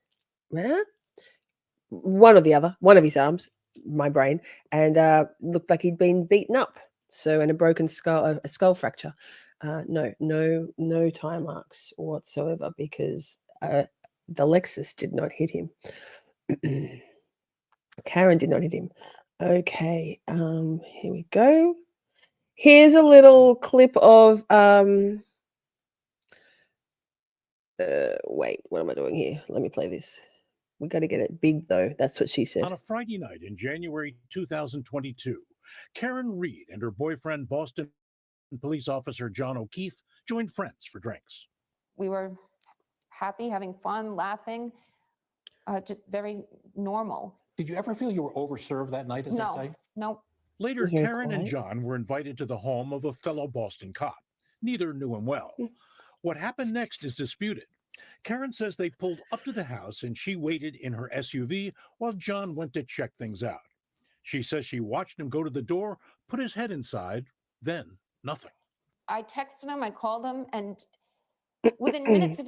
One or the other, one of his arms, my brain, and looked like he'd been beaten up. So, and a broken skull, a skull fracture. No tie marks whatsoever because the Lexus did not hit him. Karen did not hit him. Okay, here we go. Here's a little clip of wait, what am I doing here? Let me play this. We got to get it big though. That's what she said. On a Friday night in January 2022, Karen Reed and her boyfriend, Boston police officer John O'Keefe, joined friends for drinks. We were happy, having fun, laughing, just very normal. Did you ever feel you were overserved that night, as No, they say? no. Later, Karen and John were invited to the home of a fellow Boston cop. Neither knew him well. What happened next is disputed. Karen says they pulled up to the house and she waited in her SUV while John went to check things out. She says she watched him go to the door, put his head inside, then nothing. I texted him, I called him, and within minutes of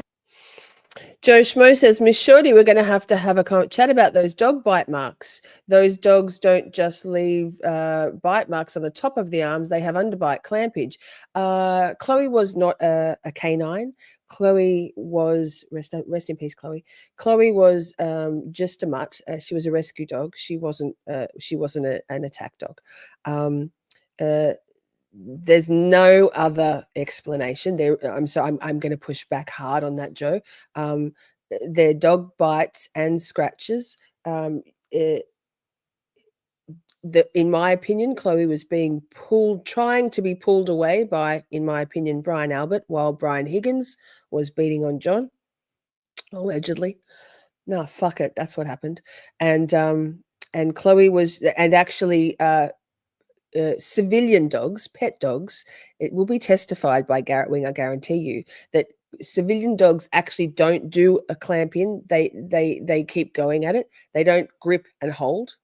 Joe Schmo says, Miss Shorty, we're going to have a chat about those dog bite marks. Those dogs don't just leave bite marks on the top of the arms. They have underbite clampage. Chloe was not a canine. Chloe was, rest in peace, Chloe. Chloe was just a mutt. She was a rescue dog. She wasn't an attack dog. There's no other explanation there. I'm going to push back hard on that, Joe. Their dog bites and scratches. In my opinion, Chloe was being trying to be pulled away by, in my opinion, Brian Albert, while Brian Higgins was beating on John, allegedly. No, fuck it, that's what happened. And Chloe was, and actually. Civilian dogs, pet dogs, it will be testified by Garrett Wing, I guarantee you, that civilian dogs actually don't do a clamp in. They keep going at it. They don't grip and hold.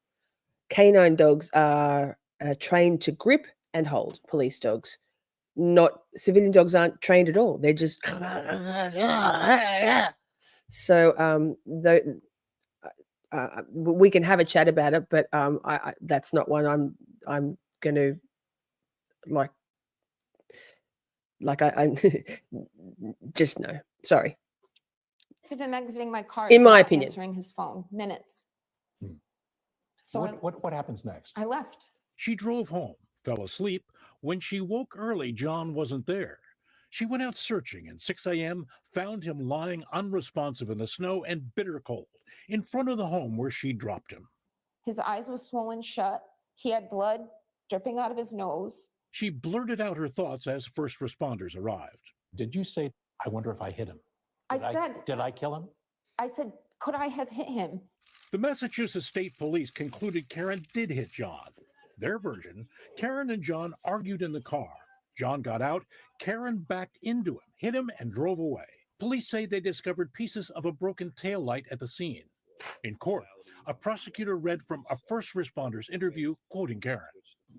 Canine dogs are trained to grip and hold. Police dogs, not civilian dogs, aren't trained at all. They're just so we can have a chat about it, but that's not one I'm going to like I just no. Sorry. Of him exiting my car, in my opinion, answering his phone, minutes. So what happens next? I left. She drove home, fell asleep. When she woke early, John wasn't there. She went out searching, and 6 a.m. found him lying unresponsive in the snow and bitter cold in front of the home where she dropped him. His eyes were swollen shut. He had blood dripping out of his nose. She blurted out her thoughts as first responders arrived. Did you say, I wonder if I hit him? Did I kill him? I said, could I have hit him? The Massachusetts State Police concluded Karen did hit John. Their version, Karen and John argued in the car. John got out, Karen backed into him, hit him, and drove away. Police say they discovered pieces of a broken taillight at the scene. In court, a prosecutor read from a first responder's interview, quoting Karen.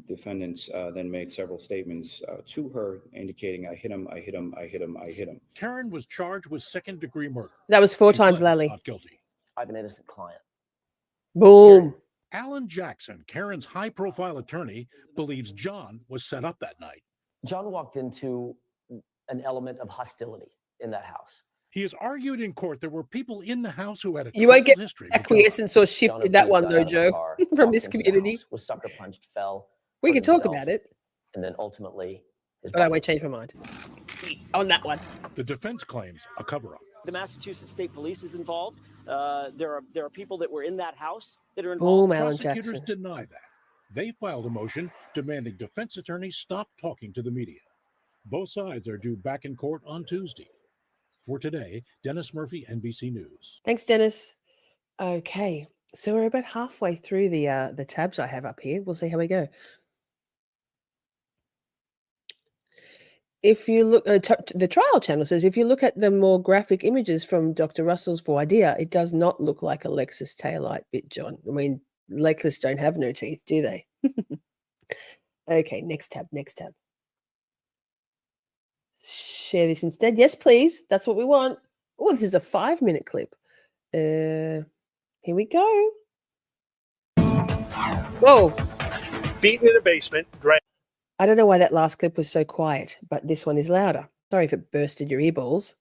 Defendants then made several statements to her indicating, I hit him, I hit him, I hit him, I hit him. Karen was charged with second-degree murder. That was 4 times Lally. Not guilty. I have an innocent client. Boom. Alan Jackson, Karen's high-profile attorney, believes John was set up that night. John walked into an element of hostility in that house. He has argued in court there were people in the house who had a you won't get history. Acquiescence or shifted that one though, Joe, from this community. Was sucker punched, fell. We can talk about it. And then ultimately, but I won't change my mind on that one. The defense claims a cover-up. The Massachusetts State Police is involved. There are people that were in that house that are involved. Alan Prosecutors Jackson. deny that. They filed a motion demanding defense attorneys stop talking to the media. Both sides are due back in court on Tuesday. For today, Dennis Murphy, NBC News. Thanks, Dennis. Okay, so we're about halfway through the tabs I have up here. We'll see how we go. If you look, the trial channel says if you look at the more graphic images from Dr. Russell's voir dire, it does not look like a Lexus taillight bit, John. I mean, Lexus don't have no teeth, do they? Okay, next tab. Share this instead. Yes, please. That's what we want. Oh, this is a 5-minute clip. Here we go. Whoa. Beaten in the basement, dragged. I don't know why that last clip was so quiet, but this one is louder. Sorry if it bursted your earballs.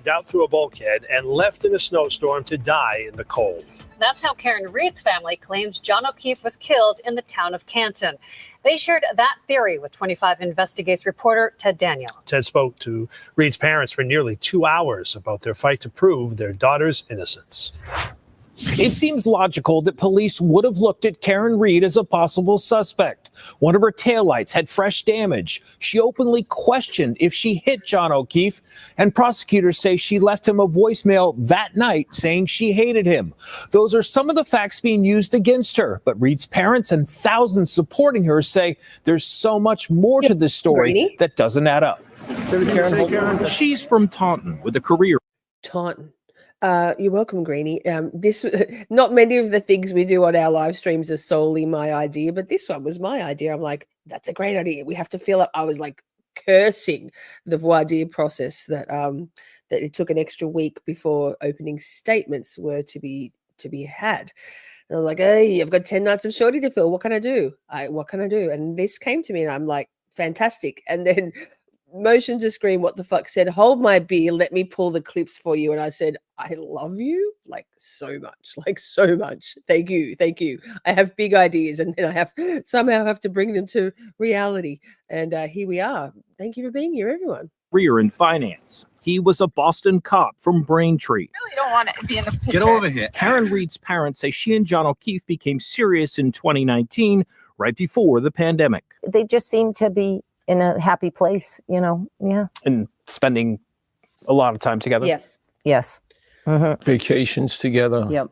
Out through a bulkhead and left in a snowstorm to die in the cold. That's how Karen Reed's family claims John O'Keefe was killed in the town of Canton. They shared that theory with 25 Investigates reporter Ted Daniel. Ted spoke to Reed's parents for nearly 2 hours about their fight to prove their daughter's innocence. It seems logical that police would have looked at Karen Reed as a possible suspect. One of her taillights had fresh damage. She openly questioned if she hit John O'Keefe, and prosecutors say she left him a voicemail that night saying she hated him. Those are some of the facts being used against her, but Reed's parents and thousands supporting her say there's so much more to this story that doesn't add up. She's from Taunton with a career. Taunton. You're welcome, Greenie. This not many of the things we do on our live streams are solely my idea, but this one was my idea. I'm like, that's a great idea. We have to fill up. I was like cursing the voir dire process that that it took an extra week before opening statements were to be had. And I'm like, hey, I've got 10 nights of Shorty to fill. What can I do? What can I do? And this came to me, and I'm like, fantastic. And then motion to screen, what the fuck, said, hold my beer, let me pull the clips for you. And I said, I love you like so much. Thank you. I have big ideas, and then I somehow have to bring them to reality. And here we are. Thank you for being here, everyone. Career in finance. He was a Boston cop from Braintree. Really don't want to be in the picture. Get over here. Karen Reed's parents say she and John O'Keefe became serious in 2019, right before the pandemic. They just seem to be in a happy place, you know. Yeah. And spending a lot of time together. Yes. Mm-hmm. Vacations together. Yep.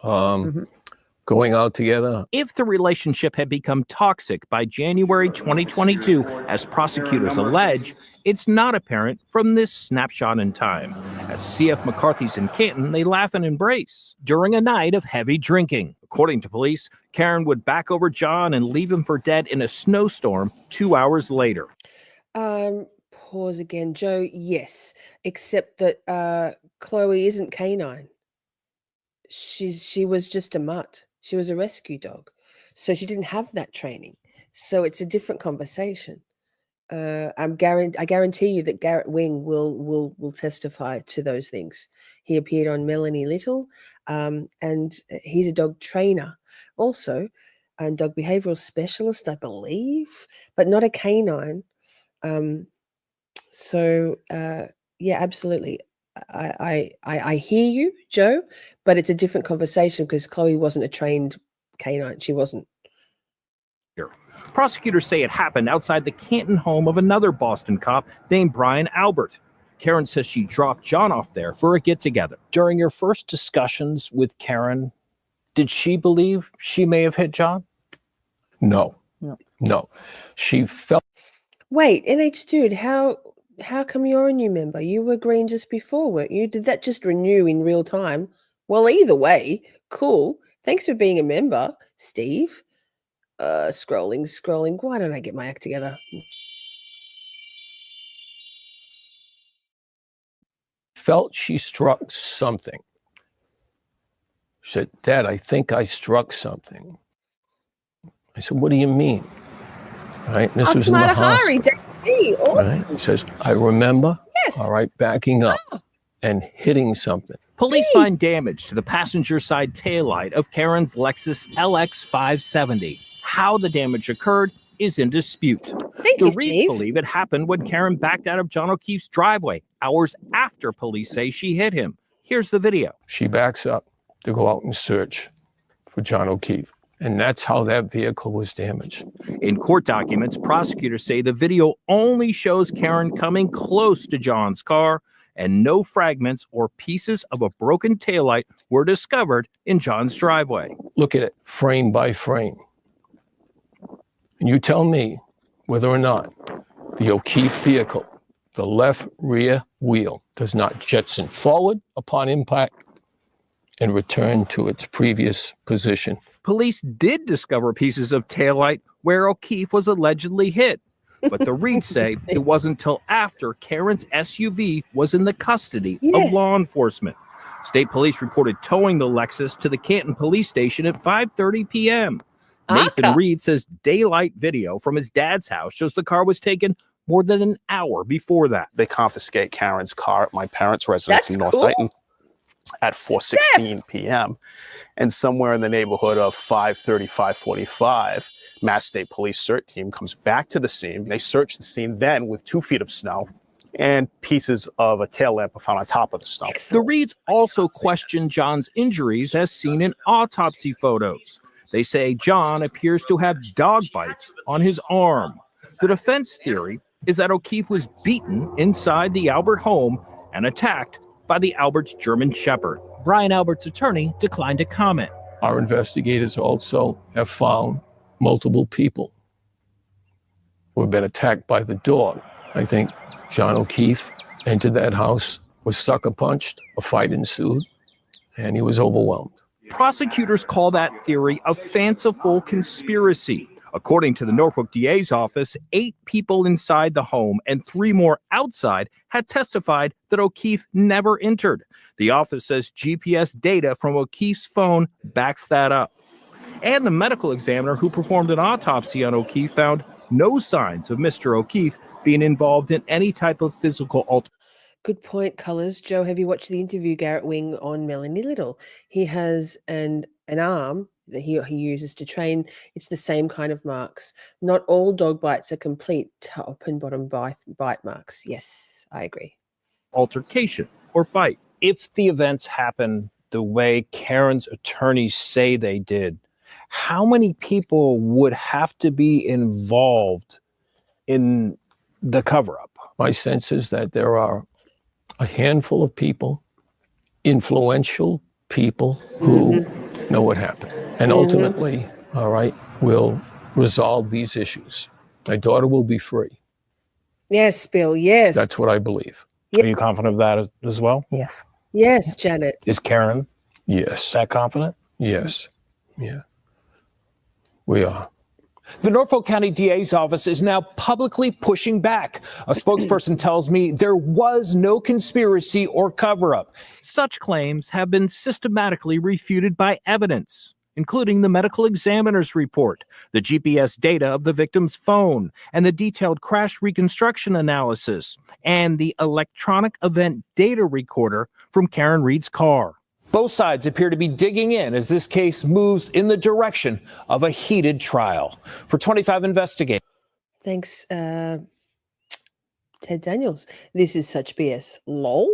Going out together. If the relationship had become toxic by January 2022, as prosecutors allege, it's not apparent from this snapshot in time. At CF McCarthy's in Canton, they laugh and embrace during a night of heavy drinking. According to police, Karen would back over John and leave him for dead in a snowstorm 2 hours later. Pause again, Joe. Yes, except that Chloe isn't canine. She was just a mutt. She was a rescue dog, so she didn't have that training. So it's a different conversation. I guarantee you that Garrett Wing will testify to those things. He appeared on Melanie Little, and he's a dog trainer also, and dog behavioral specialist, I believe, but not a canine. Yeah, absolutely. I hear you, Joe, but it's a different conversation because Chloe wasn't a trained canine. She wasn't. Prosecutors say it happened outside the Canton home of another Boston cop named Brian Albert. Karen says she dropped John off there for a get-together. During your first discussions with Karen, did she believe she may have hit John? No. She felt. Wait, NHdude, how come you're a new member? You were green just before, weren't you? Did that just renew in real time? Well, either way, cool. Thanks for being a member, Steve. Scrolling. Why don't I get my act together? Felt she struck something. She said, Dad, I think I struck something. I said, what do you mean? Right? This was in the hospital. Right? He says, I remember, all right, backing up and hitting something. Police find damage to the passenger side taillight of Karen's Lexus LX 570. How the damage occurred is in dispute. The Reeds believe it happened when Karen backed out of John O'Keefe's driveway hours after police say she hit him. Here's the video. She backs up to go out and search for John O'Keefe. And that's how that vehicle was damaged. In court documents, prosecutors say the video only shows Karen coming close to John's car, and no fragments or pieces of a broken taillight were discovered in John's driveway. Look at it frame by frame. And you tell me whether or not the O'Keefe vehicle, the left rear wheel, does not jetson forward upon impact and return to its previous position. Police did discover pieces of taillight where O'Keefe was allegedly hit, but the Reeds say it wasn't until after Karen's SUV was in the custody of law enforcement. State police reported towing the Lexus to the Canton police station at 5:30 p.m. Nathan Reed says daylight video from his dad's house shows the car was taken more than an hour before that. They confiscate Karen's car at my parents' residence in North Dayton at 4:16 p.m. And somewhere in the neighborhood of 5:30, 5:45, Mass State Police CERT team comes back to the scene. They search the scene then with 2 feet of snow, and pieces of a tail lamp are found on top of the snow. The Reeds also question John's injuries as seen in autopsy photos. They say John appears to have dog bites on his arm. The defense theory is that O'Keefe was beaten inside the Albert home and attacked by the Albert's German Shepherd. Brian Albert's attorney declined to comment. Our investigators also have found multiple people who have been attacked by the dog. I think John O'Keefe entered that house, was sucker punched, a fight ensued, and he was overwhelmed. Prosecutors call that theory a fanciful conspiracy. According to the Norfolk DA's office, 8 people inside the home and 3 more outside had testified that O'Keefe never entered. The office says GPS data from O'Keefe's phone backs that up. And the medical examiner who performed an autopsy on O'Keefe found no signs of Mr. O'Keefe being involved in any type of physical altercation. Good point, Colours. Joe, have you watched the interview Garrett Wing on Melanie Little? He has an arm that he uses to train. It's the same kind of marks. Not all dog bites are complete top and bottom bite marks. Yes, I agree. Altercation or fight. If the events happen the way Karen's attorneys say they did, how many people would have to be involved in the cover-up? My sense is that there are a handful of people, influential people who know what happened. And ultimately, all right, will resolve these issues. My daughter will be free. Yes, Bill, yes. That's what I believe. Are you confident of that as well? Yes. Yes, Janet. Is Karen Yes. that confident? Yes. Yeah. We are. The Norfolk County DA's office is now publicly pushing back. A spokesperson tells me there was no conspiracy or cover-up. Such claims have been systematically refuted by evidence, including the medical examiner's report, the GPS data of the victim's phone, and the detailed crash reconstruction analysis, and the electronic event data recorder from Karen Reed's car. Both sides appear to be digging in as this case moves in the direction of a heated trial. For 25 Investigators. Thanks, Ted Daniels. This is such BS. Lol.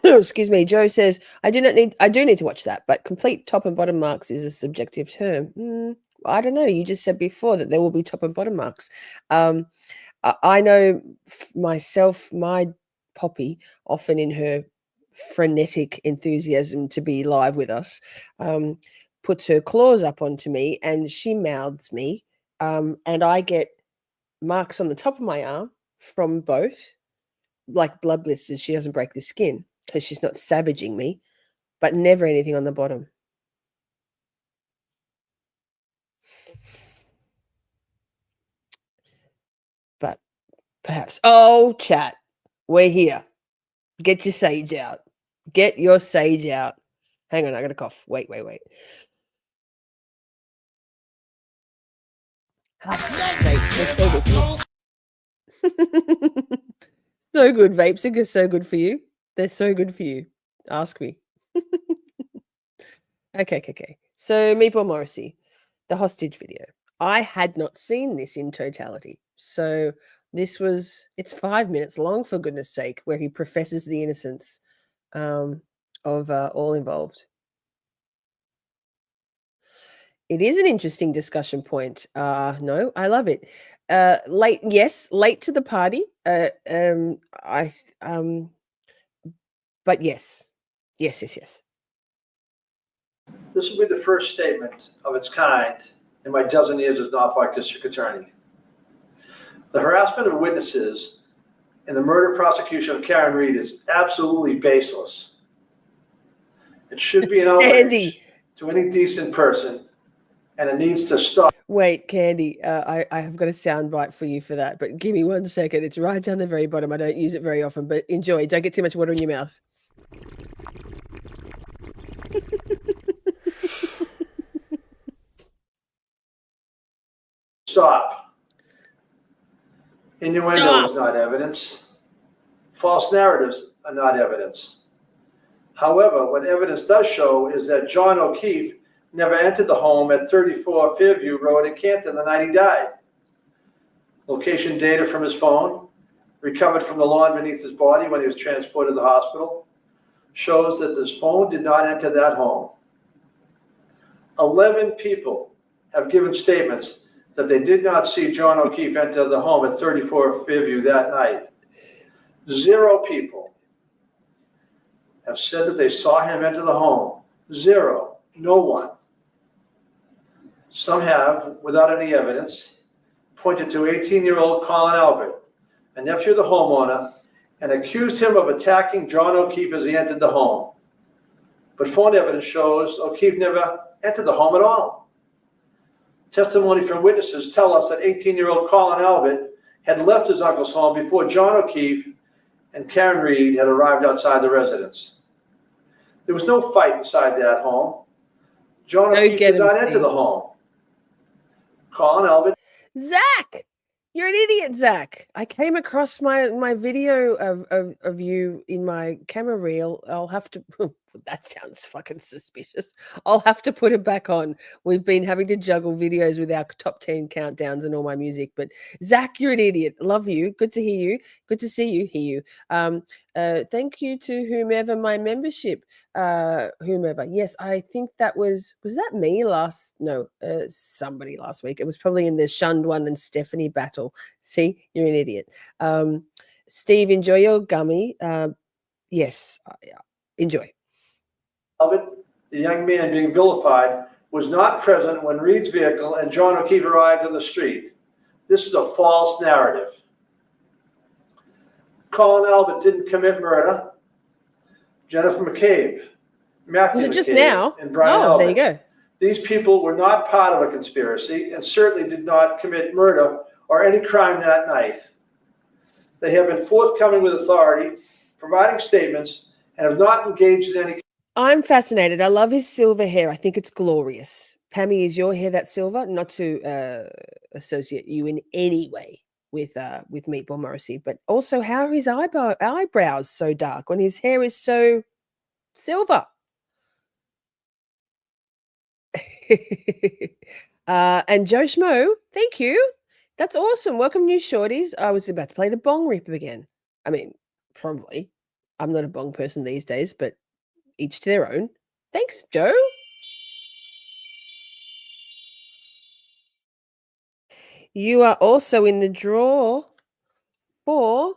Excuse me. Joe says, I do need to watch that, but complete top and bottom marks is a subjective term. I don't know. You just said before that there will be top and bottom marks. I know myself, my Poppy, often in her frenetic enthusiasm to be live with us, puts her claws up onto me and she mouths me, and I get marks on the top of my arm from both, like blood blisters. She doesn't break the skin because she's not savaging me, but never anything on the bottom. But perhaps, chat, we're here. Get your sage out. Get your sage out. Hang on, I got a cough. Wait. Vapes, they're so good for you. So good, vapes are so good for you. They're so good for you. Ask me. Okay. So, Meatball Morrisey, the hostage video. I had not seen this in totality. So, it's 5 minutes long, for goodness sake, where he professes the innocence of all involved. It is an interesting discussion point. No, I love it. Late to the party. But yes. This will be the first statement of its kind in my dozen years as Norfolk District Attorney. The harassment of witnesses in the murder prosecution of Karen Reed is absolutely baseless. It should be an outrage to any decent person, and it needs to stop. Wait, Candy, I have got a sound bite for you for that, but give me 1 second. It's right down the very bottom. I don't use it very often, but enjoy. Don't get too much water in your mouth. Stop. Innuendo is not evidence. False narratives are not evidence. However, what evidence does show is that John O'Keefe never entered the home at 34 Fairview Road in Canton the night he died. Location data from his phone, recovered from the lawn beneath his body when he was transported to the hospital, shows that his phone did not enter that home. 11 people have given statements that they did not see John O'Keefe enter the home at 34 Fairview that night. 0 people have said that they saw him enter the home. 0. No one. Some have, without any evidence, pointed to 18-year-old Colin Albert, a nephew of the homeowner, and accused him of attacking John O'Keefe as he entered the home. But phone evidence shows O'Keefe never entered the home at all. Testimony from witnesses tell us that 18-year-old Colin Albert had left his uncle's home before John O'Keefe and Karen Reed had arrived outside the residence. There was no fight inside that home. John O'Keefe did not enter the home. Colin Albert. Zach, you're an idiot, Zach. I came across my video of you in my camera reel. I'll have to. That sounds fucking suspicious. I'll have to put it back on. We've been having to juggle videos with our top 10 countdowns and all my music. But Zach, you're an idiot. Love you. Good to hear you. Good to see you. Hear you. Thank you to whomever my membership. Whomever. Yes, I think that was that me last? No, somebody last week. It was probably in the Shunned One and Stephanie battle. See, you're an idiot. Steve, enjoy your gummy. Yes, enjoy. Albert, the young man being vilified, was not present when Reed's vehicle and John O'Keefe arrived on the street. This is a false narrative. Colin Albert didn't commit murder. Jennifer McCabe, Matthew McCabe, just now? and Brian Oh, Albert. there you go. These people were not part of a conspiracy and certainly did not commit murder or any crime that night. They have been forthcoming with authority, providing statements, and have not engaged in any. I'm fascinated. I love his silver hair. I think it's glorious. Pammy, is your hair that silver? Not to associate you in any way with Meatball Morrisey, but also how are his eyebrows so dark when his hair is so silver? And Joe Schmo, thank you. That's awesome. Welcome, new shorties. I was about to play the bong rip again. I mean, probably. I'm not a bong person these days, but each to their own. Thanks, Joe. You are also in the draw for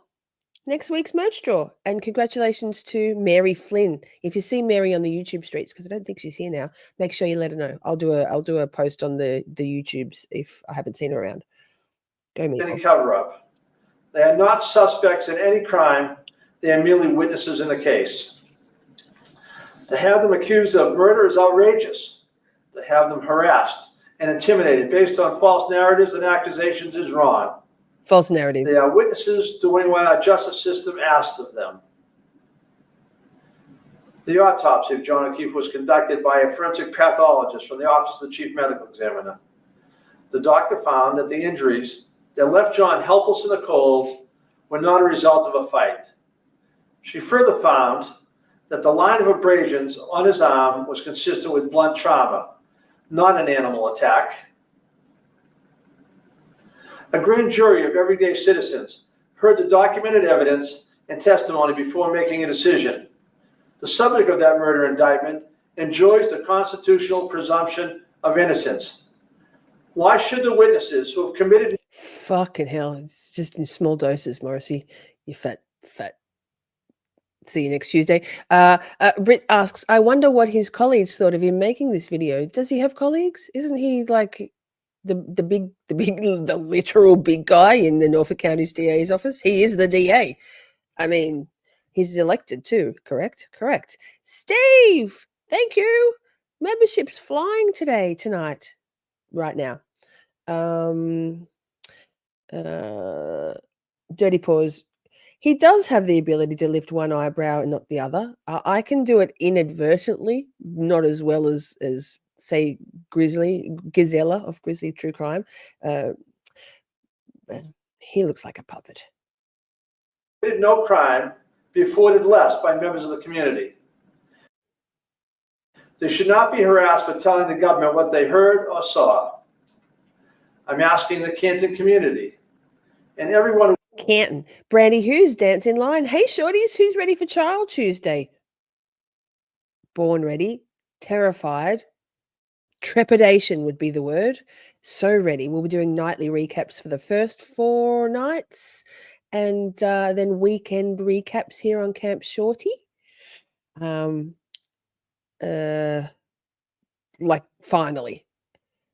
next week's merch draw. And congratulations to Mary Flynn. If you see Mary on the YouTube streets, because I don't think she's here now, make sure you let her know. I'll do a post on the YouTubes if I haven't seen her around. Go me. Any cover-up. They are not suspects in any crime. They are merely witnesses in the case. To have them accused of murder is outrageous. To have them harassed and intimidated based on false narratives and accusations is wrong. False narrative. They are witnesses doing what our justice system asks of them. The autopsy of John O'Keefe was conducted by a forensic pathologist from the Office of the Chief Medical Examiner. The doctor found that the injuries that left John helpless in the cold were not a result of a fight. She further found that the line of abrasions on his arm was consistent with blunt trauma, not an animal attack. A grand jury of everyday citizens heard the documented evidence and testimony before making a decision. The subject of that murder indictment enjoys the constitutional presumption of innocence. Why should the witnesses who have committed... Fucking hell. It's just in small doses, Morrisey. You fat. See you next Tuesday. Britt asks, I wonder what his colleagues thought of him making this video. Does he have colleagues? Isn't he like the literal big guy in the Norfolk County's DA's office? He is the DA. I mean, he's elected too, correct? Correct. Steve, thank you. Membership's flying tonight, right now. Dirty Paws. He does have the ability to lift one eyebrow and not the other. I can do it inadvertently, not as well as say, Gazella of Grizzly True Crime. He looks like a puppet. no crime be afforded less by members of the community. They should not be harassed for telling the government what they heard or saw. I'm asking the Canton community and everyone who... Canton. Brandy Hughes dance in line. Hey, shorties, who's ready for Child Tuesday? Born ready, terrified, trepidation would be the word. So ready. We'll be doing nightly recaps for the first 4 nights and then weekend recaps here on Camp Shorty. Like finally.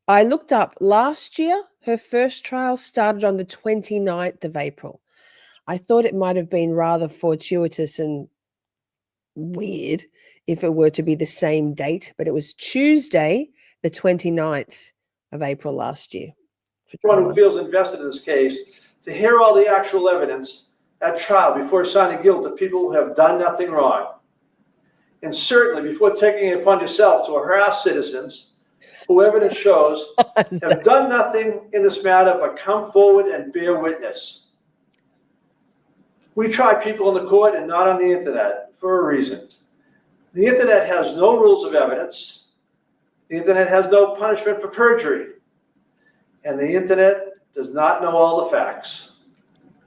I looked up last year, her first trial started on the 29th of April. I thought it might have been rather fortuitous and weird if it were to be the same date, but it was Tuesday, the 29th of April last year. Anyone who feels invested in this case to hear all the actual evidence at trial before assigning guilt to people who have done nothing wrong. And certainly before taking it upon yourself to harass citizens who evidence shows have done nothing in this matter but come forward and bear witness. We try people in the court and not on the internet for a reason. The internet has no rules of evidence. The internet has no punishment for perjury. And the internet does not know all the facts.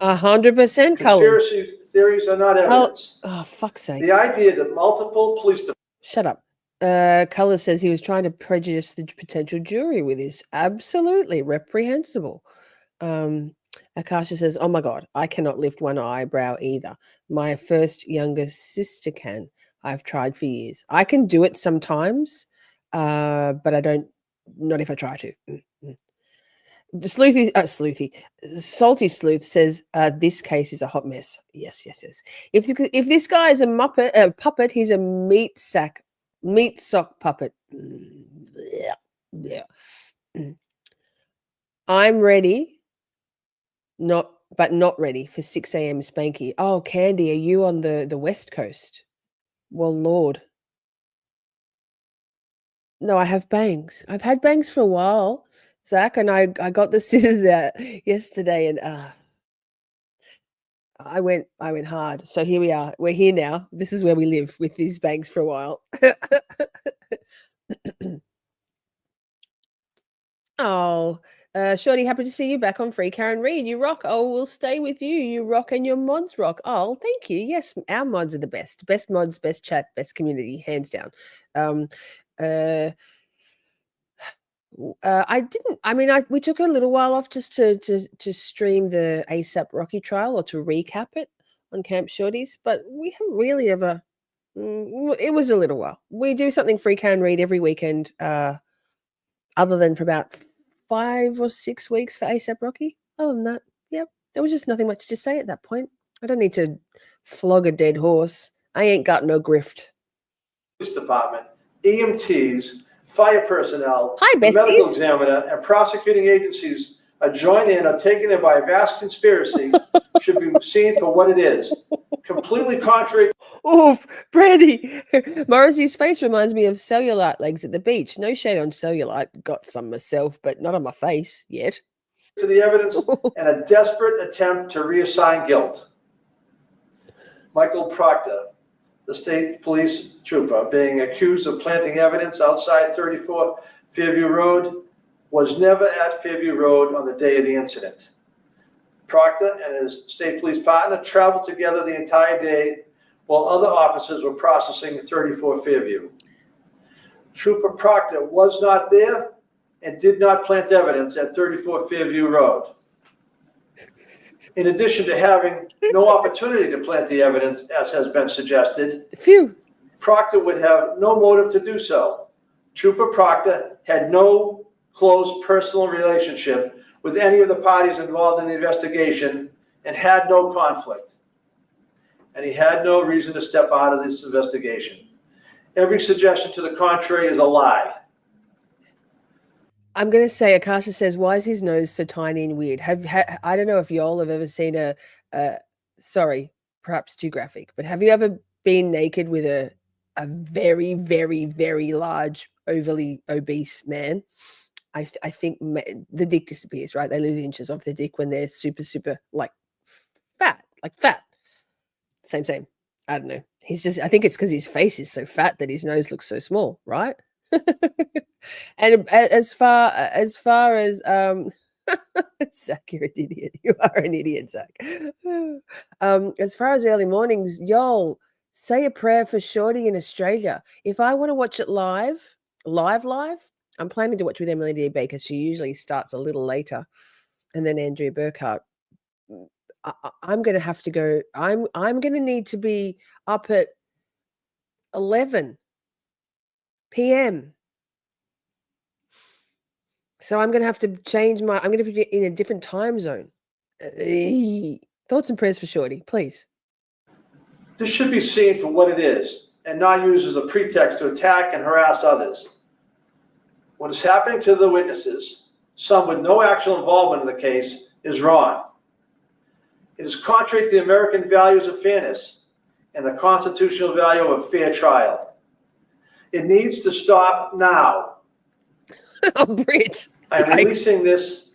100%, Conspiracy theories are not evidence. Oh, fuck's sake. The idea that multiple police departments... Shut up. Colors says he was trying to prejudice the potential jury with this. Absolutely reprehensible. Akasha says, oh my God, I cannot lift one eyebrow either. My first younger sister can. I've tried for years. I can do it sometimes, but I don't, not if I try to. Salty Sleuth says, this case is a hot mess. Yes. If this guy is a puppet, he's a meat sock puppet. Yeah. I'm ready, not ready for 6 a.m. spanky. Oh, Candy, are you on the West Coast? Well, Lord. No, I have bangs. I've had bangs for a while, Zach, and I got the scissors out yesterday, and I went hard. So here we are. We're here now. This is where we live with these bangs for a while. Oh, Shorty, happy to see you back on Free Karen Reid. You rock. Oh, we'll stay with you. You rock and your mods rock. Oh, thank you. Yes, our mods are the best. Best mods, best chat, best community, hands down. We took a little while off just to stream the ASAP Rocky trial or to recap it on Camp Shorties, but we haven't really ever. It was a little while. We do something Free Karen Reid every weekend, other than for about 5 or 6 weeks for ASAP Rocky. Other than that, yep, there was just nothing much to say at that point. I don't need to flog a dead horse. I ain't got no grift. Police department, EMTs, fire personnel, Hi, the medical besties. examiner, and prosecuting agencies are joined in or taken in by a vast conspiracy should be seen for what it is. Completely contrary. Oh, Brandy. Morrisey's face reminds me of cellulite legs at the beach. No shade on cellulite. Got some myself, but not on my face yet. To the evidence and a desperate attempt to reassign guilt. Michael Proctor, the state police trooper, being accused of planting evidence outside 34 Fairview Road, was never at Fairview Road on the day of the incident. Proctor and his state police partner traveled together the entire day while other officers were processing 34 Fairview. Trooper Proctor was not there and did not plant evidence at 34 Fairview Road. In addition to having no opportunity to plant the evidence, as has been suggested, Proctor would have no motive to do so. Trooper Proctor had no close personal relationship with any of the parties involved in the investigation and had no conflict. And he had no reason to step out of this investigation. Every suggestion to the contrary is a lie. I'm going to say, Akasha says, why is his nose so tiny and weird? I don't know if y'all have ever seen sorry, perhaps too graphic, but have you ever been naked with a very, very, very large, overly obese man? I think the dick disappears, right? They lose inches of the dick when they're super, super, fat. Same. I don't know. I think it's because his face is so fat that his nose looks so small, right? And as far as Zach, you're an idiot. You are an idiot, Zach. As far as early mornings, y'all say a prayer for Shorty in Australia. If I want to watch it live, I'm planning to watch with Emily D. Baker. She usually starts a little later, and then Andrea Burkhart. I'm going to have to go. I'm going to need to be up at 11 p.m. So I'm going to have to change I'm going to be in a different time zone. Thoughts and prayers for Shorty, please. This should be seen for what it is and not used as a pretext to attack and harass others. What is happening to the witnesses, some with no actual involvement in the case, is wrong. It is contrary to the American values of fairness and the constitutional value of a fair trial. It needs to stop now. Oh, Brit. I'm releasing this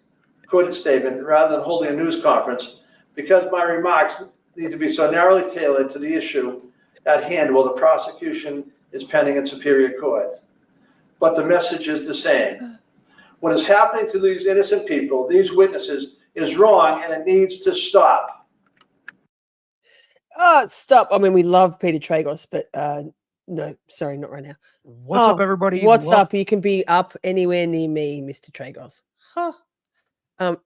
recorded statement rather than holding a news conference because my remarks need to be so narrowly tailored to the issue at hand while the prosecution is pending in Superior Court. But the message is the same. What is happening to these innocent people, these witnesses, is wrong and it needs to stop. Oh, stop. I mean, we love Peter Tragos, but no, sorry, not right now. What's up, everybody? What's up? You can be up anywhere near me, Mr. Tragos. Huh. And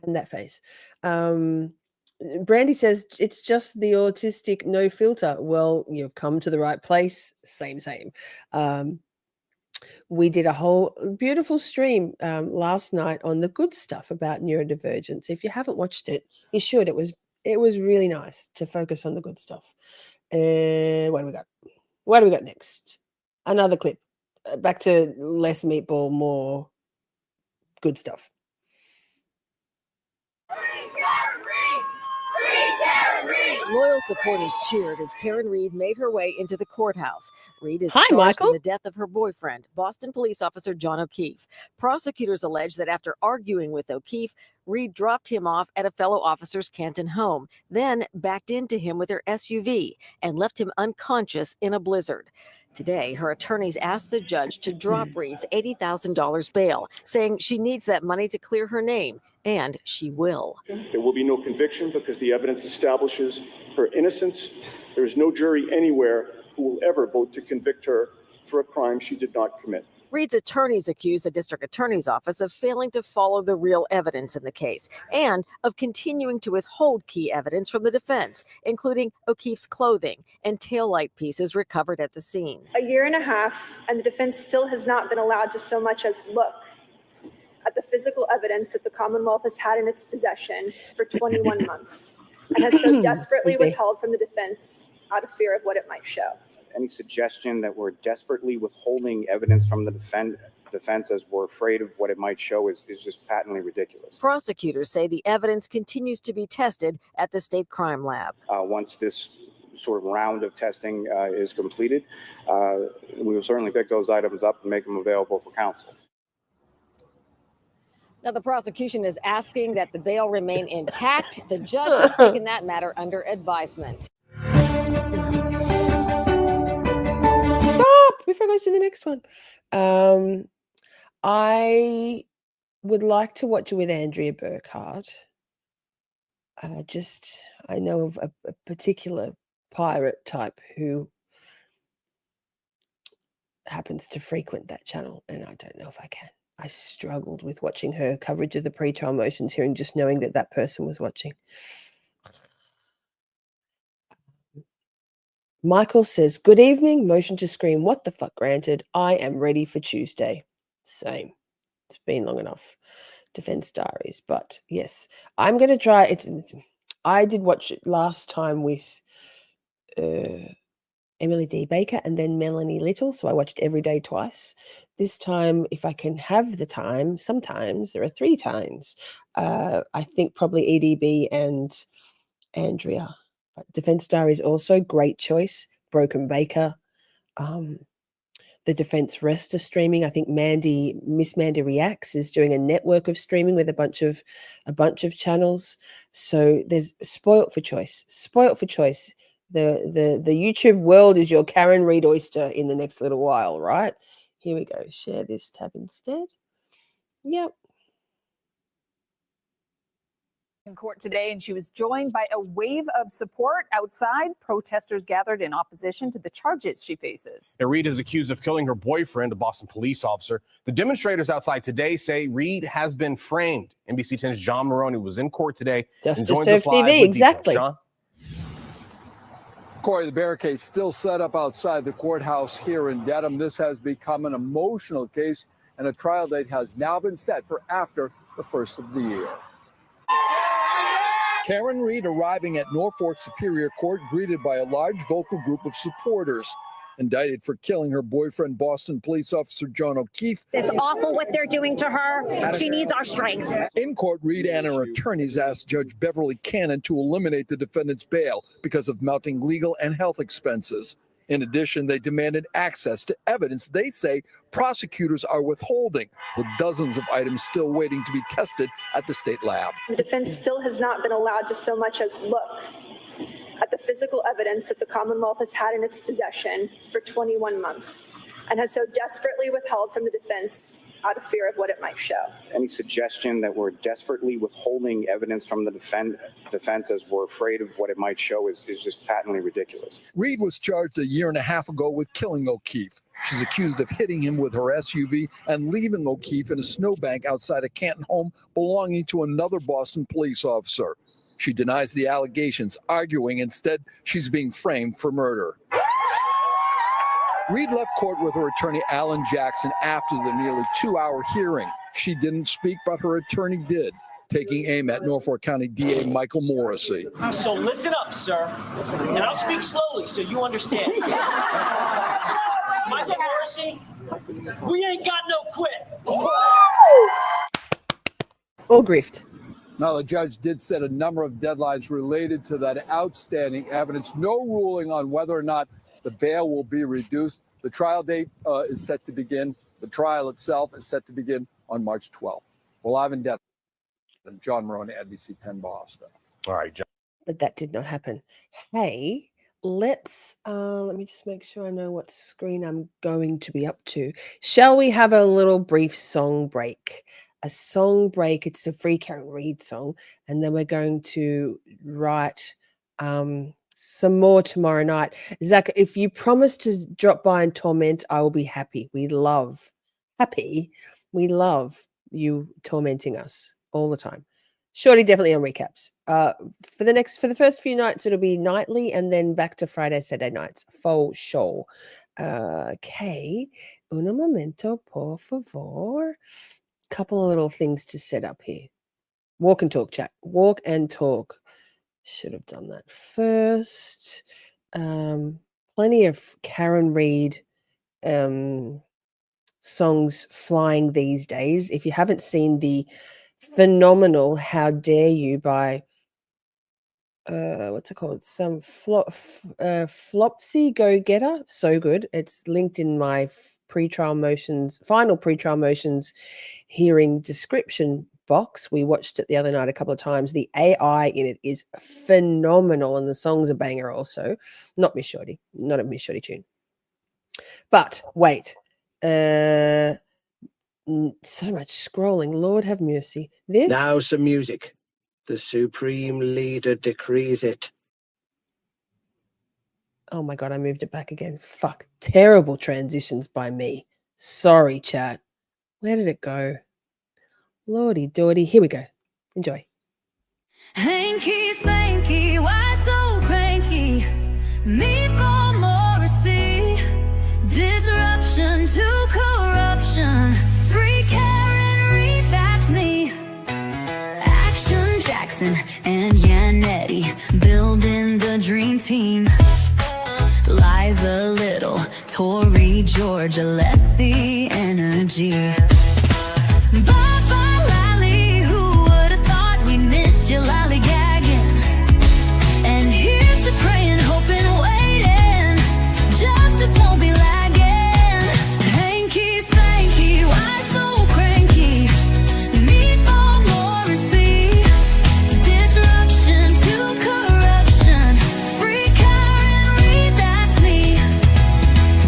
that face. Brandy says it's just the autistic no filter. Well, you've come to the right place. Same. We did a whole beautiful stream last night on the good stuff about neurodivergence. If you haven't watched it, you should. It was really nice to focus on the good stuff. What do we got? What do we got next? Another clip. Back to less meatball, more good stuff. Loyal supporters cheered as Karen Reed made her way into the courthouse. Reed is Hi, charged Michael. in the death of her boyfriend, Boston police officer John O'Keefe. Prosecutors allege that after arguing with O'Keefe, Reed dropped him off at a fellow officer's Canton home, then backed into him with her SUV and left him unconscious in a blizzard. Today, her attorneys asked the judge to drop Reed's $80,000 bail, saying she needs that money to clear her name, and she will. There will be no conviction because the evidence establishes her innocence. There is no jury anywhere who will ever vote to convict her for a crime she did not commit. Reed's attorneys accuse the district attorney's office of failing to follow the real evidence in the case and of continuing to withhold key evidence from the defense, including O'Keefe's clothing and taillight pieces recovered at the scene. A year and a half, and the defense still has not been allowed to so much as look at the physical evidence that the Commonwealth has had in its possession for 21 months and has so desperately withheld from the defense out of fear of what it might show. Any suggestion that we're desperately withholding evidence from the defense as we're afraid of what it might show is just patently ridiculous. Prosecutors say the evidence continues to be tested at the state crime lab. Once this sort of round of testing is completed, we will certainly pick those items up and make them available for counsel. Now, the prosecution is asking that the bail remain intact. The judge has taken that matter under advisement. Before I go to the next one, I would like to watch it with Andrea Burkhart. I know of a particular pirate type who happens to frequent that channel, and I don't know if I can. I struggled with watching her coverage of the pre-trial motions hearing, just knowing that that person was watching. Michael says, good evening, motion to screen, what the fuck granted. I am ready for Tuesday. Same. It's been long enough. Defense Diaries. But yes, I'm going to try it. I did watch it last time with Emily D. Baker and then Melanie Little. So I watched every day twice. This time, if I can have the time, sometimes there are 3 times. I think probably EDB and Andrea. Defense Diaries also great choice. Broken Baker, the Defense Rest are streaming. I think Miss Mandy Reacts is doing a network of streaming with a bunch of channels. So there's spoilt for choice. Spoilt for choice. The YouTube world is your Karen Reed oyster in the next little while, right? Here we go. Share this tab instead. Yep. In court today, and she was joined by a wave of support outside. Protesters gathered in opposition to the charges she faces. Now, Reed is accused of killing her boyfriend, a Boston police officer. The demonstrators outside today say Reed has been framed. NBC10's John Maroney was in court today. Justice and joins us live TV, with exactly. details. John? Corey, the barricade still set up outside the courthouse here in Dedham. This has become an emotional case, and a trial date has now been set for after the first of the year. Karen Reed arriving at Norfolk Superior Court, greeted by a large vocal group of supporters. indicted for killing her boyfriend, Boston police officer John O'Keefe. It's awful what they're doing to her. She needs our strength. In court, Reed and her attorneys asked Judge Beverly Cannon to eliminate the defendant's bail because of mounting legal and health expenses. In addition, they demanded access to evidence they say prosecutors are withholding, with dozens of items still waiting to be tested at the state lab. The defense still has not been allowed to so much as look at the physical evidence that the Commonwealth has had in its possession for 21 months and has so desperately withheld from the defense out of fear of what it might show. Any suggestion that we're desperately withholding evidence from the defense as we're afraid of what it might show is just patently ridiculous. Reed was charged a year and a half ago with killing O'Keefe. She's accused of hitting him with her SUV and leaving O'Keefe in a snowbank outside a Canton home belonging to another Boston police officer. She denies the allegations, arguing instead she's being framed for murder. Reed left court with her attorney, Alan Jackson, after the nearly 2-hour hearing. She didn't speak, but her attorney did, taking aim at Norfolk County DA Michael Morrisey. So listen up, sir, and I'll speak slowly so you understand. Michael Morrisey, we ain't got no quit. All grift. Now, the judge did set a number of deadlines related to that outstanding evidence. No ruling on whether or not the bail will be reduced. The trial date is set to begin. The trial itself is set to begin on March 12th. We're live in depth. John Maroney, NBC10 Boston. All right, John. But that did not happen. Hey, let's let me just make sure I know what screen I'm going to be up to. Shall we have a little brief song break? A song break. It's a free Karen Reid song, and then we're going to write some more tomorrow night. Zach, if you promise to drop by and torment, I will be happy. We love you tormenting us all the time. Shorty definitely on recaps. For the first few nights, it'll be nightly, and then back to Friday, Saturday nights. For sure. Okay. Un momento, por favor. Couple of little things to set up here. Walk and talk, chat. Walk and talk. Should have done that first. Plenty of Karen Reid songs flying these days. If you haven't seen the phenomenal How Dare You by what's it called? Some Flopsy Go Getter. So good. It's linked in my final pre-trial motions hearing description box. We watched it the other night a couple of times. The AI in it is phenomenal, and the song's a banger also. Not Miss Shorty, not a Miss Shorty tune. But wait, so much scrolling. Lord have mercy. This now some music. The supreme leader decrees it. Oh my God, I moved it back again. Fuck. Terrible transitions by me. Sorry, chat. Where did it go? Lordy Dordy. Here we go. Enjoy. Hanky spanky, why so cranky? Meatball Morrisey. Disruption to corruption. Free Karen Reid, that's me. Action Jackson and Yannetti building the dream team. Liza Little, Tory, Georgia, let's see energy. Bye-bye, Lally, who would have thought we'd miss you lollygagging? And here's to praying, hoping, waiting, justice won't be lagging. Hanky spanky, why so cranky? Meatball Morrisey, disruption to corruption. Free Karen Reid, that's me.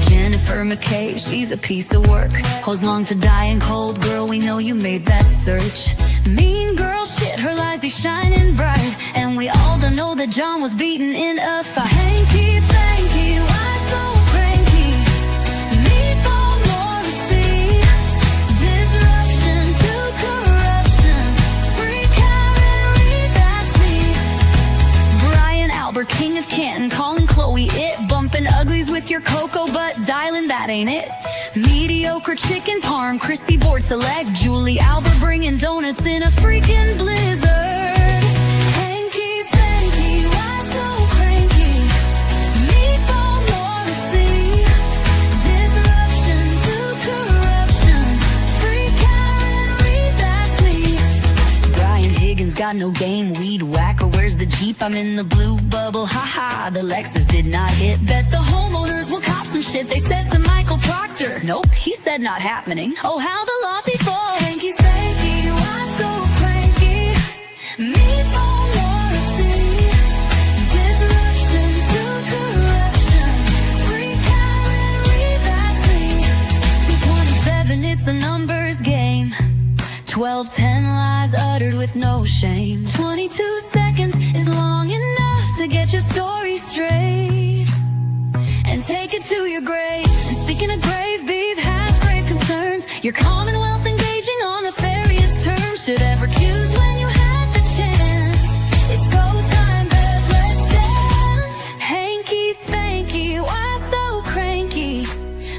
Jennifer McKay, she's a piece of work. Hoes long to die in cold, girl, we know you made that search. Mean girl shit, her lies be shining bright. And we all don't know that John was beaten in a fight. Hanky spanky, why so cranky? Meatball Morrisey, disruption to corruption. Free Karen Reid, that's me. Brian Albert, king of Canton, calling Chloe it. Bumping uglies with your cocoa butt, dialing, that ain't it. Mediocre chicken parm, Chrissy board select. Julie Albert bringing donuts in a freaking blizzard. Hanky spanky, why so cranky? Meatball Morrisey, got no game, weed whacker. Where's the Jeep? I'm in the blue bubble. Haha, the Lexus did not hit. Bet the homeowners will cop some shit. They said to Michael Proctor. Nope, he said not happening. Oh, how the lofty fall. Hanky Stanky, why so cranky? Meatball Morrisey. Disruption to corruption. Free Karen, read that me. 227, it's a numbers game. 12, 10 lies uttered with no shame. 22 seconds is long enough to get your story straight and take it to your grave. And speaking of grave, beef has grave concerns. Your commonwealth engaging on nefarious terms. Should have recused when you had the chance. It's go time, Bev, let's dance. Hanky Spanky, why so cranky?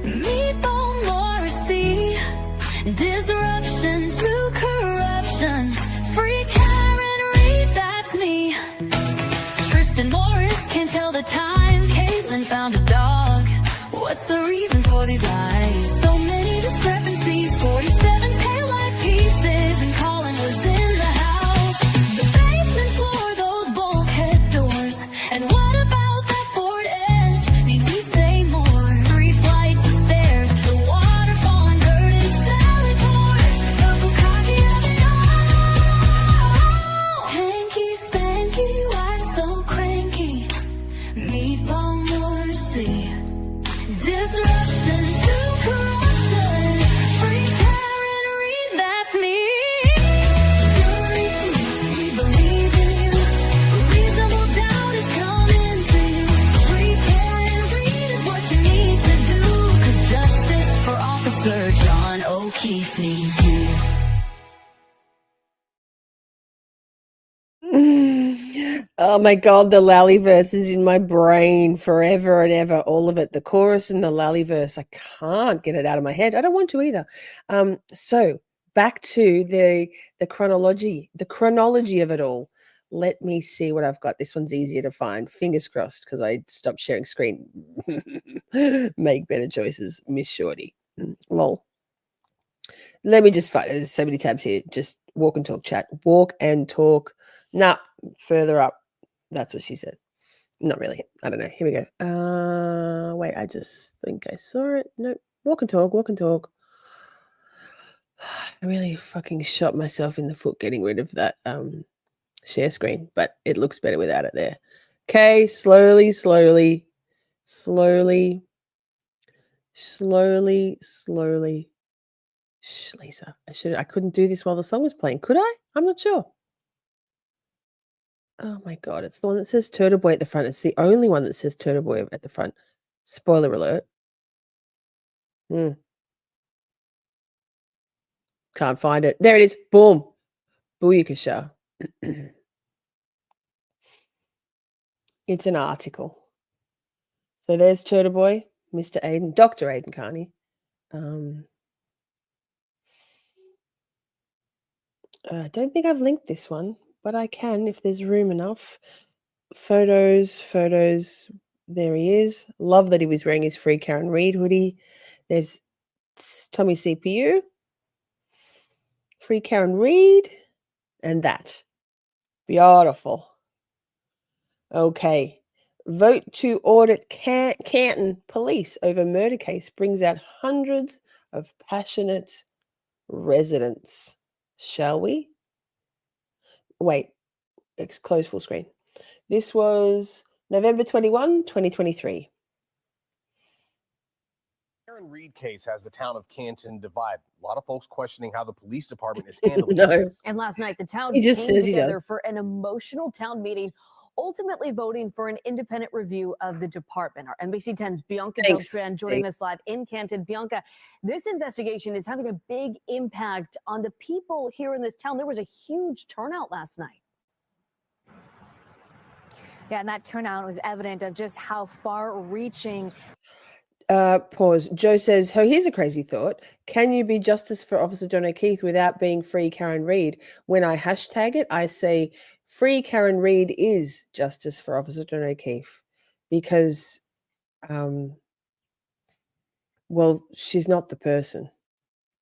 Meatball Morrisey. Disruption to corruption. Free Karen Reid, that's me. Tristan Morris can't tell the time. Caitlin found a dog. What's the reason for these lies? So many discrepancies. 47 taillight pieces, and Colin was in the house. The basement floor, those bulkhead doors. And what about that Ford Edge? Need we say more? 3 flights of stairs, the water falling, dirt and salad board. The bukkake of it all. Hanky Spanky, why so cranky? Meatball Morrisey. Disruption to corruption. Free Karen Reid, that's me. We believe in you. Reasonable doubt is coming to you. Free Karen Reid is what you need to do. 'Cause justice for Officer John O'Keefe needs you. Oh my God, the Lally verse is in my brain forever and ever. All of it, the chorus and the Lally verse. I can't get it out of my head. I don't want to either. So back to the chronology of it all. Let me see what I've got. This one's easier to find. Fingers crossed, because I stopped sharing screen. Make better choices, Miss Shorty. Lol. Let me just find. There's so many tabs here. Just walk and talk, chat. Walk and talk. Nah, further up. That's what she said. Not really. I don't know. Here we go. Wait, I just think I saw it. No, walk and talk, walk and talk. I really fucking shot myself in the foot getting rid of that share screen, but it looks better without it there. Okay, slowly. Shh, Lisa. I couldn't do this while the song was playing. Could I? I'm not sure. Oh my God, it's the one that says Turtle Boy at the front. It's the only one that says Turtle Boy at the front. Spoiler alert. Can't find it. There it is. Boom. Booyakasha. It's an article. So there's Turtle Boy, Mr. Aiden, Dr. Aiden Carney. I don't think I've linked this one, but I can if there's room enough. Photos. There he is. Love that he was wearing his Free Karen Reid hoodie. There's Tommy CPU, Free Karen Reid, and that. Beautiful. Okay. Vote to audit Canton police over murder case brings out hundreds of passionate residents. Shall we? Wait, it's close full screen. This was November 21, 2023. Karen Reid case has the town of Canton divided. A lot of folks questioning how the police department is handling this. And last night, the town He just came says he together does. for an emotional town meeting, ultimately voting for an independent review of the department. Our NBC10's Bianca Thanks, Beltran joining Steve. us live in Canton. Bianca, this investigation is having a big impact on the people here in this town. There was a huge turnout last night. Yeah, and that turnout was evident of just how far-reaching. Pause. Joe says, oh, here's a crazy thought. Can you be justice for Officer John O'Keefe without being Free Karen Reid? When I hashtag it, I say Free Karen Reid is justice for Officer John O'Keefe because, well, she's not the person.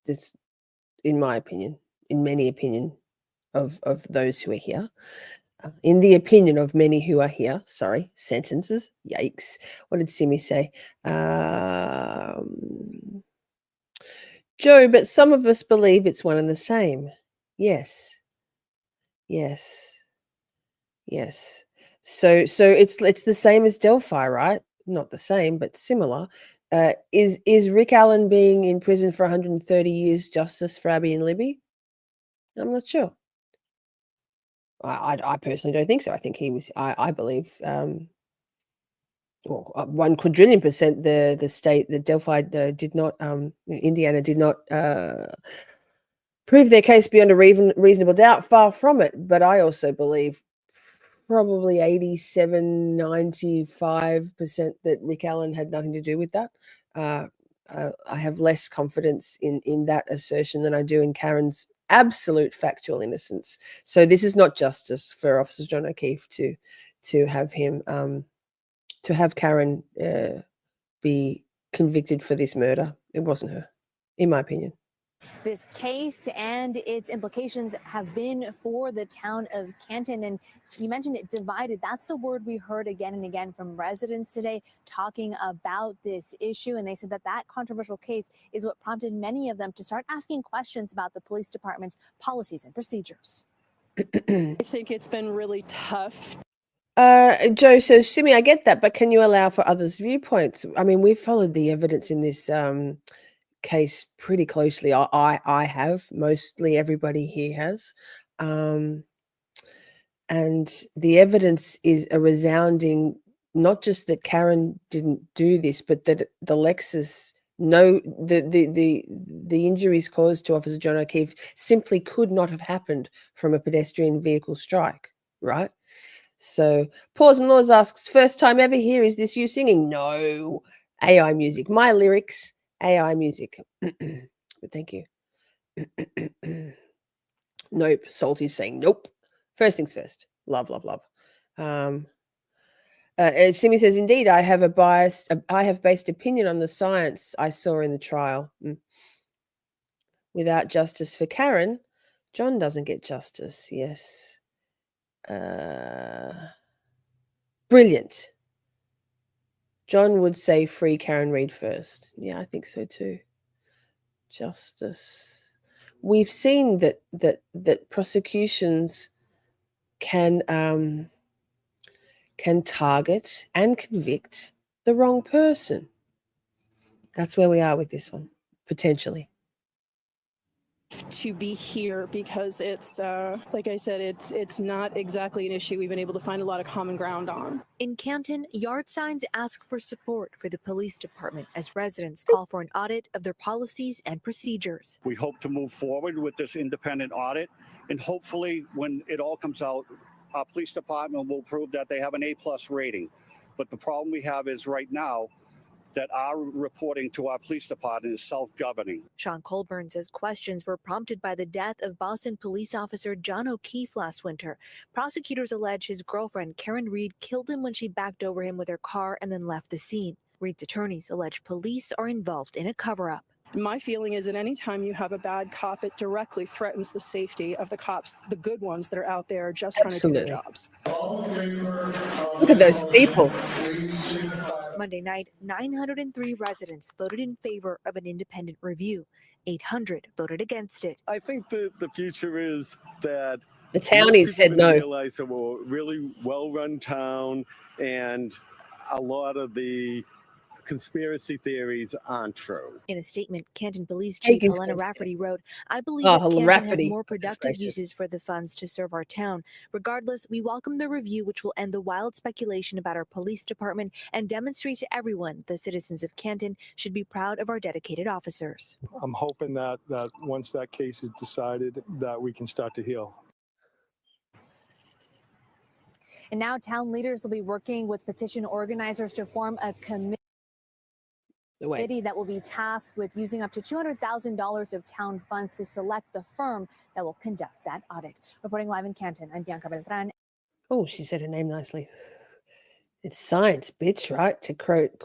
It's, in my opinion, in many opinion. of those who are here. In the opinion of many who are here, sorry, sentences, yikes. What did Simi say? Joe, but some of us believe it's one and the same. Yes. So it's the same as Delphi, right? Not the same, but similar. Is Rick Allen being in prison for 130 years justice for Abby and Libby? I'm not sure. I personally don't think so. I think he was. I believe. Well, 1 quadrillion% the state, the Delphi did not. Indiana did not prove their case beyond a reasonable doubt. Far from it. But I also believe probably 87, 95% that Rick Allen had nothing to do with that. I have less confidence in that assertion than I do in Karen's absolute factual innocence. So this is not justice for Officer John O'Keefe to have him to have Karen be convicted for this murder. It wasn't her, in my opinion. This case and its implications have been for the town of Canton. And you mentioned it divided. That's the word we heard again and again from residents today talking about this issue. And they said that controversial case is what prompted many of them to start asking questions about the police department's policies and procedures. I think it's been really tough. Joe says, Shimmy, I get that, but can you allow for others' viewpoints? I mean, we've followed the evidence in this case pretty closely. I have, mostly everybody here has. And the evidence is a resounding, not just that Karen didn't do this, but that the Lexus, the injuries caused to Officer John O'Keefe simply could not have happened from a pedestrian vehicle strike, right? So Paws and Laws asks, first time ever here, is this you singing? No, AI music. My lyrics, AI music. But thank you. Nope. Salty's saying nope. First things first. Love. Simi says, indeed, I have based opinion on the science I saw in the trial. Without justice for Karen, John doesn't get justice. Yes. Brilliant. John would say free Karen Reid first. Yeah, I think so too. Justice. We've seen that prosecutions can target and convict the wrong person. That's where we are with this one, potentially. To be here because it's like I said, it's not exactly an issue we've been able to find a lot of common ground on. In Canton, yard signs ask for support for the police department as residents call for an audit of their policies and procedures. We hope to move forward with this independent audit, and hopefully when it all comes out, our police department will prove that they have an A+ rating. But the problem we have is right now that our reporting to our police department is self-governing. Sean Colburn says questions were prompted by the death of Boston police officer John O'Keefe last winter. Prosecutors allege his girlfriend, Karen Reid, killed him when she backed over him with her car and then left the scene. Reid's attorneys allege police are involved in a cover-up. My feeling is that anytime you have a bad cop, it directly threatens the safety of the cops, the good ones that are out there just trying to do their jobs. Look at those people. Monday night, 903 residents voted in favor of an independent review. 800 voted against it. I think the future is that the townies said no. Realize that we're a really well-run town, and a lot of the conspiracy theories aren't true. In a statement, Canton Police Chief Helena Rafferty wrote, I believe that Canton has more productive uses for the funds to serve our town. Regardless, we welcome the review, which will end the wild speculation about our police department and demonstrate to everyone the citizens of Canton should be proud of our dedicated officers. I'm hoping that once that case is decided, that we can start to heal. And now town leaders will be working with petition organizers to form a committee that will be tasked with using up to $200,000 of town funds to select the firm that will conduct that audit. Reporting live in Canton, I'm Bianca Beltran. Oh, she said her name nicely. It's science, bitch, right? To quote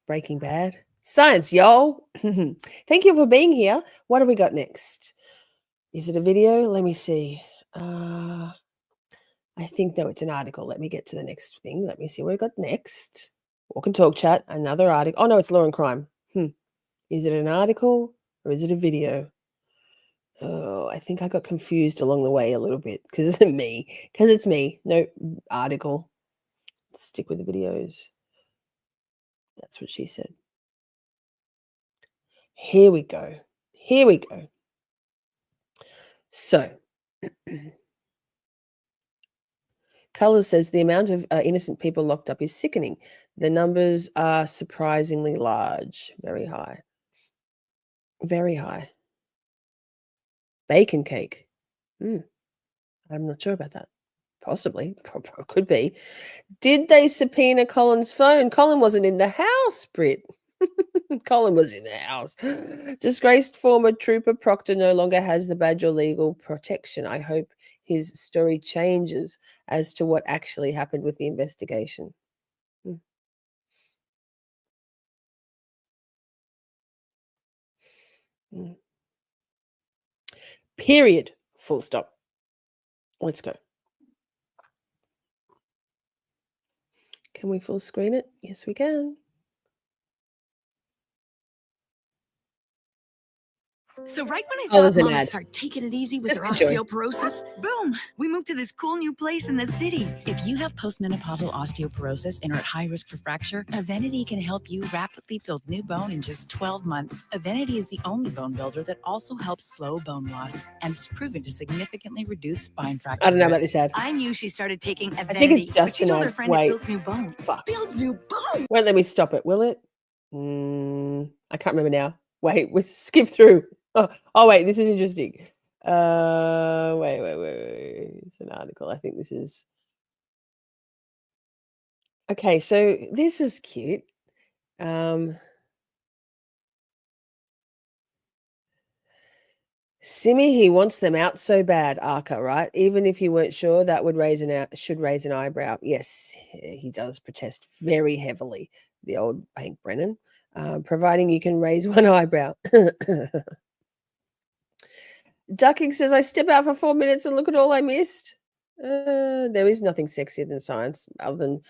Breaking Bad. Science, y'all. Thank you for being here. What do we got next? Is it a video? Let me see. I think, no, it's an article. Let me get to the next thing. Let me see what we got next. Walk and talk chat, another article. Oh, no, it's law and crime. Is it an article or is it a video? Oh, I think I got confused along the way a little bit because it's me. Because it's me. No, article. Stick with the videos. That's what she said. Here we go. Here we go. So, Colors says the amount of innocent people locked up is sickening. The numbers are surprisingly large. Very high. Very high. Bacon cake. I'm not sure about that. Possibly. Could be. Did they subpoena Colin's phone? Colin wasn't in the house, Britt. Colin was in the house. Disgraced former trooper Proctor no longer has the badge or legal protection. I hope his story changes as to what actually happened with the investigation. Period. Full stop. Let's go. Can we full screen it? Yes, we can. So right when I there's thought an Mom would ad. start taking it easy with Just her enjoy. osteoporosis, boom, we moved to this cool new place in the city. If you have postmenopausal osteoporosis and are at high risk for fracture, Avenity can help you rapidly build new bone in just 12 months. Avenity is the only bone builder that also helps slow bone loss, and it's proven to significantly reduce spine fracture I don't know about risk. this ad. I knew she started taking Avenity, I think it's but just she an told her ad. friend it Wait. builds new bone. Fuck. Builds new bone. Won't let me stop it, will it? I can't remember now. Wait, we skip through. Oh, wait, this is interesting. Wait. It's an article. I think this is. Okay, so this is cute. Simi, he wants them out so bad, Arca, right? Even if you weren't sure, that would should raise an eyebrow. Yes, he does protest very heavily, the old Hank Brennan, providing you can raise one eyebrow. Ducking says, I step out for 4 minutes and look at all I missed. There is nothing sexier than science other than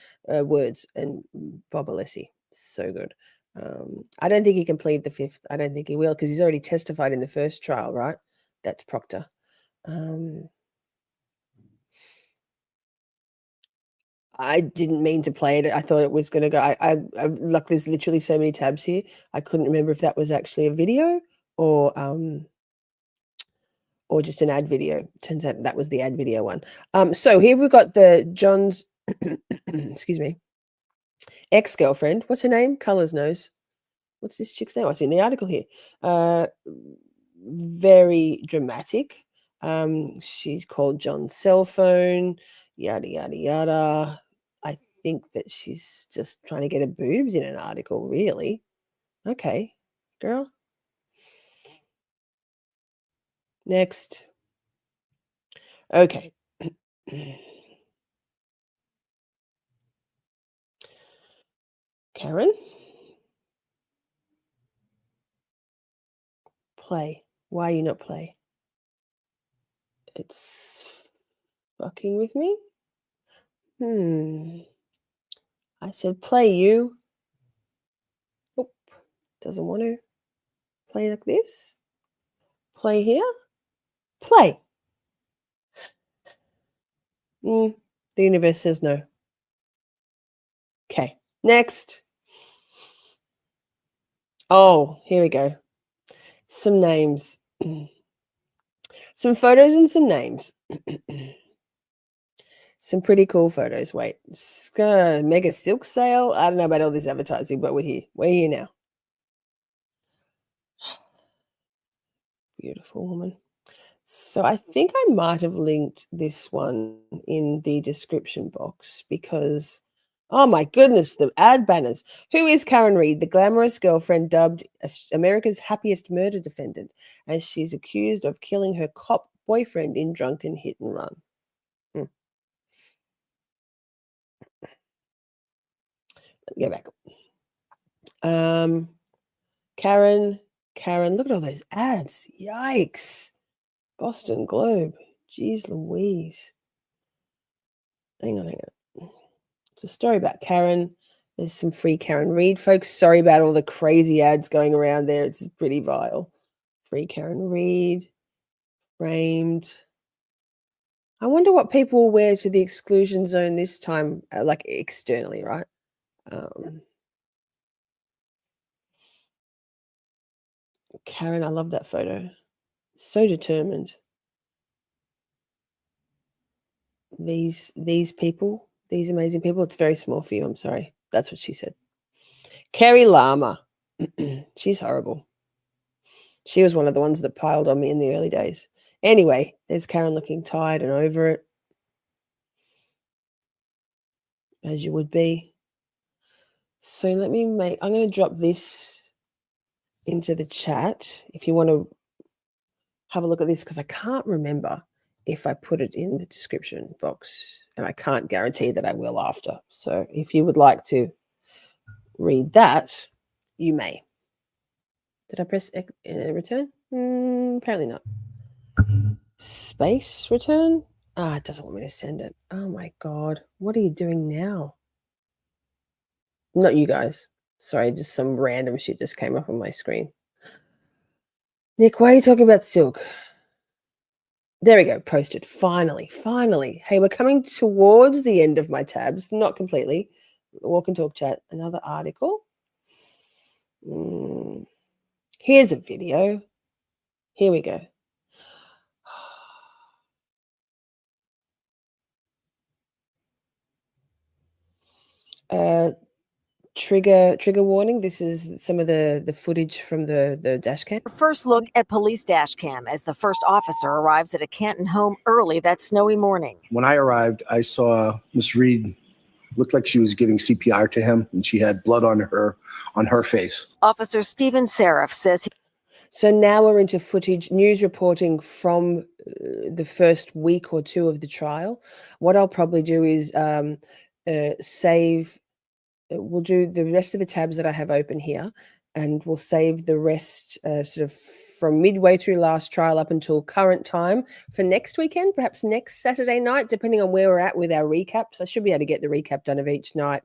words and Bob Alessi. So good. I don't think he can plead the fifth. I don't think he will because he's already testified in the first trial, right? That's Proctor. I didn't mean to play it. I thought it was going to go. I like. There's literally so many tabs here. I couldn't remember if that was actually a video or just an ad video. Turns out that was the ad video one. So here we've got the John's, excuse me, ex-girlfriend. What's her name? Colors knows. What's this chick's name? I see in the article here. Very dramatic. She's called John's cell phone. Yada yada yada. I think that she's just trying to get her boobs in an article. Really? Okay, girl. Next. Okay. Karen? Play. Why are you not play? It's fucking with me? I said play you. Nope. Doesn't want to. Play like this. Play here. Play. The universe says no. Okay. Next. Oh, here we go. Some names. Some photos and some names. Some pretty cool photos. Wait. Mega silk sale. I don't know about all this advertising, but we're here. We're here now. Beautiful woman. So I think I might have linked this one in the description box because, oh my goodness, the ad banners. Who is Karen Reed, the glamorous girlfriend dubbed America's happiest murder defendant, as she's accused of killing her cop boyfriend in drunken hit and run? Let me go back. Karen, look at all those ads. Yikes. Boston Globe. Jeez Louise. Hang on. It's a story about Karen. There's some free Karen Reid, folks. Sorry about all the crazy ads going around there. It's pretty vile. Free Karen Reid. Framed. I wonder what people will wear to the exclusion zone this time, like externally, right? Karen, I love that photo. So determined. These people, these amazing people. It's very small for you. I'm sorry. That's what she said. Carrie Lama. She's horrible. She was one of the ones that piled on me in the early days. Anyway, there's Karen looking tired and over it. As you would be. So I'm going to drop this into the chat if you want to have a look at this, because I can't remember if I put it in the description box, and I can't guarantee that I will after. So if you would like to read that, you may. Did I press return? Apparently not. Space return? It doesn't want me to send it. Oh my God. What are you doing now? Not you guys. Sorry, just some random shit just came up on my screen. Nick, why are you talking about silk? There we go. Posted. Finally. Hey, we're coming towards the end of my tabs. Not completely. Walk and talk chat. Another article. Here's a video. Here we go. Trigger warning. This is some of the footage from the dash cam. First look at police dash cam as the first officer arrives at a Canton home early that snowy morning. When I arrived, I saw Miss Reid looked like she was giving CPR to him, and she had blood on her face. Officer Stephen Seraph says. So now we're into footage, news reporting from the first week or two of the trial. What I'll probably do is save. We'll do the rest of the tabs that I have open here, and we'll save the rest sort of from midway through last trial up until current time for next weekend, perhaps next Saturday night, depending on where we're at with our recaps. I should be able to get the recap done of each night.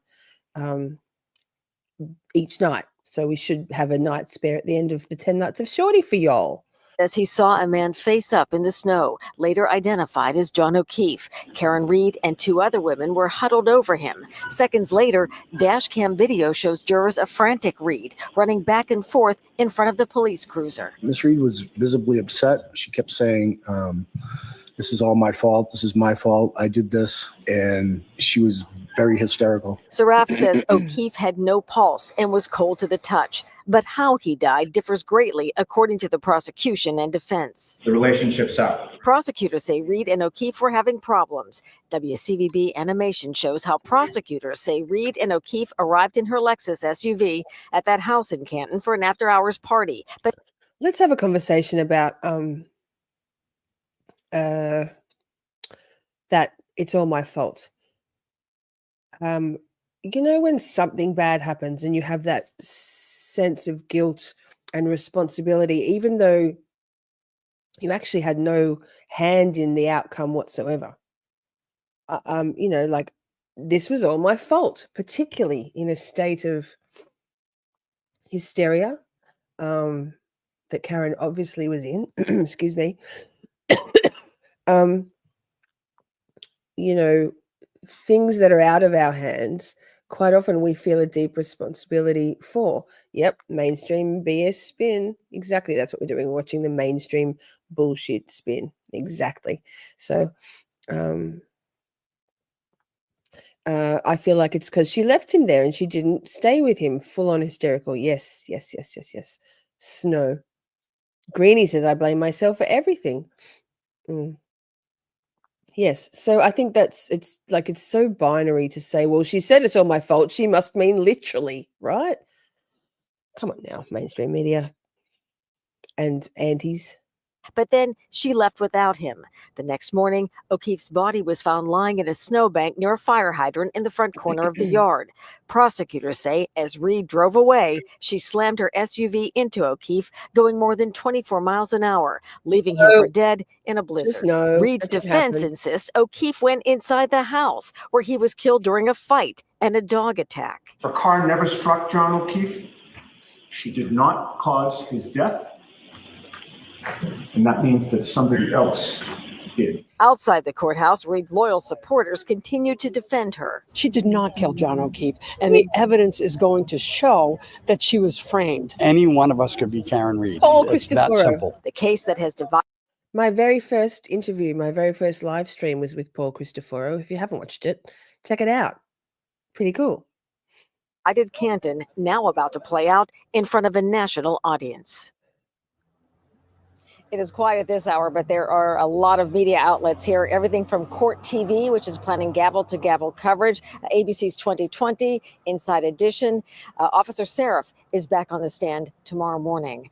So we should have a night spare at the end of the 10 nights of Shorty for y'all. As he saw a man face up in the snow, later identified as John O'Keefe. Karen Reid and two other women were huddled over him. Seconds later, dash cam video shows jurors a frantic Reid running back and forth in front of the police cruiser. Miss Reid was visibly upset. She kept saying, this is all my fault. This is my fault. I did this. And she was very hysterical. Seraph says O'Keefe had no pulse and was cold to the touch. But how he died differs greatly according to the prosecution and defense. The relationship's out. Prosecutors say Reid and O'Keefe were having problems. WCVB animation shows how prosecutors say Reid and O'Keefe arrived in her Lexus SUV at that house in Canton for an after-hours party. But let's have a conversation about that it's all my fault. You know, when something bad happens and you have that sense of guilt and responsibility, even though you actually had no hand in the outcome whatsoever. You know, like, this was all my fault, particularly in a state of hysteria that Karen obviously was in. Excuse me. You know, things that are out of our hands, quite often we feel a deep responsibility for. Yep, mainstream BS spin. Exactly, that's what we're doing, watching the mainstream bullshit spin. Exactly. So I feel like it's because she left him there and she didn't stay with him. Full on hysterical. Yes. Snow. Greenie says, I blame myself for everything. Yes. So I think it's so binary to say, well, she said it's all my fault. She must mean literally, right? Come on now, mainstream media and antis. But then she left without him. The next morning, O'Keefe's body was found lying in a snowbank near a fire hydrant in the front corner of the yard. Prosecutors say as Reed drove away, she slammed her SUV into O'Keefe, going more than 24 miles an hour, leaving him for dead in a blizzard. Reed's defense insists O'Keefe went inside the house, where he was killed during a fight and a dog attack. Her car never struck John O'Keefe. She did not cause his death. And that means that somebody else did. Outside the courthouse, Reed's loyal supporters continue to defend her. She did not kill John O'Keefe, and the evidence is going to show that she was framed. Any one of us could be Karen Reed. It's that simple. The case that has divided. My very first interview, my very first live stream was with Paul Cristoforo. If you haven't watched it, check it out. Pretty cool. Divided Canton, now about to play out in front of a national audience. It is quiet at this hour, but there are a lot of media outlets here. Everything from Court TV, which is planning gavel-to-gavel coverage, ABC's 2020, Inside Edition. Officer Seraph is back on the stand tomorrow morning.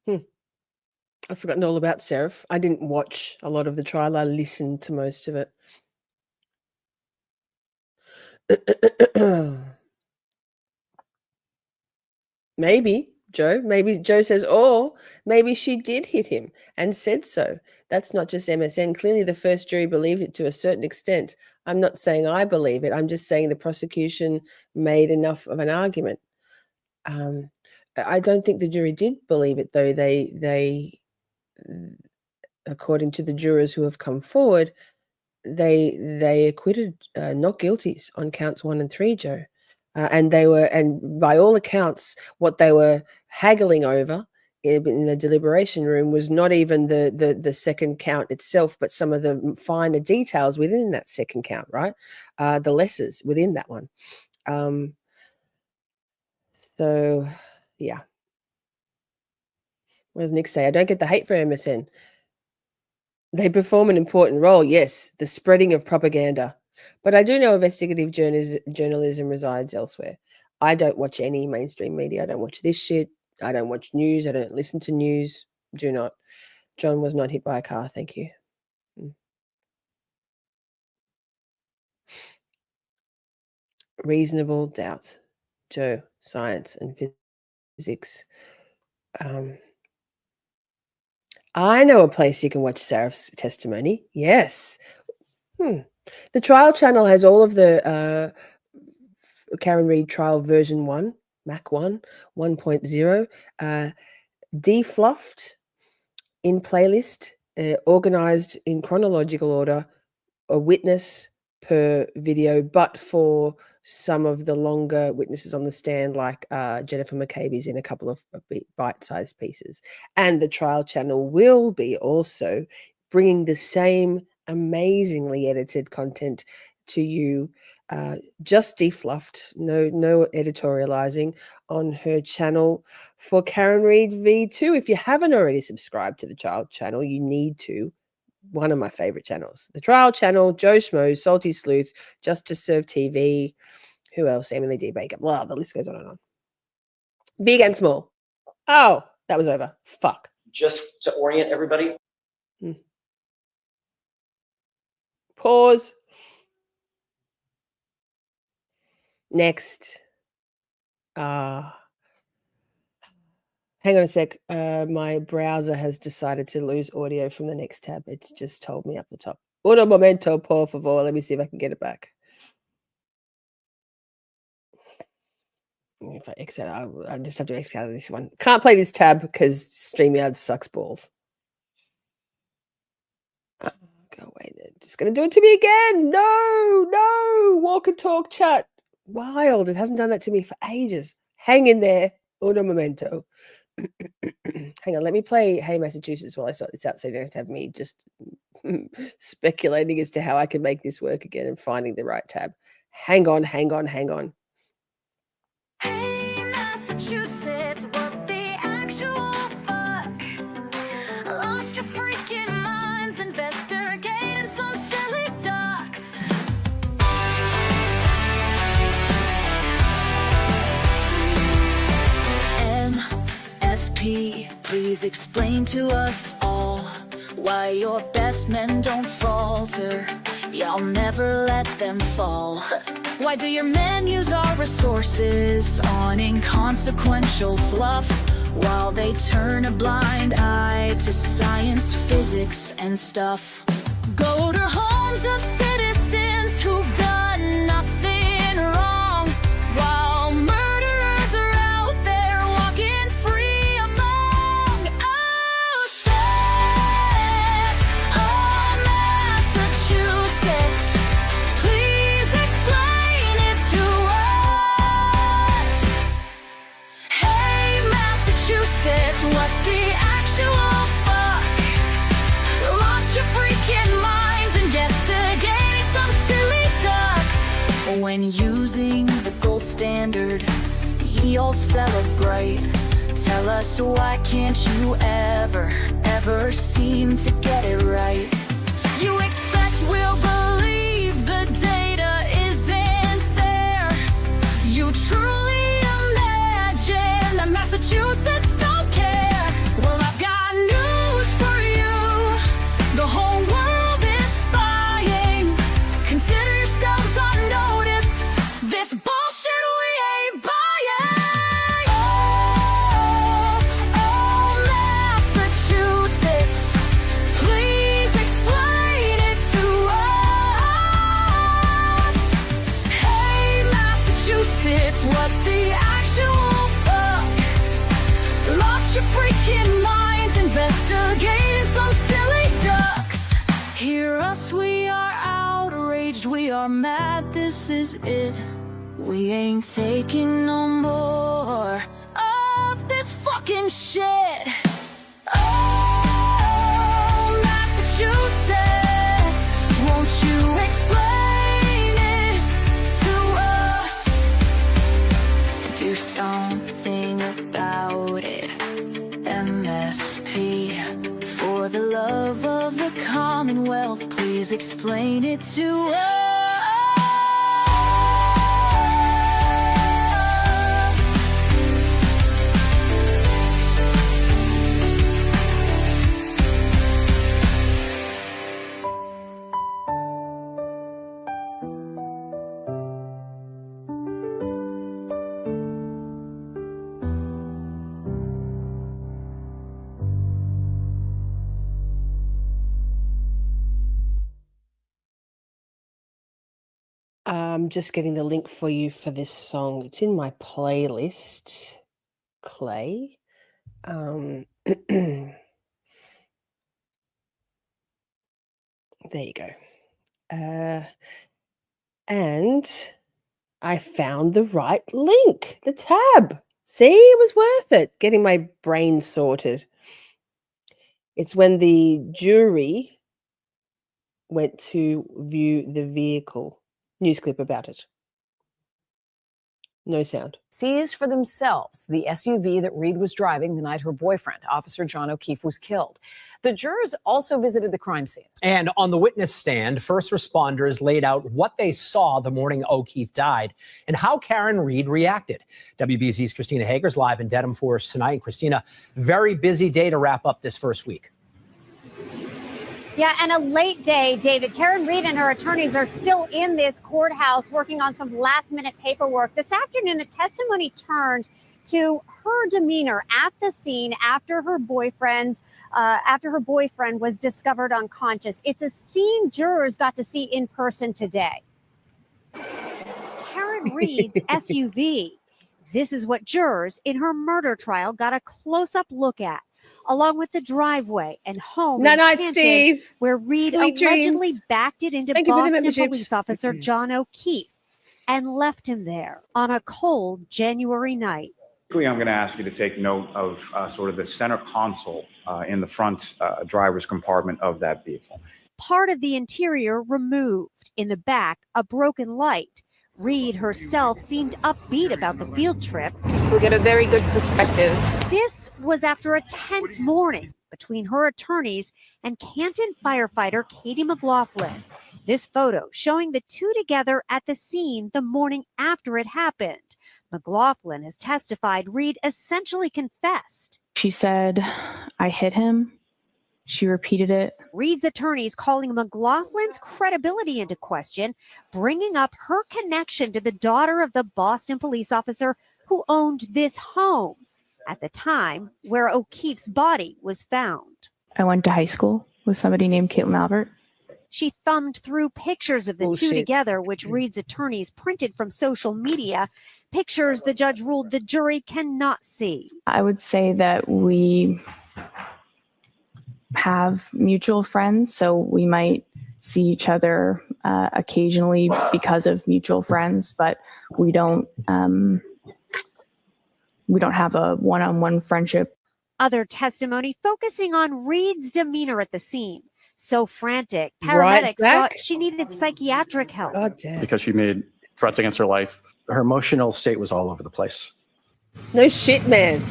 I've forgotten all about Seraph. I didn't watch a lot of the trial. I listened to most of it. Maybe Joe says, or maybe she did hit him and said so. That's not just MSN. Clearly the first jury believed it to a certain extent. I'm not saying I believe it. I'm just saying the prosecution made enough of an argument. I don't think the jury did believe it, though. They according to the jurors who have come forward, they acquitted not guilties on counts 1 and 3, Joe. And by all accounts, what they were haggling over in the deliberation room was not even the second count itself, but some of the finer details within that second count, right? The lessers within that one. So, yeah. What does Nick say? I don't get the hate for MSN. They perform an important role, yes, the spreading of propaganda. But I do know investigative journalism resides elsewhere. I don't watch any mainstream media. I don't watch this shit. I don't watch news. I don't listen to news. Do not. John was not hit by a car. Thank you. Reasonable doubt. Joe, science and physics. I know a place you can watch Seraph's testimony. Yes. The trial channel has all of the Karen Reed trial version 1, Mac 1, 1.0, defluffed in playlist, organized in chronological order, a witness per video, but for some of the longer witnesses on the stand, like Jennifer McCabe's in a couple of bite-sized pieces. And the trial channel will be also bringing the same amazingly edited content to you, just defluffed, no editorializing on her channel for Karen Reed V2. If you haven't already subscribed to the trial channel, you need to. One of my favorite channels, the trial channel, Joe Schmoes, Salty Sleuth, Just to Serve TV, who else? Emily D. Baker. Blah, the list goes on and on. Big and small. Oh, that was over. Fuck. Just to orient everybody. Pause. Next. Hang on a sec. My browser has decided to lose audio from the next tab. It's just told me up the top. Un momento, por favor. Let me see if I can get it back. If I exit, I just have to exit out of this one. Can't play this tab because StreamYard sucks balls. Go away. They're just going to do it to me again. No. Walk and talk chat. Wild. It hasn't done that to me for ages. Hang in there. Un momento. Hang on. Let me play Hey Massachutes while I sort this out so you don't have to have me just speculating as to how I can make this work again and finding the right tab. Hang on. Hey, Massachutes, what the actual fuck? Lost your freaking minds investigating some silly ducks. MSP, please please explain to us all why your best men don't falter. Y'all never let them fall. Why do your men use our resources on inconsequential fluff, while they turn a blind eye to science, physics, and stuff? Go to homes of citizens who've done nothing wrong, while murderers are out there walking free among us. Says, oh, Massachusets, please explain it to us. Hey, Massachusets, what the actual fuck? Lost your freaking minds investigating some silly ducks. When using the gold standard, y'all celebrate. Tell us, why can't you ever seem to get it right? You expect we'll believe the data isn't there. You truly imagine that Massachusets don't care. Well, I've got news for you. The whole world is spying. Consider yourselves on notice. This bullshit we ain't buying. Oh, Massachusets, please explain it to us. Hey, Massachusets, what the actual fuck? Lost your freaking minds investigating some silly ducks. Hear us, we are outraged, we are mad, this is it. We ain't taking no more of this fucking shit. Oh, Massachusets, won't you explain it to us? Do something about it. MSP, for the love of the Commonwealth, please explain it to us. I'm just getting the link for you for this song. It's in my playlist, Clay. There you go. And I found the right link, the tab. See, it was worth it getting my brain sorted. It's when the jury went to view the vehicle. News clip about it. No sound. Seized for themselves the SUV that Reed was driving the night her boyfriend, Officer John O'Keefe, was killed. The jurors also visited the crime scene. And on the witness stand, first responders laid out what they saw the morning O'Keefe died and how Karen Reed reacted. WBZ's Christina Hager's live in Dedham for us tonight. Christina, very busy day to wrap up this first week. Yeah, and a late day, David. Karen Reed and her attorneys are still in this courthouse working on some last-minute paperwork. This afternoon, the testimony turned to her demeanor at the scene after her boyfriend was discovered unconscious. It's a scene jurors got to see in person today. Karen Reed's SUV. This is what jurors in her murder trial got a close-up look at, along with the driveway and home in Canton, Steve. where Reed Sweet allegedly dreams. backed it into Thank you for the Boston memberships. police officer John O'Keefe and left him there on a cold January night. I'm going to ask you to take note of sort of the center console in the front driver's compartment of that vehicle. Part of the interior removed. In the back, a broken light. Reed herself seemed upbeat about the field trip. We'll get a very good perspective. This was after a tense morning between her attorneys and Canton firefighter Katie McLaughlin. This photo showing the two together at the scene the morning after it happened. McLaughlin has testified Reed essentially confessed. She said, I hit him. She repeated it. Reed's attorneys calling McLaughlin's credibility into question, bringing up her connection to the daughter of the Boston police officer who owned this home at the time where O'Keefe's body was found. I went to high school with somebody named Caitlin Albert. She thumbed through pictures of the two Bullshit. together, which Reed's attorneys printed from social media, pictures the judge ruled the jury cannot see. I would say that we have mutual friends, so we might see each other occasionally because of mutual friends, but we don't have a one-on-one friendship. Other testimony focusing on Reed's demeanor at the scene. So frantic, Right, paramedics Zach? thought she needed psychiatric help. God damn. Because she made threats against her life. Her emotional state was all over the place. No shit, man.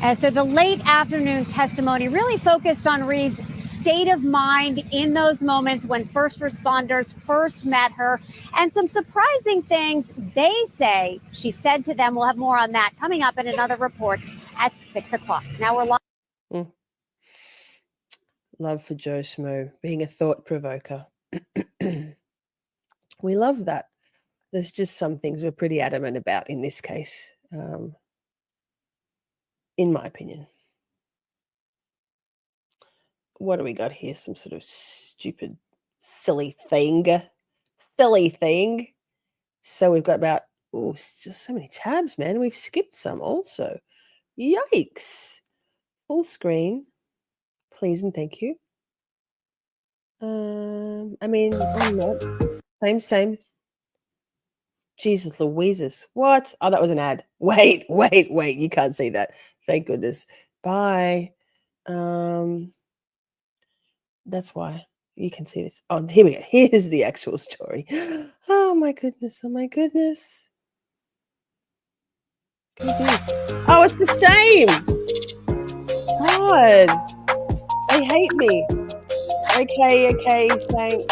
And so the late afternoon testimony really focused on Reed's state of mind in those moments when first responders first met her, and some surprising things they say she said to them. We'll have more on that coming up in another report at 6 o'clock. Now we're live. Love for Joe Schmo being a thought provoker. We love that. There's just some things we're pretty adamant about in this case, in my opinion. What do we got here? Some sort of stupid, silly thing. Silly thing. So we've got about, oh, just so many tabs, man. We've skipped some also. Yikes. Full screen. Please and thank you. I mean, I'm not. Same. Jesus Louises. What? Oh, that was an ad. Wait. You can't see that. Thank goodness. Bye. That's why you can see this. Oh, here we go. Here's the actual story. Oh my goodness. Oh my goodness. Oh, it's the same. God. They hate me. Okay, thanks.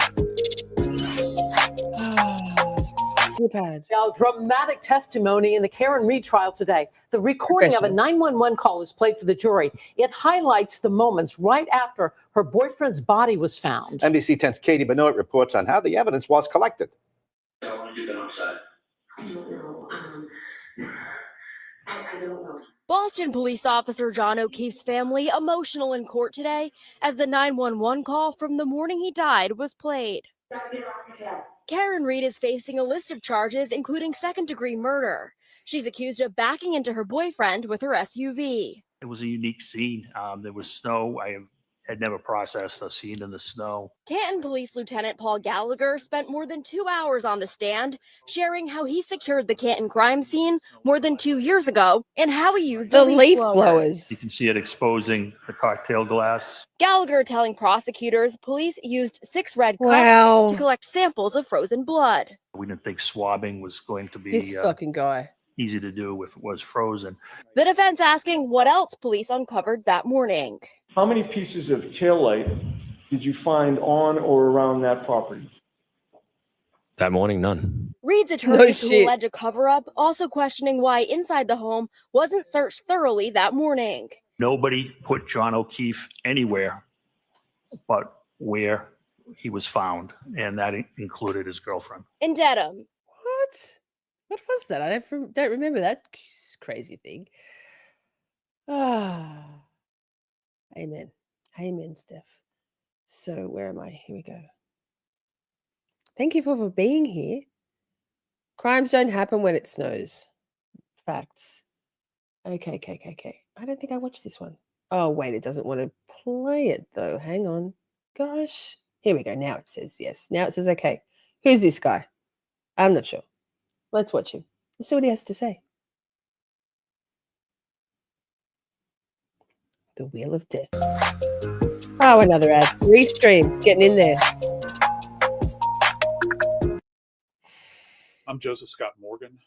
You're bad. Now, dramatic testimony in the Karen Reed trial today. The recording of a 911 call is played for the jury. It highlights the moments right after her boyfriend's body was found. NBC10's Katie Benoit reports on how the evidence was collected. I don't know. I don't know. Boston police officer John O'Keefe's family emotional in court today as the 911 call from the morning he died was played. Karen Reed is facing a list of charges, including second-degree murder. She's accused of backing into her boyfriend with her SUV. It was a unique scene. There was snow. I had never processed a scene in the snow. Canton Police Lieutenant Paul Gallagher spent more than 2 hours on the stand, sharing how he secured the Canton crime scene more than 2 years ago and how he used The a leaf blower. blowers. You can see it exposing the cocktail glass. Gallagher telling prosecutors police used 6 red cups Wow. to collect samples of frozen blood. We didn't think swabbing was going to be This fucking guy. easy to do if it was frozen. The defense asking what else police uncovered that morning. How many pieces of taillight did you find on or around that property? That morning, none. Reed's attorneys who shit. led to Coverup also questioning why inside the home wasn't searched thoroughly that morning. Nobody put John O'Keefe anywhere but where he was found, and that included his girlfriend. In Dedham. What was that? I don't remember that crazy thing. Ah. Amen, Steph. So where am I? Here we go. Thank you for being here. Crimes don't happen when it snows. Facts. Okay. I don't think I watched this one. Oh, wait, it doesn't want to play it, though. Hang on. Gosh. Here we go. Now it says yes. Now it says okay. Who's this guy? I'm not sure. Let's watch him. Let's see what he has to say. The Wheel of Death. Oh, another ad. Restream. Getting in there. I'm Joseph Scott Morgan.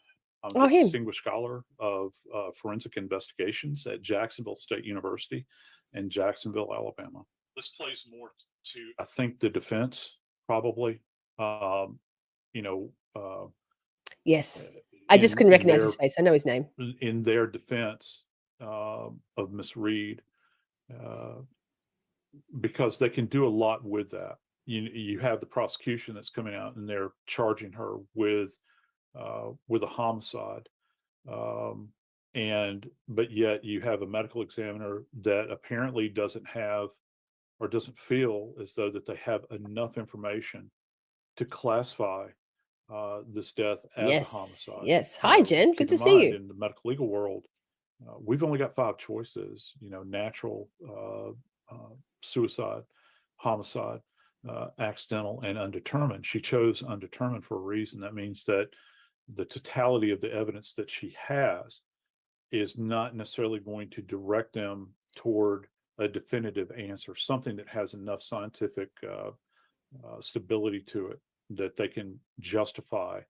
I'm Oh, a him. distinguished scholar of forensic investigations at Jacksonville State University in Jacksonville, Alabama. This plays more to, I think, the defense, probably. Yes. I just couldn't recognize his face. I know his name. In their defense, of Miss Reed, because they can do a lot with that. You have the prosecution that's coming out and they're charging her with a homicide, but yet you have a medical examiner that apparently doesn't have or doesn't feel as though that they have enough information to classify this death as a homicide. Yes. Hi, Jen. Good to see you. In the medical legal world, we've only got 5 choices, natural, suicide, homicide, accidental, and undetermined. She chose undetermined for a reason. That means that the totality of the evidence that she has is not necessarily going to direct them toward a definitive answer, something that has enough scientific stability to it that they can justify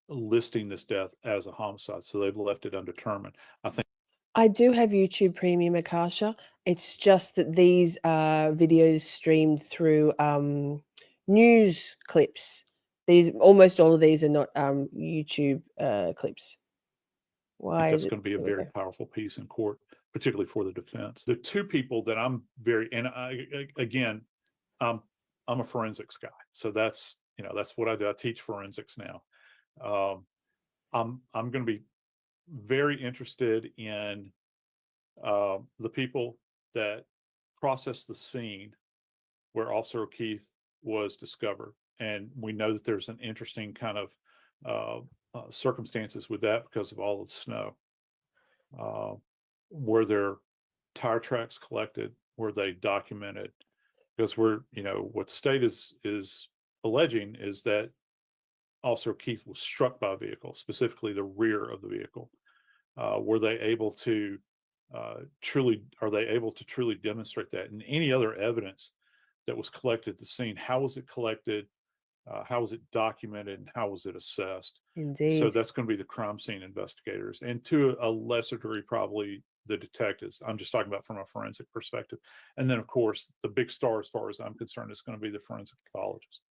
listing this death as a homicide. So they've left it undetermined. I do have YouTube Premium, Akasha. It's just that these videos streamed through news clips. Almost all of these are not YouTube clips. Why that's is it? going to be a very powerful piece in court, particularly for the defense. The 2 people that I'm I'm a forensics guy, so that's what I do. I teach forensics now. I'm going to be very interested in the people that processed the scene where Officer O'Keefe was discovered, and we know that there's an interesting kind of circumstances with that because of all of the snow. Were there tire tracks collected? Were they documented? Because what the state is alleging is that Officer O'Keefe was struck by a vehicle, specifically the rear of the vehicle. Were they able to truly demonstrate that? And any other evidence that was collected at the scene, how was it collected? How was it documented, and how was it assessed? Indeed. So that's going to be the crime scene investigators, and to a lesser degree, probably the detectives. I'm just talking about from a forensic perspective. And then, of course, the big star, as far as I'm concerned, is going to be the forensic pathologist.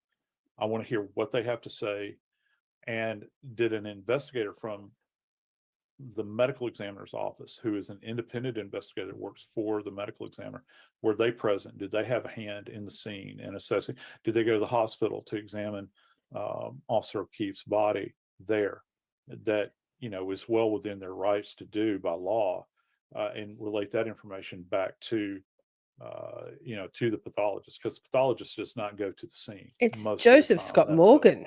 I want to hear what they have to say. And did an investigator from the medical examiner's office, who is an independent investigator that works for the medical examiner, were they present? Did they have a hand in the scene and assessing? Did they go to the hospital to examine Officer O'Keefe's body there? That is well within their rights to do by law, and relate that information back to the pathologist, because the pathologist does not go to the scene. It's Joseph Scott Morgan.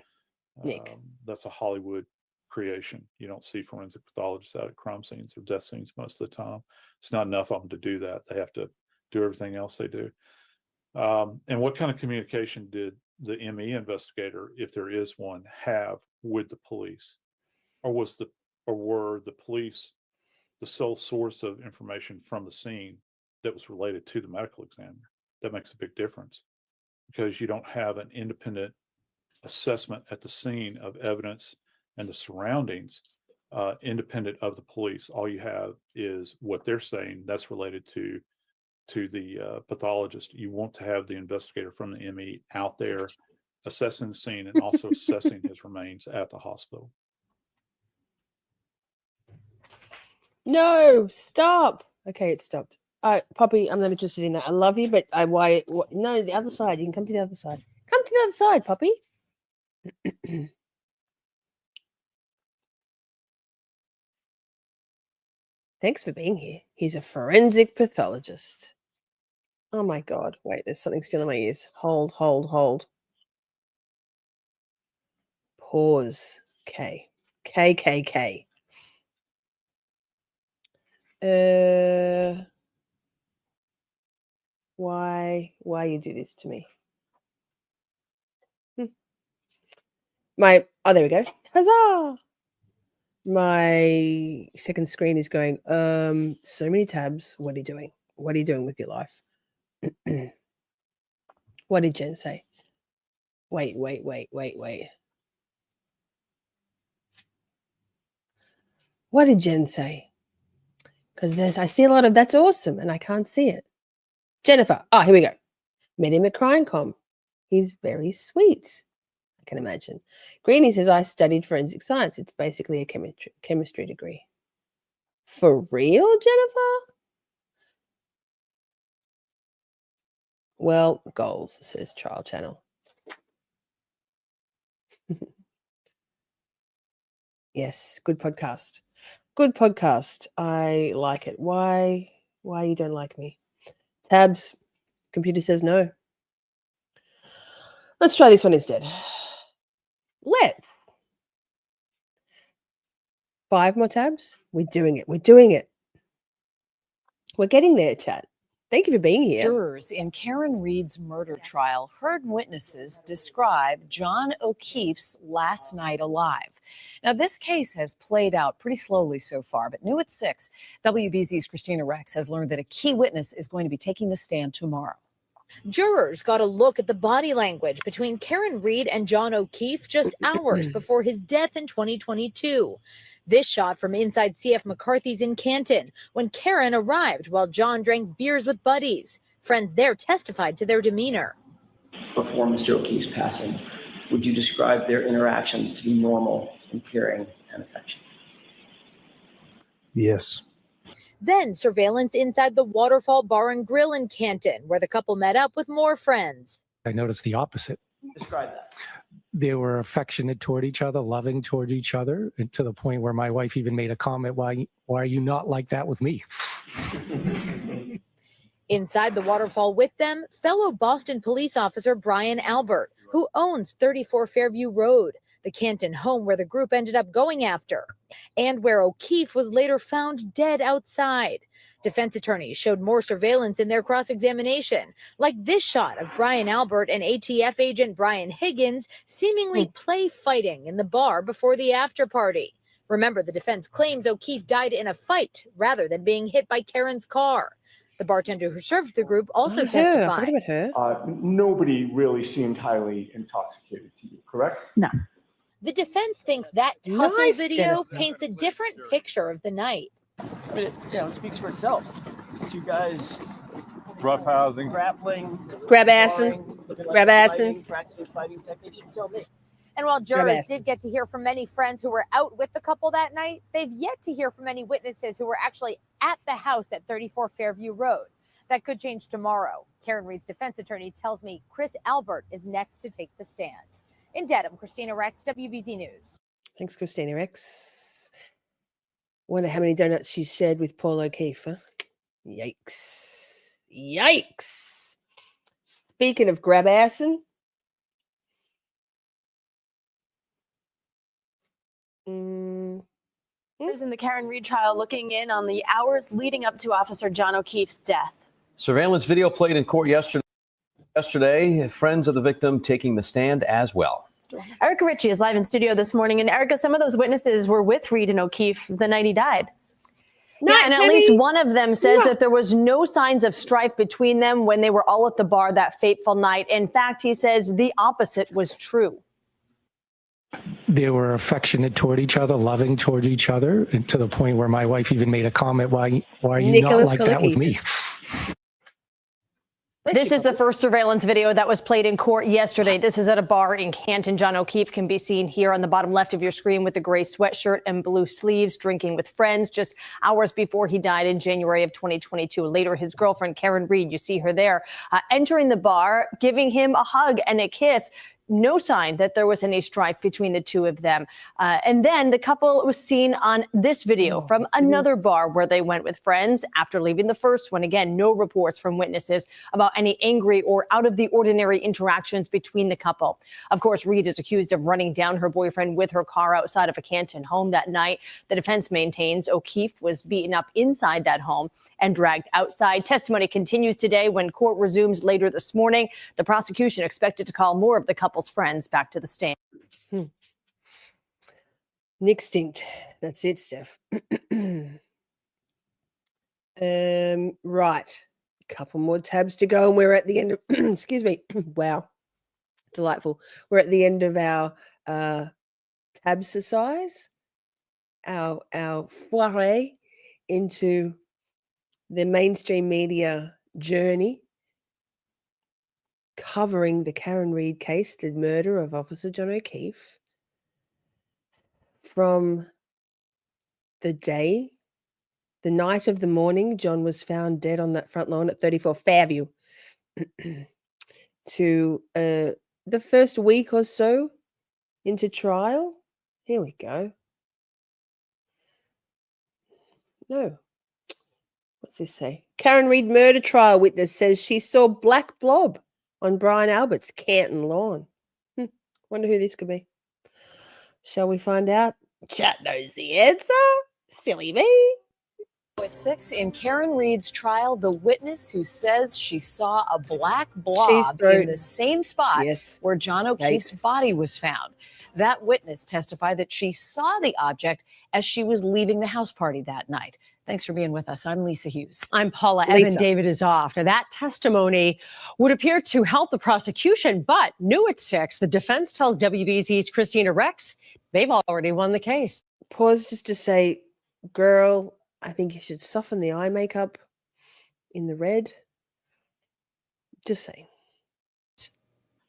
Nick, that's a Hollywood creation. You don't see forensic pathologists out at crime scenes or death scenes most of the time. It's not enough of them to do that. They have to do everything else they do. And what kind of communication did the ME investigator, if there is one, have with the police? Or were the police the sole source of information from the scene that was related to the medical examiner? That makes a big difference, because you don't have an independent assessment at the scene of evidence and the surroundings, independent of the police. All you have is what they're saying that's related to the pathologist. You want to have the investigator from the ME out there assessing the scene and also assessing his remains at the hospital. No, stop. Okay, it stopped. Poppy, I'm not interested in that. I love you, but no, the other side. You can come to the other side. Come to the other side, Poppy. Thanks for being here. He's a forensic pathologist. Oh my God. Wait, there's something still in my ears. Hold. Pause. K. Why you do this to me? There we go. Huzzah! My second screen is going, so many tabs. What are you doing? What are you doing with your life? What did Jen say? Wait. What did Jen say? Because I see a lot of that's awesome and I can't see it. Jennifer. Oh, here we go. Met him at CrimeCom. He's very sweet. I can imagine. Greenie says, I studied forensic science. It's basically a chemistry degree. For real, Jennifer? Well, goals, says Child Channel. Yes, good podcast. Good podcast. I like it. Why you don't like me? Tabs, computer says no. Let's try this one instead. Let's. 5 more tabs. We're doing it. We're doing it. We're getting there, chat. Thank you for being here. Jurors in Karen Reed's murder trial heard witnesses describe John O'Keefe's last night alive. Now, this case has played out pretty slowly so far, but new at 6, WBZ's Christina Rex has learned that a key witness is going to be taking the stand tomorrow. Jurors got a look at the body language between Karen Reed and John O'Keefe just hours before his death in 2022. This shot from inside CF McCarthy's in Canton when Karen arrived while John drank beers with buddies. Friends there testified to their demeanor. Before Mr. O'Keefe's passing, would you describe their interactions to be normal and caring and affectionate? Yes. Then surveillance inside the Waterfall Bar and Grill in Canton, where the couple met up with more friends. I noticed the opposite. Describe that. They were affectionate toward each other, loving toward each other, and to the point where my wife even made a comment, why are you not like that with me? Inside the waterfall with them, fellow Boston police officer Brian Albert, who owns 34 Fairview Road, the Canton home where the group ended up going after, and where O'Keefe was later found dead outside. Defense attorneys showed more surveillance in their cross-examination, like this shot of Brian Albert and ATF agent Brian Higgins seemingly play fighting in the bar before the after party. Remember, the defense claims O'Keefe died in a fight rather than being hit by Karen's car. The bartender who served the group also testified. Nobody really seemed highly intoxicated to you, correct? No. The defense thinks that tussle Nice, video Jennifer. paints a different picture of the night. I mean, it speaks for itself. It's 2 guys Roughhousing. grappling, Grab-assing. practicing fighting techniques. You tell me. And while jurors Grab-assing. did get to hear from many friends who were out with the couple that night, they've yet to hear from any witnesses who were actually at the house at 34 Fairview Road. That could change tomorrow. Karen Reed's defense attorney tells me Chris Albert is next to take the stand. In Dedham, Christina Rex, WBZ News. Thanks, Christina Rex. Wonder how many donuts she shared with Paul O'Keefe. Huh? Yikes. Yikes. Speaking of grab-assing. In the Karen Reed trial, looking in on the hours leading up to Officer John O'Keefe's death. Surveillance video played in court yesterday. Friends of the victim taking the stand as well. Erica Ricci is live in studio this morning. And Erica, some of those witnesses were with Reed and O'Keefe the night he died. Yeah, and at least one of them says that there was no signs of strife between them when they were all at the bar that fateful night. In fact, he says the opposite was true. They were affectionate toward each other, loving toward each other, and to the point where my wife even made a comment, why are you not like that with me? This is the first surveillance video that was played in court yesterday. This is at a bar in Canton. John O'Keefe can be seen here on the bottom left of your screen with the gray sweatshirt and blue sleeves, drinking with friends just hours before he died in January of 2022. Later, his girlfriend, Karen Reed, you see her there, entering the bar, giving him a hug and a kiss. No sign that there was any strife between the two of them. And then the couple was seen on this video from another bar where they went with friends after leaving the first one. Again, no reports from witnesses about any angry or out of the ordinary interactions between the couple. Of course, Reed is accused of running down her boyfriend with her car outside of a Canton home that night. The defense maintains O'Keefe was beaten up inside that home and dragged outside. Testimony continues today when court resumes later this morning. The prosecution expected to call more of the couple's friends back to the stand. Nick Stinkt. That's it, Steph. Right. A couple more tabs to go and we're at the end of, excuse me. Wow. Delightful. We're at the end of our tab exercise, our foray into the mainstream media journey covering the Karen Reed case, the murder of Officer John The night of the morning, John was found dead on that front lawn at 34 Fairview. To the first week or so into trial. Here we go. No. What's this say? Karen Reid murder trial witness says she saw black blob on Brian Albert's Canton lawn. Wonder who this could be. Shall we find out? Chat knows the answer. Silly me. At 6 in Karen Reid's trial, the witness who says she saw a black blob in the same spot where John O'Keefe's body was found. That witness testified that she saw the object as she was leaving the house party that night. Thanks for being with us. I'm Lisa Hughes. I'm Paula. Evan David is off. Now, that testimony would appear to help the prosecution, but new at 6, the defense tells WBZ's Christina Rex they've already won the case. Pause just to say, girl, I think you should soften the eye makeup in the red. Just saying.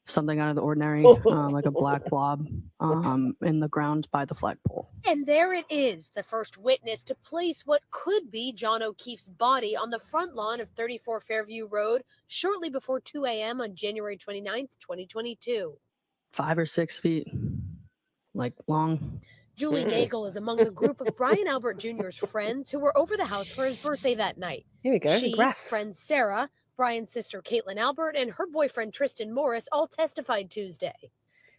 Something out of the ordinary, like a black blob in the ground by the flagpole. And there it is, the first witness to place what could be John O'Keefe's body on the front lawn of 34 Fairview Road shortly before 2 a.m. on January 29th, 2022. 5 or 6 feet, like long. Julie Nagel is among the group of Brian Albert Jr.'s friends who were over the house for his birthday that night. Here we go. She, friend Sarah, Brian's sister Caitlin Albert, and her boyfriend Tristan Morris all testified Tuesday.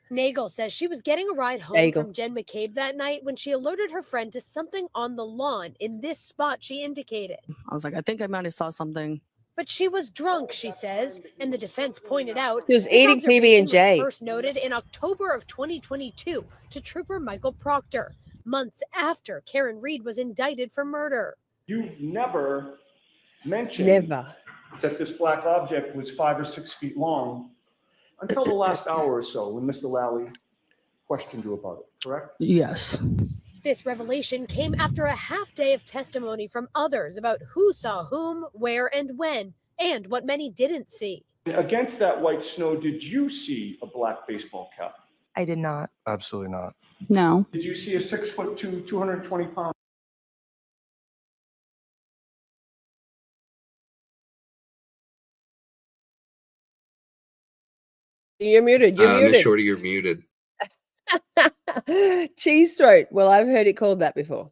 Nagel says she was getting a ride home from Jen McCabe that night when she alerted her friend to something on the lawn in this spot she indicated. I was like, I think I might have saw something. But she was drunk, she says, and the defense pointed out she was eating PB&J. First noted in October of 2022 to Trooper Michael Proctor, months after Karen Reid was indicted for murder. You've never mentioned that this black object was 5 or 6 feet long until the last hour or so when Mr. Lally questioned you about it, correct? Yes. This revelation came after a half day of testimony from others about who saw whom, where, and when, and what many didn't see. Against that white snow, did you see a black baseball cap? I did not. Absolutely not. No. Did you see a 6'2", 220-pound? You're muted. You're muted. Miss Shorty, you're muted. Cheese throat. Well, I've heard it called that before.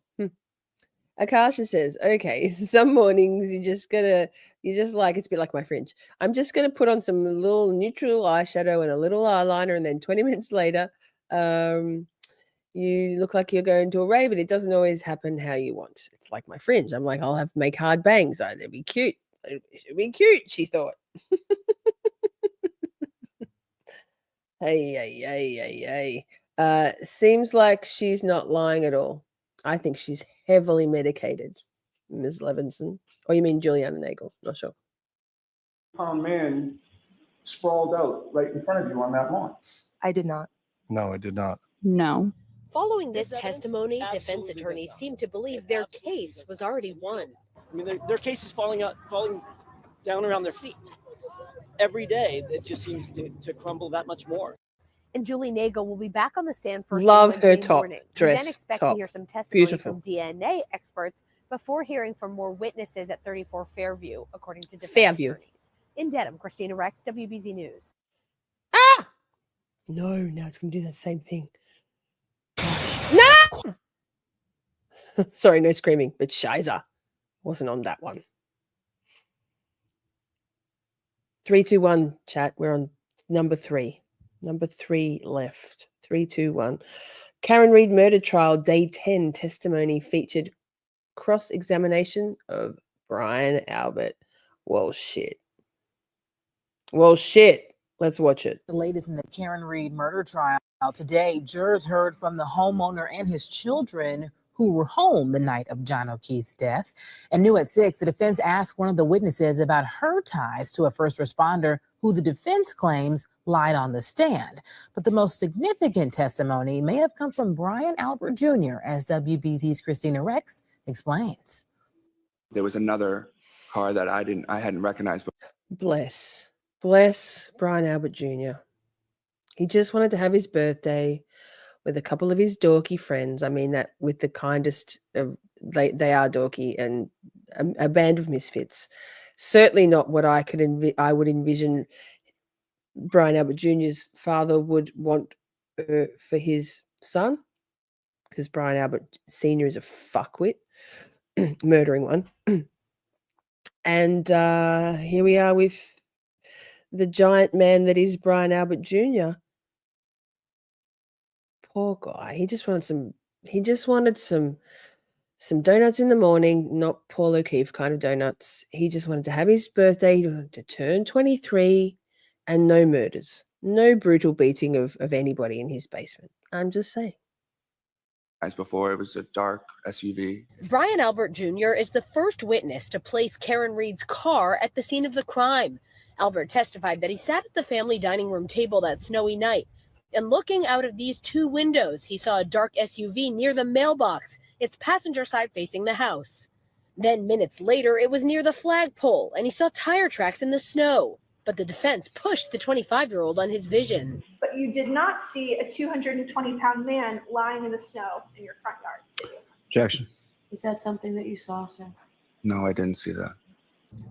Akasha says, okay, some mornings it's a bit like my fringe. I'm just going to put on some little neutral eyeshadow and a little eyeliner, and then 20 minutes later, you look like you're going to a rave, and it doesn't always happen how you want. It's like my fringe. I'm like, I'll make hard bangs. Oh, they'll be cute. It should be cute, she thought. Hey. Seems like she's not lying at all. I think she's heavily medicated, Ms. Levinson. Or you mean Juliana Nagel? Not sure. Pound man sprawled out right in front of you on that lawn. I did not. No, I did not. No. Following this testimony, defense attorneys seem to believe their case was already won. I mean, their case is falling down around their feet. Every day, it just seems to crumble that much more. And Julie Nagel will be back on the stand first Love her Wednesday top morning. dress. We then expect top. to hear some testimony Beautiful. from DNA experts before hearing from more witnesses at 34 Fairview, according to defense Fairview. attorneys. In Dedham, Christina Rex, WBZ News. No, it's going to do that same thing. No! Sorry, no screaming, but Shiza wasn't on that one. 3, 2, 1, chat. We're on number 3. Number 3 left. 3, 2, 1. Karen Reid murder trial, day 10 testimony featured cross-examination of Brian Albert. Well, shit. Let's watch it. The latest in the Karen Reid murder trial. Today, jurors heard from the homeowner and his children who were home the night of John O'Keefe's death. And new at 6, the defense asked one of the witnesses about her ties to a first responder who the defense claims lied on the stand. But the most significant testimony may have come from Brian Albert Jr., as WBZ's Christina Rex explains. There was another car that I hadn't recognized. Bless Brian Albert Jr. He just wanted to have his birthday with a couple of his dorky friends. I mean that with the kindest of, they are dorky and a band of misfits. Certainly not what I would envision Brian Albert Jr.'s father would want for his son, because Brian Albert Sr. is a fuckwit, murdering one. And here we are with the giant man that is Brian Albert Jr. Poor guy. He just wanted some donuts in the morning, not Paul O'Keefe kind of donuts. He just wanted to have his birthday to turn 23 and no murders. No brutal beating of anybody in his basement. I'm just saying. As before, it was a dark SUV. Brian Albert Jr. is the first witness to place Karen Reed's car at the scene of the crime. Albert testified that he sat at the family dining room table that snowy night, and looking out of these two windows, he saw a dark SUV near the mailbox, its passenger side facing the house. Then minutes later, it was near the flagpole, and he saw tire tracks in the snow. But the defense pushed the 25-year-old on his vision. But you did not see a 220-pound man lying in the snow in your front yard, did you? Objection. Was that something that you saw, sir? No, I didn't see that.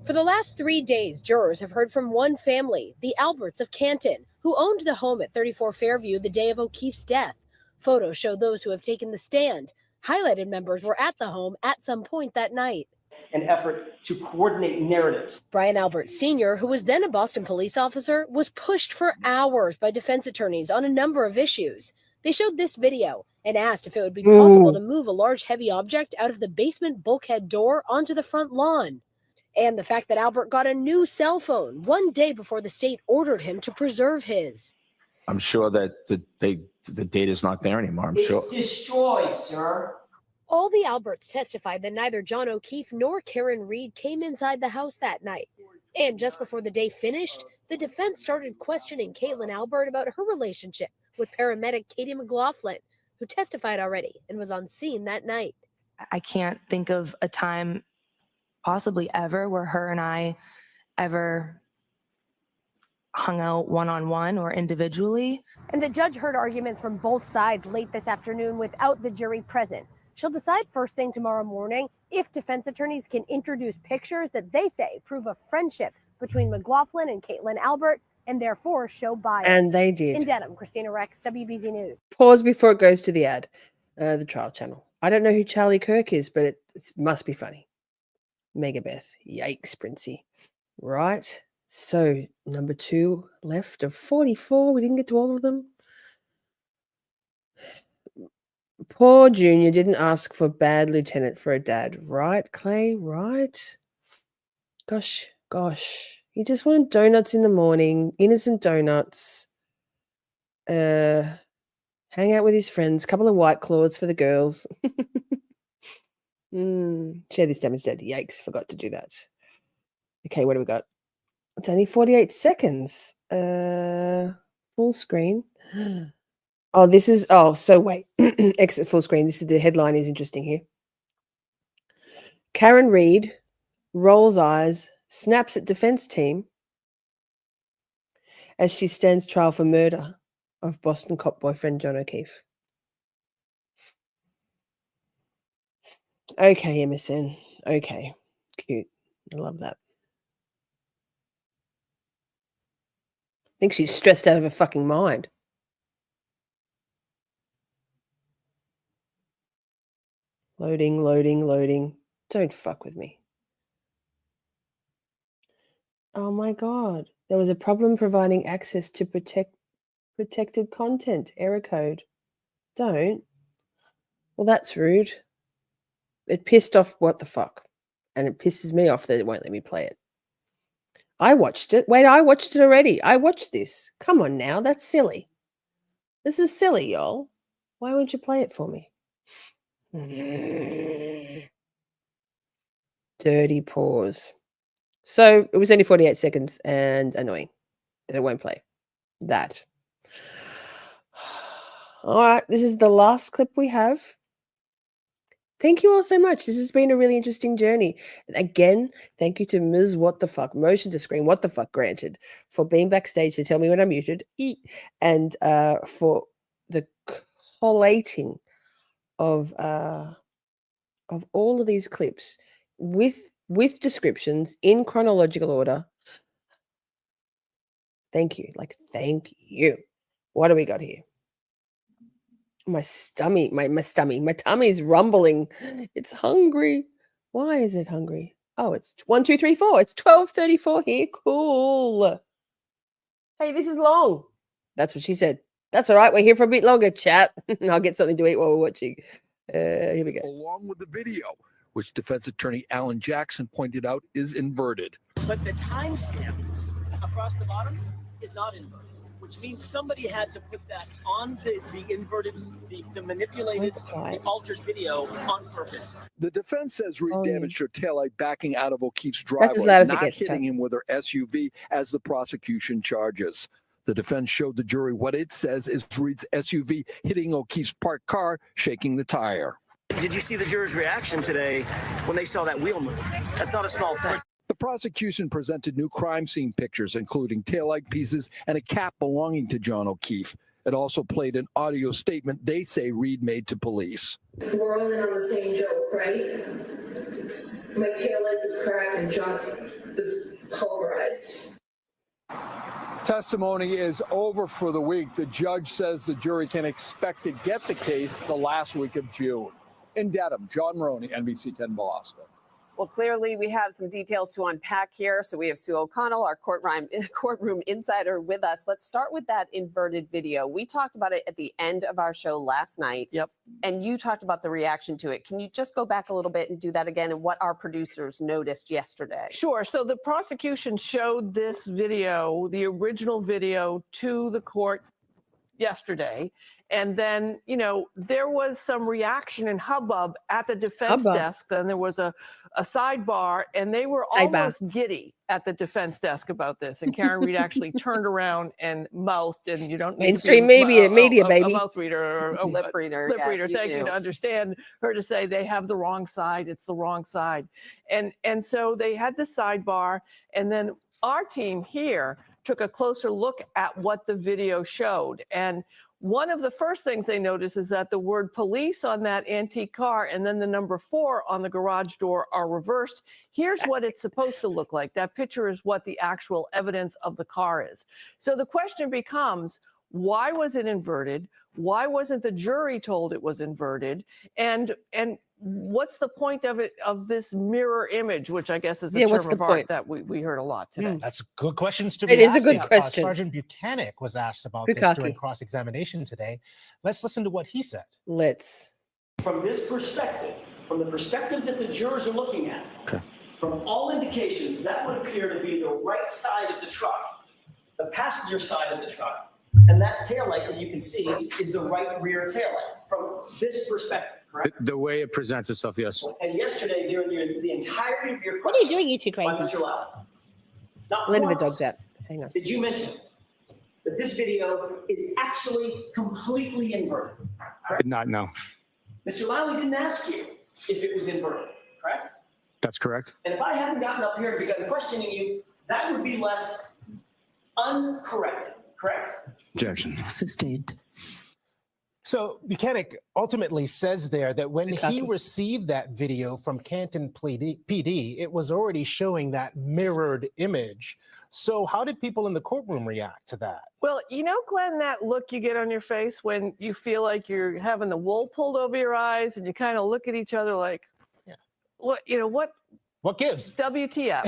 For the last 3 days, jurors have heard from one family, the Alberts of Canton, who owned the home at 34 Fairview the day of O'Keefe's death. Photos show those who have taken the stand. Highlighted members were at the home at some point that night. An effort to coordinate narratives. Brian Albert Sr., who was then a Boston police officer, was pushed for hours by defense attorneys on a number of issues. They showed this video and asked if it would be possible to move a large heavy object out of the basement bulkhead door onto the front lawn. And the fact that Albert got a new cell phone 1 day before the state ordered him to preserve his. I'm sure that the data's not there anymore. I'm sure. It's destroyed, sir. All the Alberts testified that neither John O'Keefe nor Karen Reed came inside the house that night. And just before the day finished, the defense started questioning Caitlin Albert about her relationship with paramedic Katie McLaughlin, who testified already and was on scene that night. I can't think of a time, possibly ever, where her and I ever hung out one-on-one or individually. And the judge heard arguments from both sides late this afternoon without the jury present. She'll decide first thing tomorrow morning if defense attorneys can introduce pictures that they say prove a friendship between McLaughlin and Caitlin Albert and therefore show bias. And they did. In Dedham, Christina Rex, WBZ News. Pause before it goes to the ad, the trial channel. I don't know who Charlie Kirk is, but it must be funny. Megabeth. Yikes, Princey. Right. So, number 2 left of 44. We didn't get to all of them. Poor Junior didn't ask for bad lieutenant for a dad. Right, Clay? Right? Gosh. He just wanted donuts in the morning. Innocent donuts. Hang out with his friends. Couple of White Claws for the girls. Share this damn instead. Yikes, forgot to do that. Okay, what do we got? It's only 48 seconds. Full screen. Oh, this is, so wait. Exit full screen. This is the headline is interesting here. Karen Reed rolls eyes, snaps at defense team as she stands trial for murder of Boston cop boyfriend John O'Keefe. Okay, MSN. Okay, cute. I love that. I think she's stressed out of her fucking mind. Loading. Don't fuck with me. Oh my God. There was a problem providing access to protected content. Error code. Don't. Well, that's rude. It pissed off what the fuck. And it pisses me off that it won't let me play it. I watched it. Wait, I watched it already. I watched this. Come on now. That's silly. This is silly, y'all. Why won't you play it for me? Dirty pause. So it was only 48 seconds and annoying that it won't play. That. All right. This is the last clip we have. Thank you all so much. This has been a really interesting journey. And again, thank you to Ms. What the Fuck, motion to screen, what the fuck granted, for being backstage to tell me when I'm muted, and for the collating of all of these clips with descriptions in chronological order. Thank you. Like, thank you. What do we got here? My tummy's rumbling. It's hungry. Why is it hungry? Oh, it's 1, 2, 3, 4. It's 12:34 here. Cool. Hey, this is long. That's what she said. That's all right. We're here for a bit longer, chat. I'll get something to eat while we're watching. Here we go. Along with the video, which defense attorney Alan Jackson pointed out is inverted. But the timestamp across the bottom is not inverted, which means somebody had to put that on the inverted, the manipulated, the altered video on purpose. The defense says Reed damaged her taillight backing out of O'Keefe's That's as driveway, loud as it not gets, hitting him with her SUV as the prosecution charges. The defense showed the jury what it says is Reed's SUV hitting O'Keefe's parked car, shaking the tire. Did you see the jurors' reaction today when they saw that wheel move? That's not a small thing. The prosecution presented new crime scene pictures, including taillight pieces and a cap belonging to John O'Keefe. It also played an audio statement they say Reed made to police. We're all in on the same joke, right? My taillight was cracked and John was pulverized. Testimony is over for the week. The judge says the jury can expect to get the case the last week of June. In Dedham, John Maroney, NBC10 Boston. Well, clearly we have some details to unpack here. So we have Sue O'Connell, our courtroom insider, with us. Let's start with that inverted video. We talked about it at the end of our show last night. Yep. And you talked about the reaction to it. Can you just go back a little bit and do that again and what our producers noticed yesterday? Sure. So the prosecution showed this video, the original video, to the court yesterday. And then, you know, there was some reaction and hubbub at the defense desk. Then there was a sidebar, and they were almost giddy at the defense desk about this. And Karen Reed actually turned around and mouthed, and you don't need mainstream to be media, baby. A mouth reader or a lip reader. Lip reader. Thank you to understand her to say they have the wrong side. It's the wrong side. And so they had the sidebar, and then our team here took a closer look at what the video showed. And one of the first things they noticed is that the word police on that antique car and then the number 4 on the garage door are reversed. Here's what it's supposed to look like. That picture is what the actual evidence of the car is. So the question becomes, why was it inverted? Why wasn't the jury told it was inverted? And what's the point of it, of this mirror image, which I guess is a term of art that we heard a lot today? That's good questions to be asking. It is a good question. Sergeant Buchanan was asked about this during cross-examination today. Let's listen to what he said. Let's. From this perspective, from the perspective that the jurors are looking at, from all indications, that would appear to be the right side of the truck, the passenger side of the truck. And that taillight that you can see is the right rear taillight from this perspective, correct? The way it presents itself, yes. And yesterday, during the entirety of your question, What are you doing, you two crazy? Mr. Lally, not Letting the once dogs out. Hang on. did you mention that this video is actually completely inverted? I did not know. Mr. Lally didn't ask you if it was inverted, correct? That's correct. And if I hadn't gotten up here and begun questioning you, that would be left uncorrected, correct? Objection. Sustained. So Buchanan ultimately says there that when he received that video from Canton PD, it was already showing that mirrored image. So how did people in the courtroom react to that? Well, you know, Glenn, that look you get on your face when you feel like you're having the wool pulled over your eyes and you kind of look at each other like, what, you know, what gives? WTF.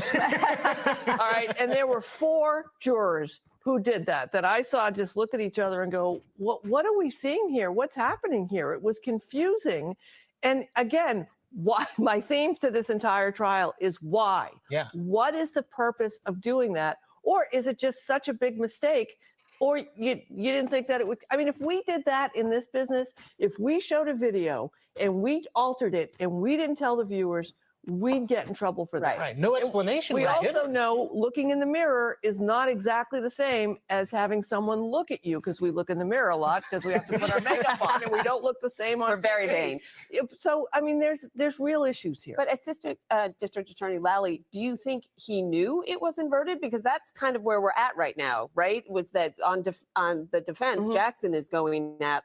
All right. And there were 4 jurors who did that I saw just look at each other and go, what are we seeing here? What's happening here? It was confusing. And again, why my theme to this entire trial is why? Yeah. What is the purpose of doing that? Or is it just such a big mistake? Or you didn't think that it would, I mean, if we did that in this business, if we showed a video and we altered it and we didn't tell the viewers, we'd get in trouble for that. Right. No explanation. We also know looking in the mirror is not exactly the same as having someone look at you, because we look in the mirror a lot because we have to put our makeup on and we don't look the same on We're very TV. vain. So, I mean, there's real issues here. But Assistant District Attorney Lally, do you think he knew it was inverted? Because that's kind of where we're at right now, right? Was that on the defense, Jackson is going at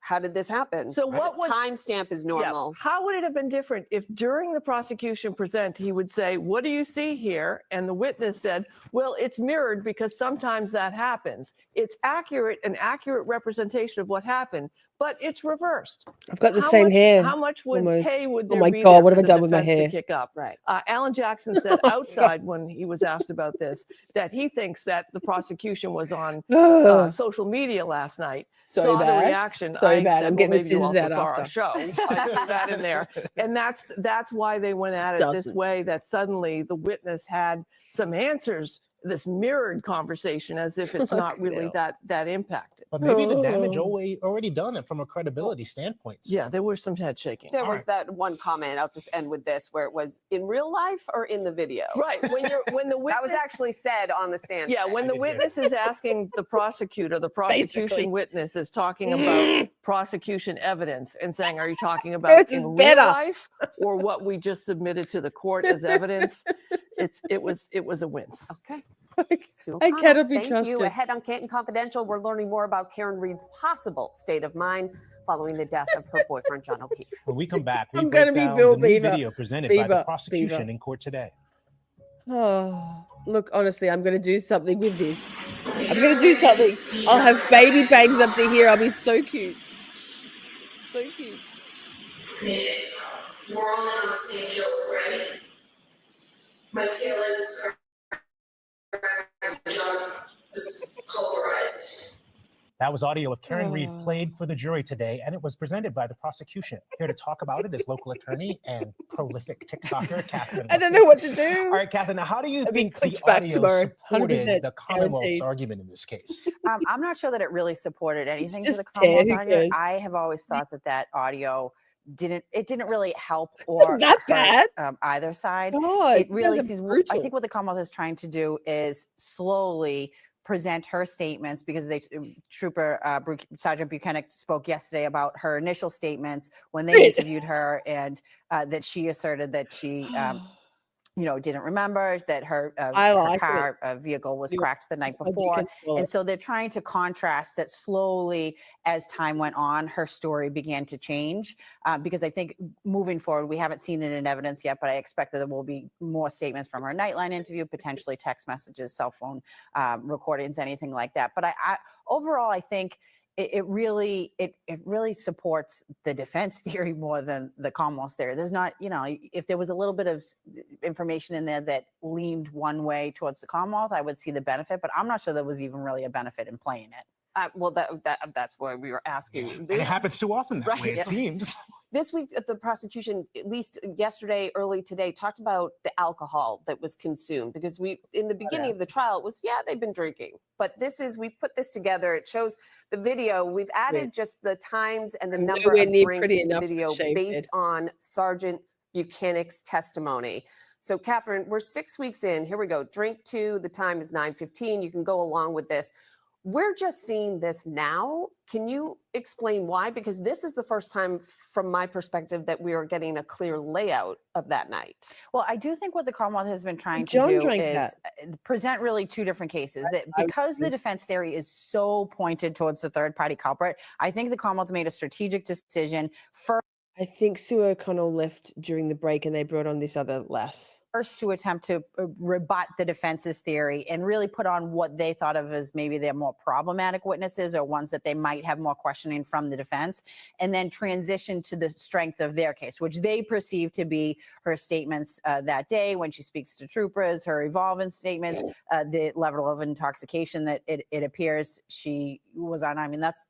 How did this happen? So what would timestamp is normal? Yeah. How would it have been different if during the prosecution present he would say, "What do you see here?" and the witness said, "Well, it's mirrored because sometimes that happens." It's an accurate representation of what happened, but it's reversed. I've got the same hair. How much would almost. pay would Oh there my be God, there what for have I the done with my defense to hair? kick up? Right. Alan Jackson said outside when he was asked about this that he thinks that the prosecution was on social media last night. So saw bad. the reaction. So I bad. said, I'm well, getting the maybe you scissors also out saw our after. show. I threw that in there, and that's why they went at it this way. That suddenly the witness had some answers. This mirrored conversation, as if it's not really that impacted. But maybe the damage already done it from a credibility standpoint. Yeah, there was some head shaking. There was that one comment. I'll just end with this, where it was in real life or in the video. Right. When the witness, that was actually said on the stand. Yeah, when the witness is asking the prosecutor, the prosecution Basically. witness is talking about prosecution evidence and saying, "Are you talking about This is in better. real life or what we just submitted to the court as evidence?" It was a wince. Okay. I cannot be Thank trusted. you. Ahead on Canton Confidential, we're learning more about Karen Reed's possible state of mind following the death of her boyfriend, John O'Keefe. When we come back, we I'm break gonna be down Bill the new Beaver. video presented by the Beaver. prosecution Beaver. in court today. Oh, look, honestly, I'm going to do something with this. I'm going to do something. I'll have baby bangs up to here. I'll be so cute. So cute. We're all in on the same joke, right? My tail is pulverized. That was audio of Karen Reed played for the jury today, and it was presented by the prosecution. Here to talk about it is local attorney and prolific TikToker, Catherine. I don't know what to do. All right, Catherine, now how do you think the clipped back audio tomorrow, supported 100% the Commonwealth's guaranteed. argument in this case? I'm not sure that it really supported anything to just the Commonwealth's dead, who argument. cares? I have always thought that audio didn't really help or That hurt, bad? either side. God, It you really guys are seems. I brutal. think what the Commonwealth is trying to do is slowly present her statements, because Sergeant Buchanan spoke yesterday about her initial statements when they interviewed her, and that she asserted that she didn't remember that her car vehicle was cracked the night before. And so they're trying to contrast that slowly as time went on, her story began to change. Because I think moving forward, we haven't seen it in evidence yet, but I expect that there will be more statements from her Nightline interview, potentially text messages, cell phone recordings, anything like that. But overall, I think it really supports the defense theory more than the Commonwealth's theory. There's not, if there was a little bit of information in there that leaned one way towards the Commonwealth, I would see the benefit, but I'm not sure there was even really a benefit in playing it. Well, that's why we were asking. And it happens too often that way, it seems. This week, the prosecution, at least yesterday, early today, talked about the alcohol that was consumed, because in the beginning of the trial, it was, they've been drinking. But we put this together. It shows the video. We've added just the times and the number of drinks to the video based on Sergeant Buchanan's testimony. So, Catherine, we're 6 weeks in. Here we go. Drink 2. The time is 9:15. You can go along with this. We're just seeing this now. Can you explain why? Because this is the first time, from my perspective, that we are getting a clear layout of that night. Well, I do think what the Commonwealth has been trying to do is present really two different cases. That because the defense theory is so pointed towards the third-party culprit, I think the Commonwealth made a strategic decision I think Sue O'Connell left during the break and they brought on this other lass. first to attempt to rebut the defense's theory and really put on what they thought of as maybe their more problematic witnesses or ones that they might have more questioning from the defense, and then transition to the strength of their case, which they perceive to be her statements that day when she speaks to troopers, her evolving statements, the level of intoxication that it appears she was on. I mean, that's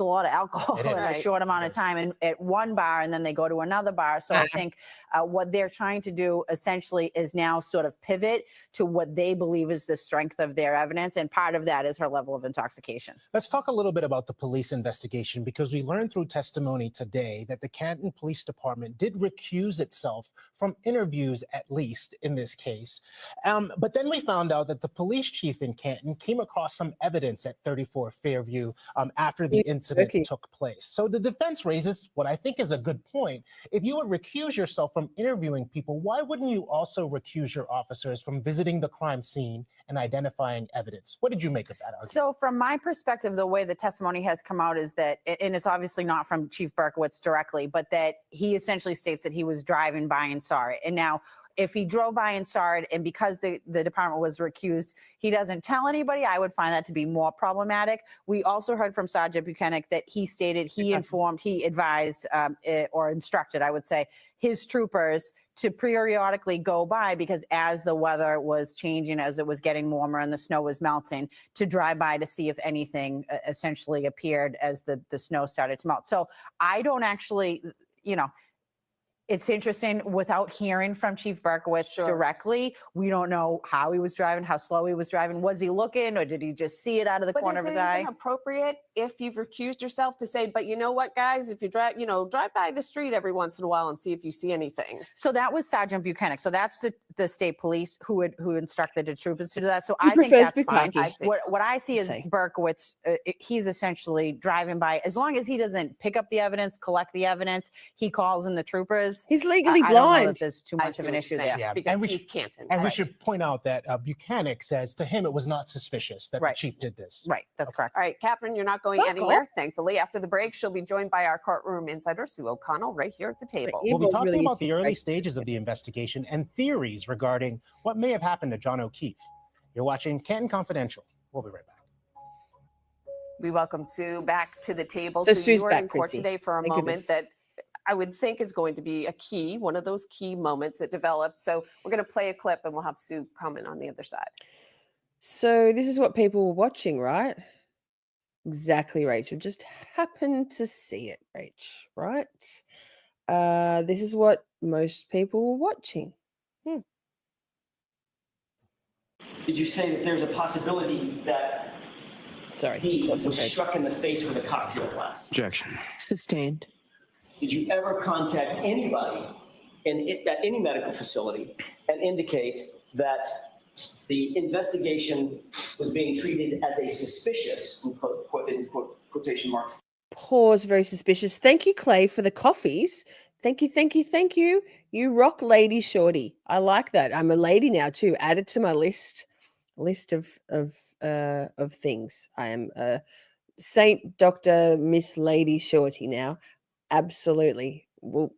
a lot of alcohol in a short amount of time, and at one bar, and then they go to another bar. So I think what they're trying to do essentially is now sort of pivot to what they believe is the strength of their evidence, and part of that is her level of intoxication. Let's talk a little bit about the police investigation, because we learned through testimony today that the Canton Police Department did recuse itself from interviews, at least in this case. But then we found out that the police chief in Canton came across some evidence at 34 Fairview after the incident took place. So the defense raises what I think is a good point. If you would recuse yourself from interviewing people, why wouldn't you also recuse your officers from visiting the crime scene and identifying evidence? What did you make of that argument? So from my perspective, the way the testimony has come out is that, and it's obviously not from Chief Berkowitz directly, but that he essentially states that he was driving by and saw it. And now, if he drove by and saw it, and because the department was recused, he doesn't tell anybody, I would find that to be more problematic. We also heard from Sergeant Buchanan that he stated he informed, he advised or instructed, I would say, his troopers to periodically go by, because as the weather was changing, as it was getting warmer and the snow was melting, to drive by to see if anything essentially appeared as the snow started to melt. So I don't actually, it's interesting, without hearing from Chief Berkowitz directly, we don't know how he was driving, how slow he was driving. Was he looking, or did he just see it out of the corner of his eye? Is it even appropriate if you've recused yourself to say, but you know what, guys, if you drive, drive by the street every once in a while and see if you see anything? So that was Sergeant Buchanan. So that's the state police who instructed the troopers to do that. So I think that's fine. What I see is Berkowitz, he's essentially driving by. As long as he doesn't pick up the evidence, collect the evidence, he calls in the troopers. He's legally I don't know blind. that there's too much of an issue there. Yeah, because he's Canton. And we should point out that Buchanan says to him it was not suspicious that the chief did this. Right, that's correct. All right, Catherine, you're not going anywhere, thankfully. After the break, she'll be joined by our courtroom insider, Sue O'Connell, right here at the table. We'll be talking about the early stages of the investigation and theories regarding what may have happened to John O'Keefe. You're watching Canton Confidential. We'll be right back. We welcome Sue back to the table. So Sue, Sue's you were back, in court Ricci. today for a Thank moment goodness. that I would think is going to be one of those key moments that developed. So we're going to play a clip and we'll have Sue comment on the other side. So this is what people were watching, right? Exactly, Rachel. Just happened to see it, Rach, right? This is what most people were watching. Did you say that there's a possibility that D was struck in the face with a cocktail glass? Objection. Sustained. Did you ever contact anybody at any medical facility and indicate that the investigation was being treated as a suspicious, in quotation marks? Pause, very suspicious. Thank you, Clay, for the coffees. Thank you, thank you, thank you. You rock, Lady Shorty. I like that. I'm a lady now too. Add it to my list of things. I am a Saint Dr. Miss Lady Shorty now. Absolutely. Well,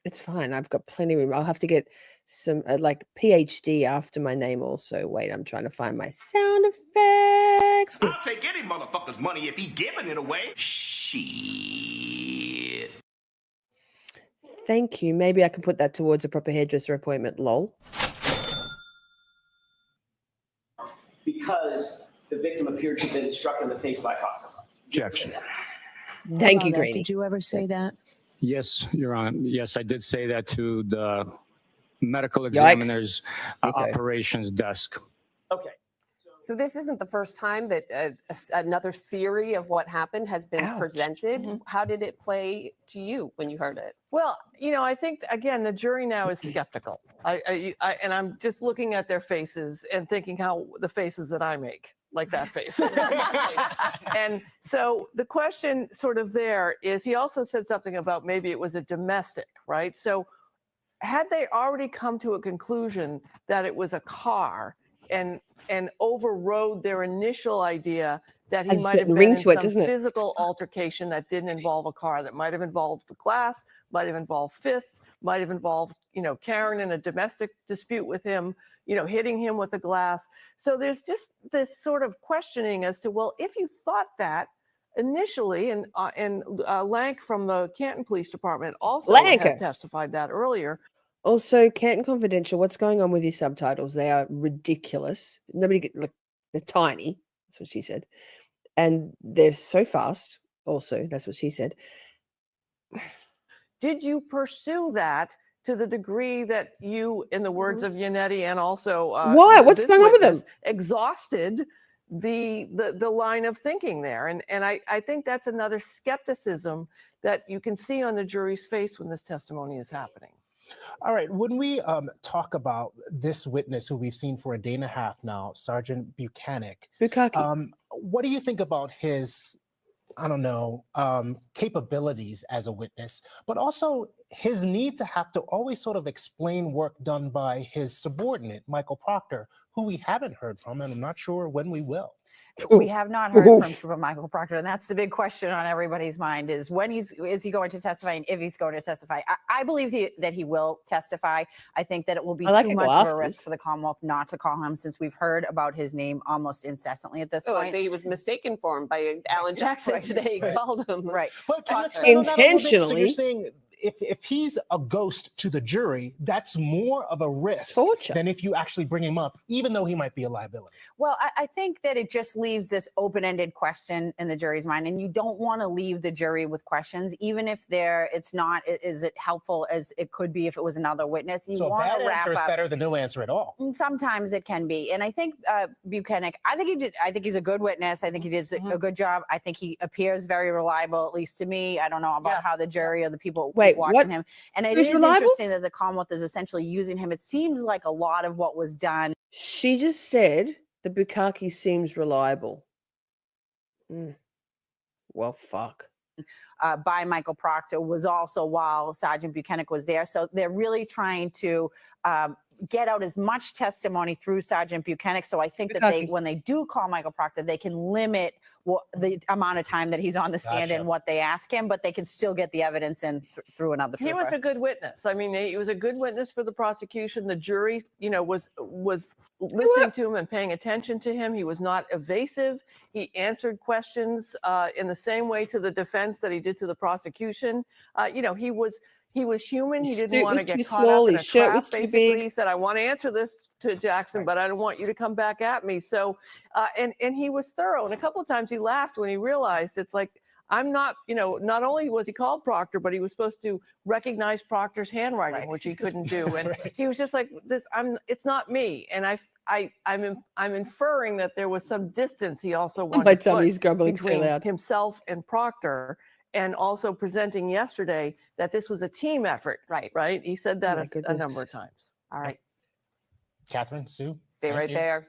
it's fine. I've got plenty of room. I'll have to get some like PhD after my name also. Wait, I'm trying to find my sound effects. I'll take any motherfucker's money if he giving it away. Shit. Thank you. Maybe I can put that towards a proper hairdresser appointment. Lol. Because the victim appeared to have been struck in the face by a cocktail glass. Objection. Thank you, Greeny. Did you ever say that? Yes, Your Honor. Yes, I did say that to the medical examiner's operations desk. Okay. So this isn't the first time that another theory of what happened has been presented. How did it play to you when you heard it? Well, I think, again, the jury now is skeptical. And I'm just looking at their faces and thinking how the faces that I make, like that face. And so the question sort of there is, he also said something about maybe it was a domestic, right? So had they already come to a conclusion that it was a car and overrode their initial idea that he might have been in some physical altercation that didn't involve a car, that might have involved the glass, might have involved fists, might have involved, Karen in a domestic dispute with him, hitting him with a glass. So there's just this sort of questioning as to, well, if you thought that initially, and Lank from the Canton Police Department also has testified that earlier. Also, Canton Confidential, what's going on with your subtitles? They are ridiculous. They're tiny. That's what she said. And they're so fast. Also, that's what she said. Did you pursue that to the degree that you, in the words of Yannetti and also why? What's going on with them? Exhausted the line of thinking there. And I think that's another skepticism that you can see on the jury's face when this testimony is happening. All right. When we talk about this witness who we've seen for a day and a half now, Sergeant Buchanan, what do you think about his, I don't know, capabilities as a witness, but also his need to have to always sort of explain work done by his subordinate, Michael Proctor, who we haven't heard from, and I'm not sure when we will. We have not heard from Trooper Michael Proctor, and that's the big question on everybody's mind: is when is he going to testify, and if he's going to testify. I believe that he will testify. I think that it will be too much of a risk for the Commonwealth not to call him, since we've heard about his name almost incessantly at this point. He was mistaken for him by Alan Jackson today. He called him But can you expand on that a little bit? So you're saying if he's a ghost to the jury, that's more of a risk than if you actually bring him up, even though he might be a liability. Well, I think that it just leaves this open-ended question in the jury's mind, and you don't want to leave the jury with questions, even if it's not as helpful as it could be if it was another witness. You So a want bad to wrap answer is up. better than no answer at all. Sometimes it can be, and I think Buchanan. I think he's a good witness. I think he did a good job. I think he appears very reliable, at least to me. I don't know about how the jury or the people watching him. And it is interesting that the Commonwealth is essentially using him. It seems like a lot of what was done. She just said that Bukkake seems reliable. Well, fuck. By Michael Proctor was also while Sergeant Buchanan was there. So they're really trying to get out as much testimony through Sergeant Buchanan. So I think that when they do call Michael Proctor, they can limit the amount of time that he's on the stand and what they ask him, but they can still get the evidence in through another trooper. He was a good witness. I mean, he was a good witness for the prosecution. The jury, was listening to him and paying attention to him. He was not evasive. He answered questions in the same way to the defense that he did to the prosecution. He was human. He didn't want to get caught up in a trap, basically. He said, I want to answer this to Jackson, but I don't want you to come back at me. So, and he was thorough. And a couple of times he laughed when he realized it's like, I'm not, not only was he called Proctor, but he was supposed to recognize Proctor's handwriting, which he couldn't do. And he was just like, it's not me. And I'm inferring that there was some distance he also wanted to put between himself and Proctor. And also presenting yesterday that this was a team effort. Right. He said that a number of times. All right. Catherine, Sue. Stay right there.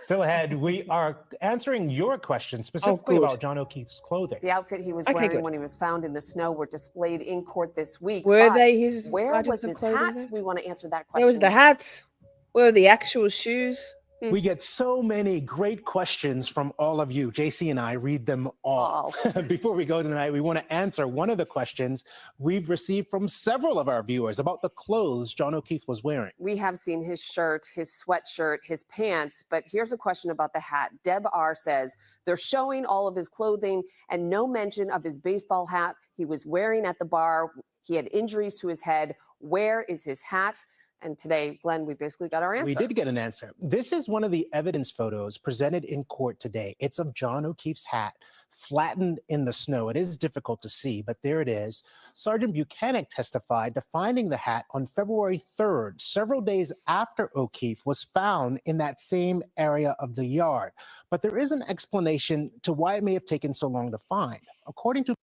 Still ahead. We are answering your questions specifically about John O'Keefe's clothing. The outfit he was wearing when he was found in the snow were displayed in court this week. Were they his? Where was his hat? We want to answer that question. Where was the hats? Where were the actual shoes? We get so many great questions from all of you. JC and I read them all. Before we go tonight, we want to answer one of the questions we've received from several of our viewers about the clothes John O'Keefe was wearing. We have seen his shirt, his sweatshirt, his pants, but here's a question about the hat. Deb R says, they're showing all of his clothing and no mention of his baseball hat he was wearing at the bar. He had injuries to his head. Where is his hat? And today, Glenn, we basically got our answer. We did get an answer. This is one of the evidence photos presented in court today. It's of John O'Keefe's hat flattened in the snow. It is difficult to see, but there it is. Sergeant Buchanan testified to finding the hat on February 3rd, several days after O'Keefe was found in that same area of the yard. But there is an explanation to why it may have taken so long to find. According to...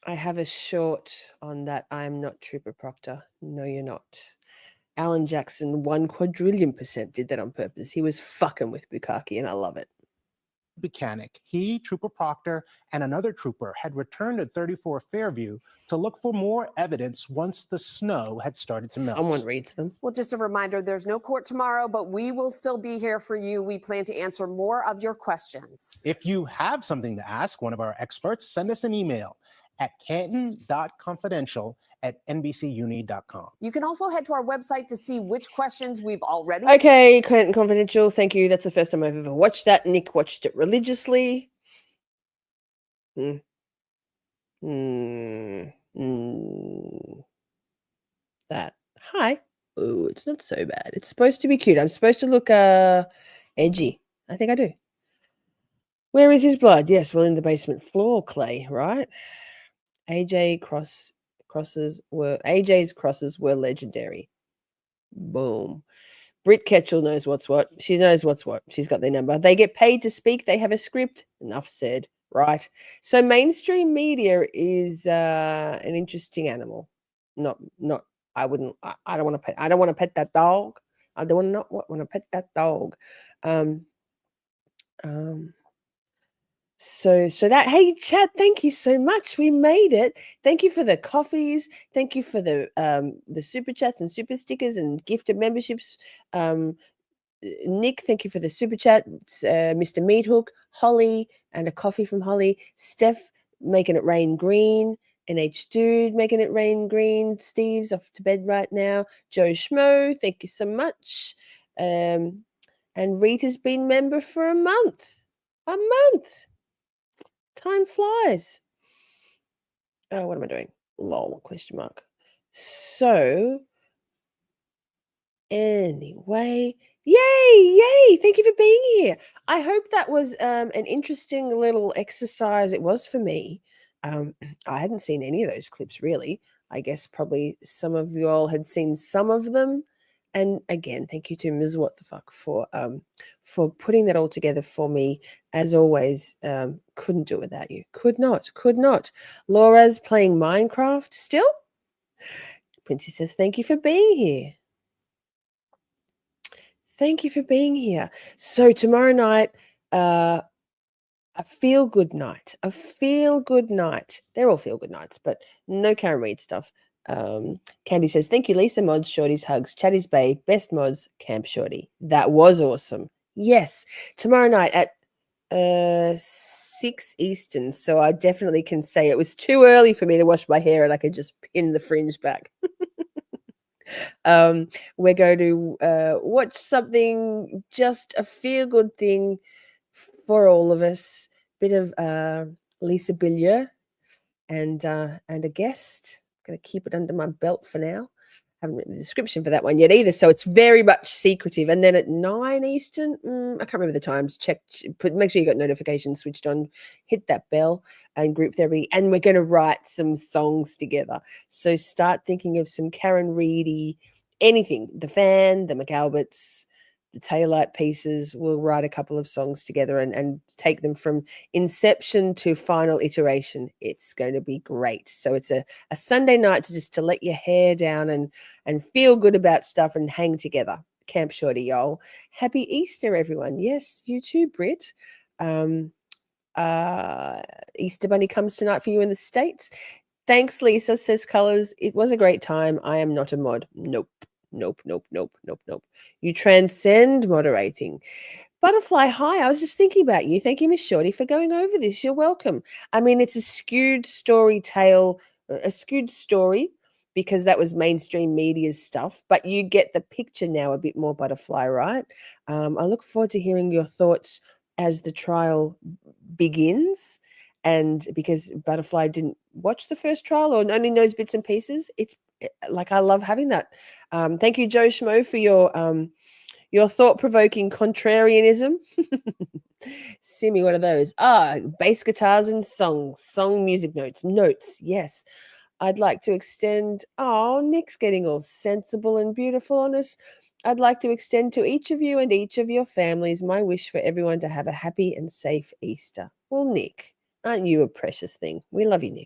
I have a short on that. I'm not Trooper Proctor. No, you're not. Alan Jackson 1,000,000,000% did that on purpose. He was fucking with Bukkake, and I love it. Buchanan, he, Trooper Proctor, and another trooper had returned at 34 Fairview to look for more evidence once the snow had started to melt. Someone reads them. Well, just a reminder, there's no court tomorrow, but we will still be here for you. We plan to answer more of your questions. If you have something to ask one of our experts, send us an email at canton.confidential@nbcuni.com. You can also head to our website to see which questions we've already... Okay, Canton Confidential, thank you. That's the first time I've ever watched that. Nick watched it religiously. That. Hi. Oh, it's not so bad. It's supposed to be cute. I'm supposed to look edgy. I think I do. Where is his blood? Yes, well, in the basement floor, Clay, right? AJ's crosses were legendary. Boom. Britt Ketchell knows what's what. She knows what's what. She's got their number. They get paid to speak. They have a script. Enough said. Right. So mainstream media is an interesting animal. Not I wouldn't. I don't want to pet. I don't want to pet that dog. I don't want to pet that dog. So that, hey Chad, thank you so much. We made it. Thank you for the coffees. Thank you for the super chats and super stickers and gifted memberships. Nick, thank you for the super chat. Mr. Meathook, Holly, and a coffee from Holly. Steph, making it rain green. NHdude, making it rain green. Steve's off to bed right now. Joe Schmo, thank you so much. And Rita's been member for a month. A month. Time flies. Oh, what am I doing? Lol, question mark. So, anyway, yay! Thank you for being here. I hope that was an interesting little exercise. It was for me. I hadn't seen any of those clips really. I guess probably some of you all had seen some of them. And again, thank you to Ms. What the Fuck for putting that all together for me. As always, couldn't do it without you. Could not. Laura's playing Minecraft still. Princey says, thank you for being here. Thank you for being here. So tomorrow night, a feel-good night. A feel-good night. They're all feel-good nights, but no Karen Reid stuff. Candy says, thank you, Lisa. Mods, Shorty's hugs, Chatty's Bay, best mods, Camp Shorty. That was awesome. Yes, tomorrow night at 6 Eastern. So I definitely can say it was too early for me to wash my hair and I could just pin the fringe back. We're going to watch something, just a feel-good thing for all of us. Bit of Lisa Billier and a guest. Going to keep it under my belt for now. Haven't written the description for that one yet either, so it's very much secretive. And then at 9 Eastern, I can't remember the times. Make sure you got notifications switched on. Hit that bell and group therapy. And we're going to write some songs together. So start thinking of some Karen Reedy, anything. The Fan, the McAlberts, the Taillight pieces. We'll write a couple of songs together and take them from inception to final iteration. It's going to be great. So it's a Sunday night to let your hair down and feel good about stuff and hang together. Camp Shorty, y'all. Happy Easter, everyone. Yes, you too, Britt. Easter Bunny comes tonight for you in the States. Thanks, Lisa, says Colors. It was a great time. I am not a mod. Nope. You transcend moderating. Butterfly, hi. I was just thinking about you. Thank you, Miss Shorty, for going over this. You're welcome. I mean, it's a skewed story because that was mainstream media's stuff, but you get the picture now a bit more, Butterfly, right? I look forward to hearing your thoughts as the trial begins. And because Butterfly didn't watch the first trial or only knows bits and pieces, it's like I love having that. Thank you, Joe Schmo, for your thought-provoking contrarianism. Simi, what are those? Bass guitars and song music notes. Yes. I'd like to extend, Nick's getting all sensible and beautiful on us. I'd like to extend to each of you and each of your families my wish for everyone to have a happy and safe Easter. Well, Nick, aren't you a precious thing? We love you,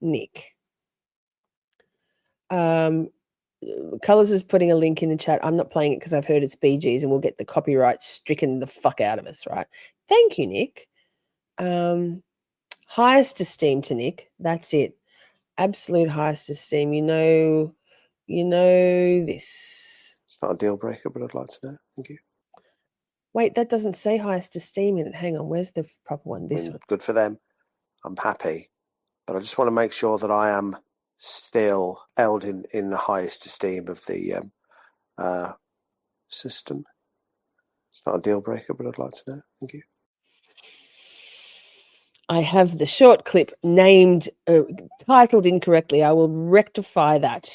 Nick. Colors is putting a link in the chat. I'm not playing it because I've heard it's BG's and we'll get the copyright stricken the fuck out of us, right? Thank you, Nick. Highest esteem to Nick. That's it. Absolute highest esteem. You know this. It's not a deal breaker, but I'd like to know. Thank you. Wait, that doesn't say highest esteem in it. Hang on, where's the proper one? This one. Good for them. I'm happy. But I just want to make sure that I am still held in the highest esteem of the system. It's not a deal breaker, but I'd like to know. Thank you. I have the short clip named, titled incorrectly. I will rectify that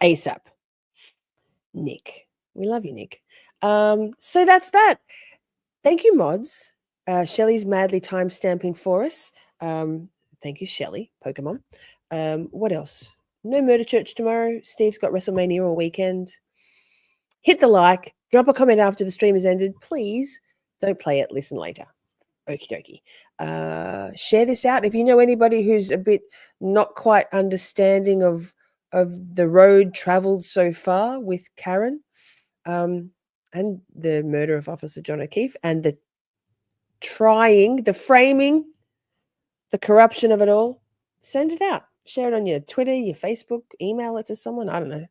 ASAP. Nick. We love you, Nick. So that's that. Thank you, mods. Shelley's madly time-stamping for us. Thank you, Shelley, Pokemon. What else? No Murder Church tomorrow. Steve's got WrestleMania all weekend. Hit the like. Drop a comment after the stream has ended. Please don't play it. Listen later. Okie dokie. Share this out. If you know anybody who's a bit not quite understanding of of the road traveled so far with Karen, and the murder of Officer John O'Keefe, and the framing, the corruption of it all. Send it out. Share it on your Twitter, your Facebook, email it to someone. I don't know.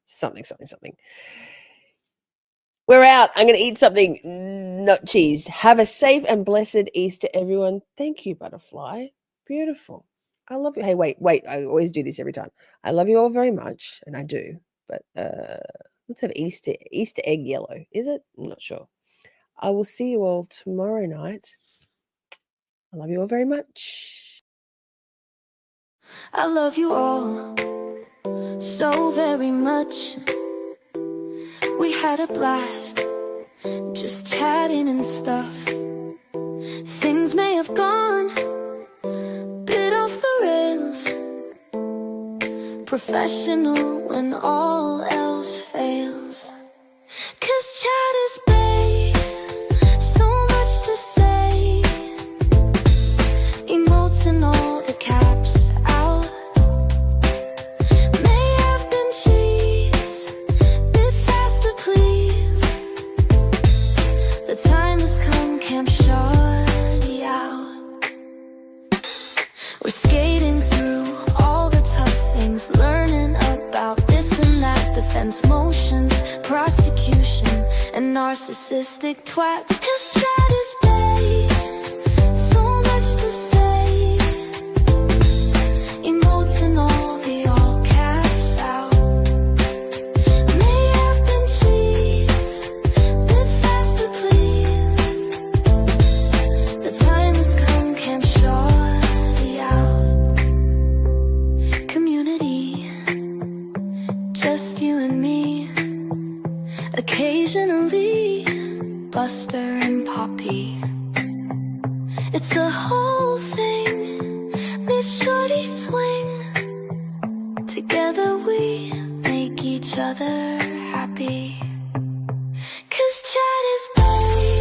Something. We're out. I'm going to eat something not cheese. Have a safe and blessed Easter, everyone. Thank you, Butterfly. Beautiful. I love you. Hey, wait. I always do this every time. I love you all very much, and I do. But let's have Easter egg yellow. Is it? I'm not sure. I will see you all tomorrow night. I love you all very much. I love you all so very much. We had a blast just chatting and stuff. Things may have gone a bit off the rails. Professional when all else fails. 'Cause chat is babe, so much to say. Emotes and all the caps out. May have been cheese, bit faster please. The time has come, Camp Shorty out. We're skating through all the tough things, learning about this and that, defense motions, prosecution, and narcissistic twats. 'Cause chat is babe, so much to say. Emotes and all the all caps out. May have been cheese, bit faster please. The time has come, Camp Shorty out. Community, just you and me. Occasionally, Buster and Poppy. It's a whole thing, Miss Shorty swing. Together we make each other happy. 'Cause chat is babe.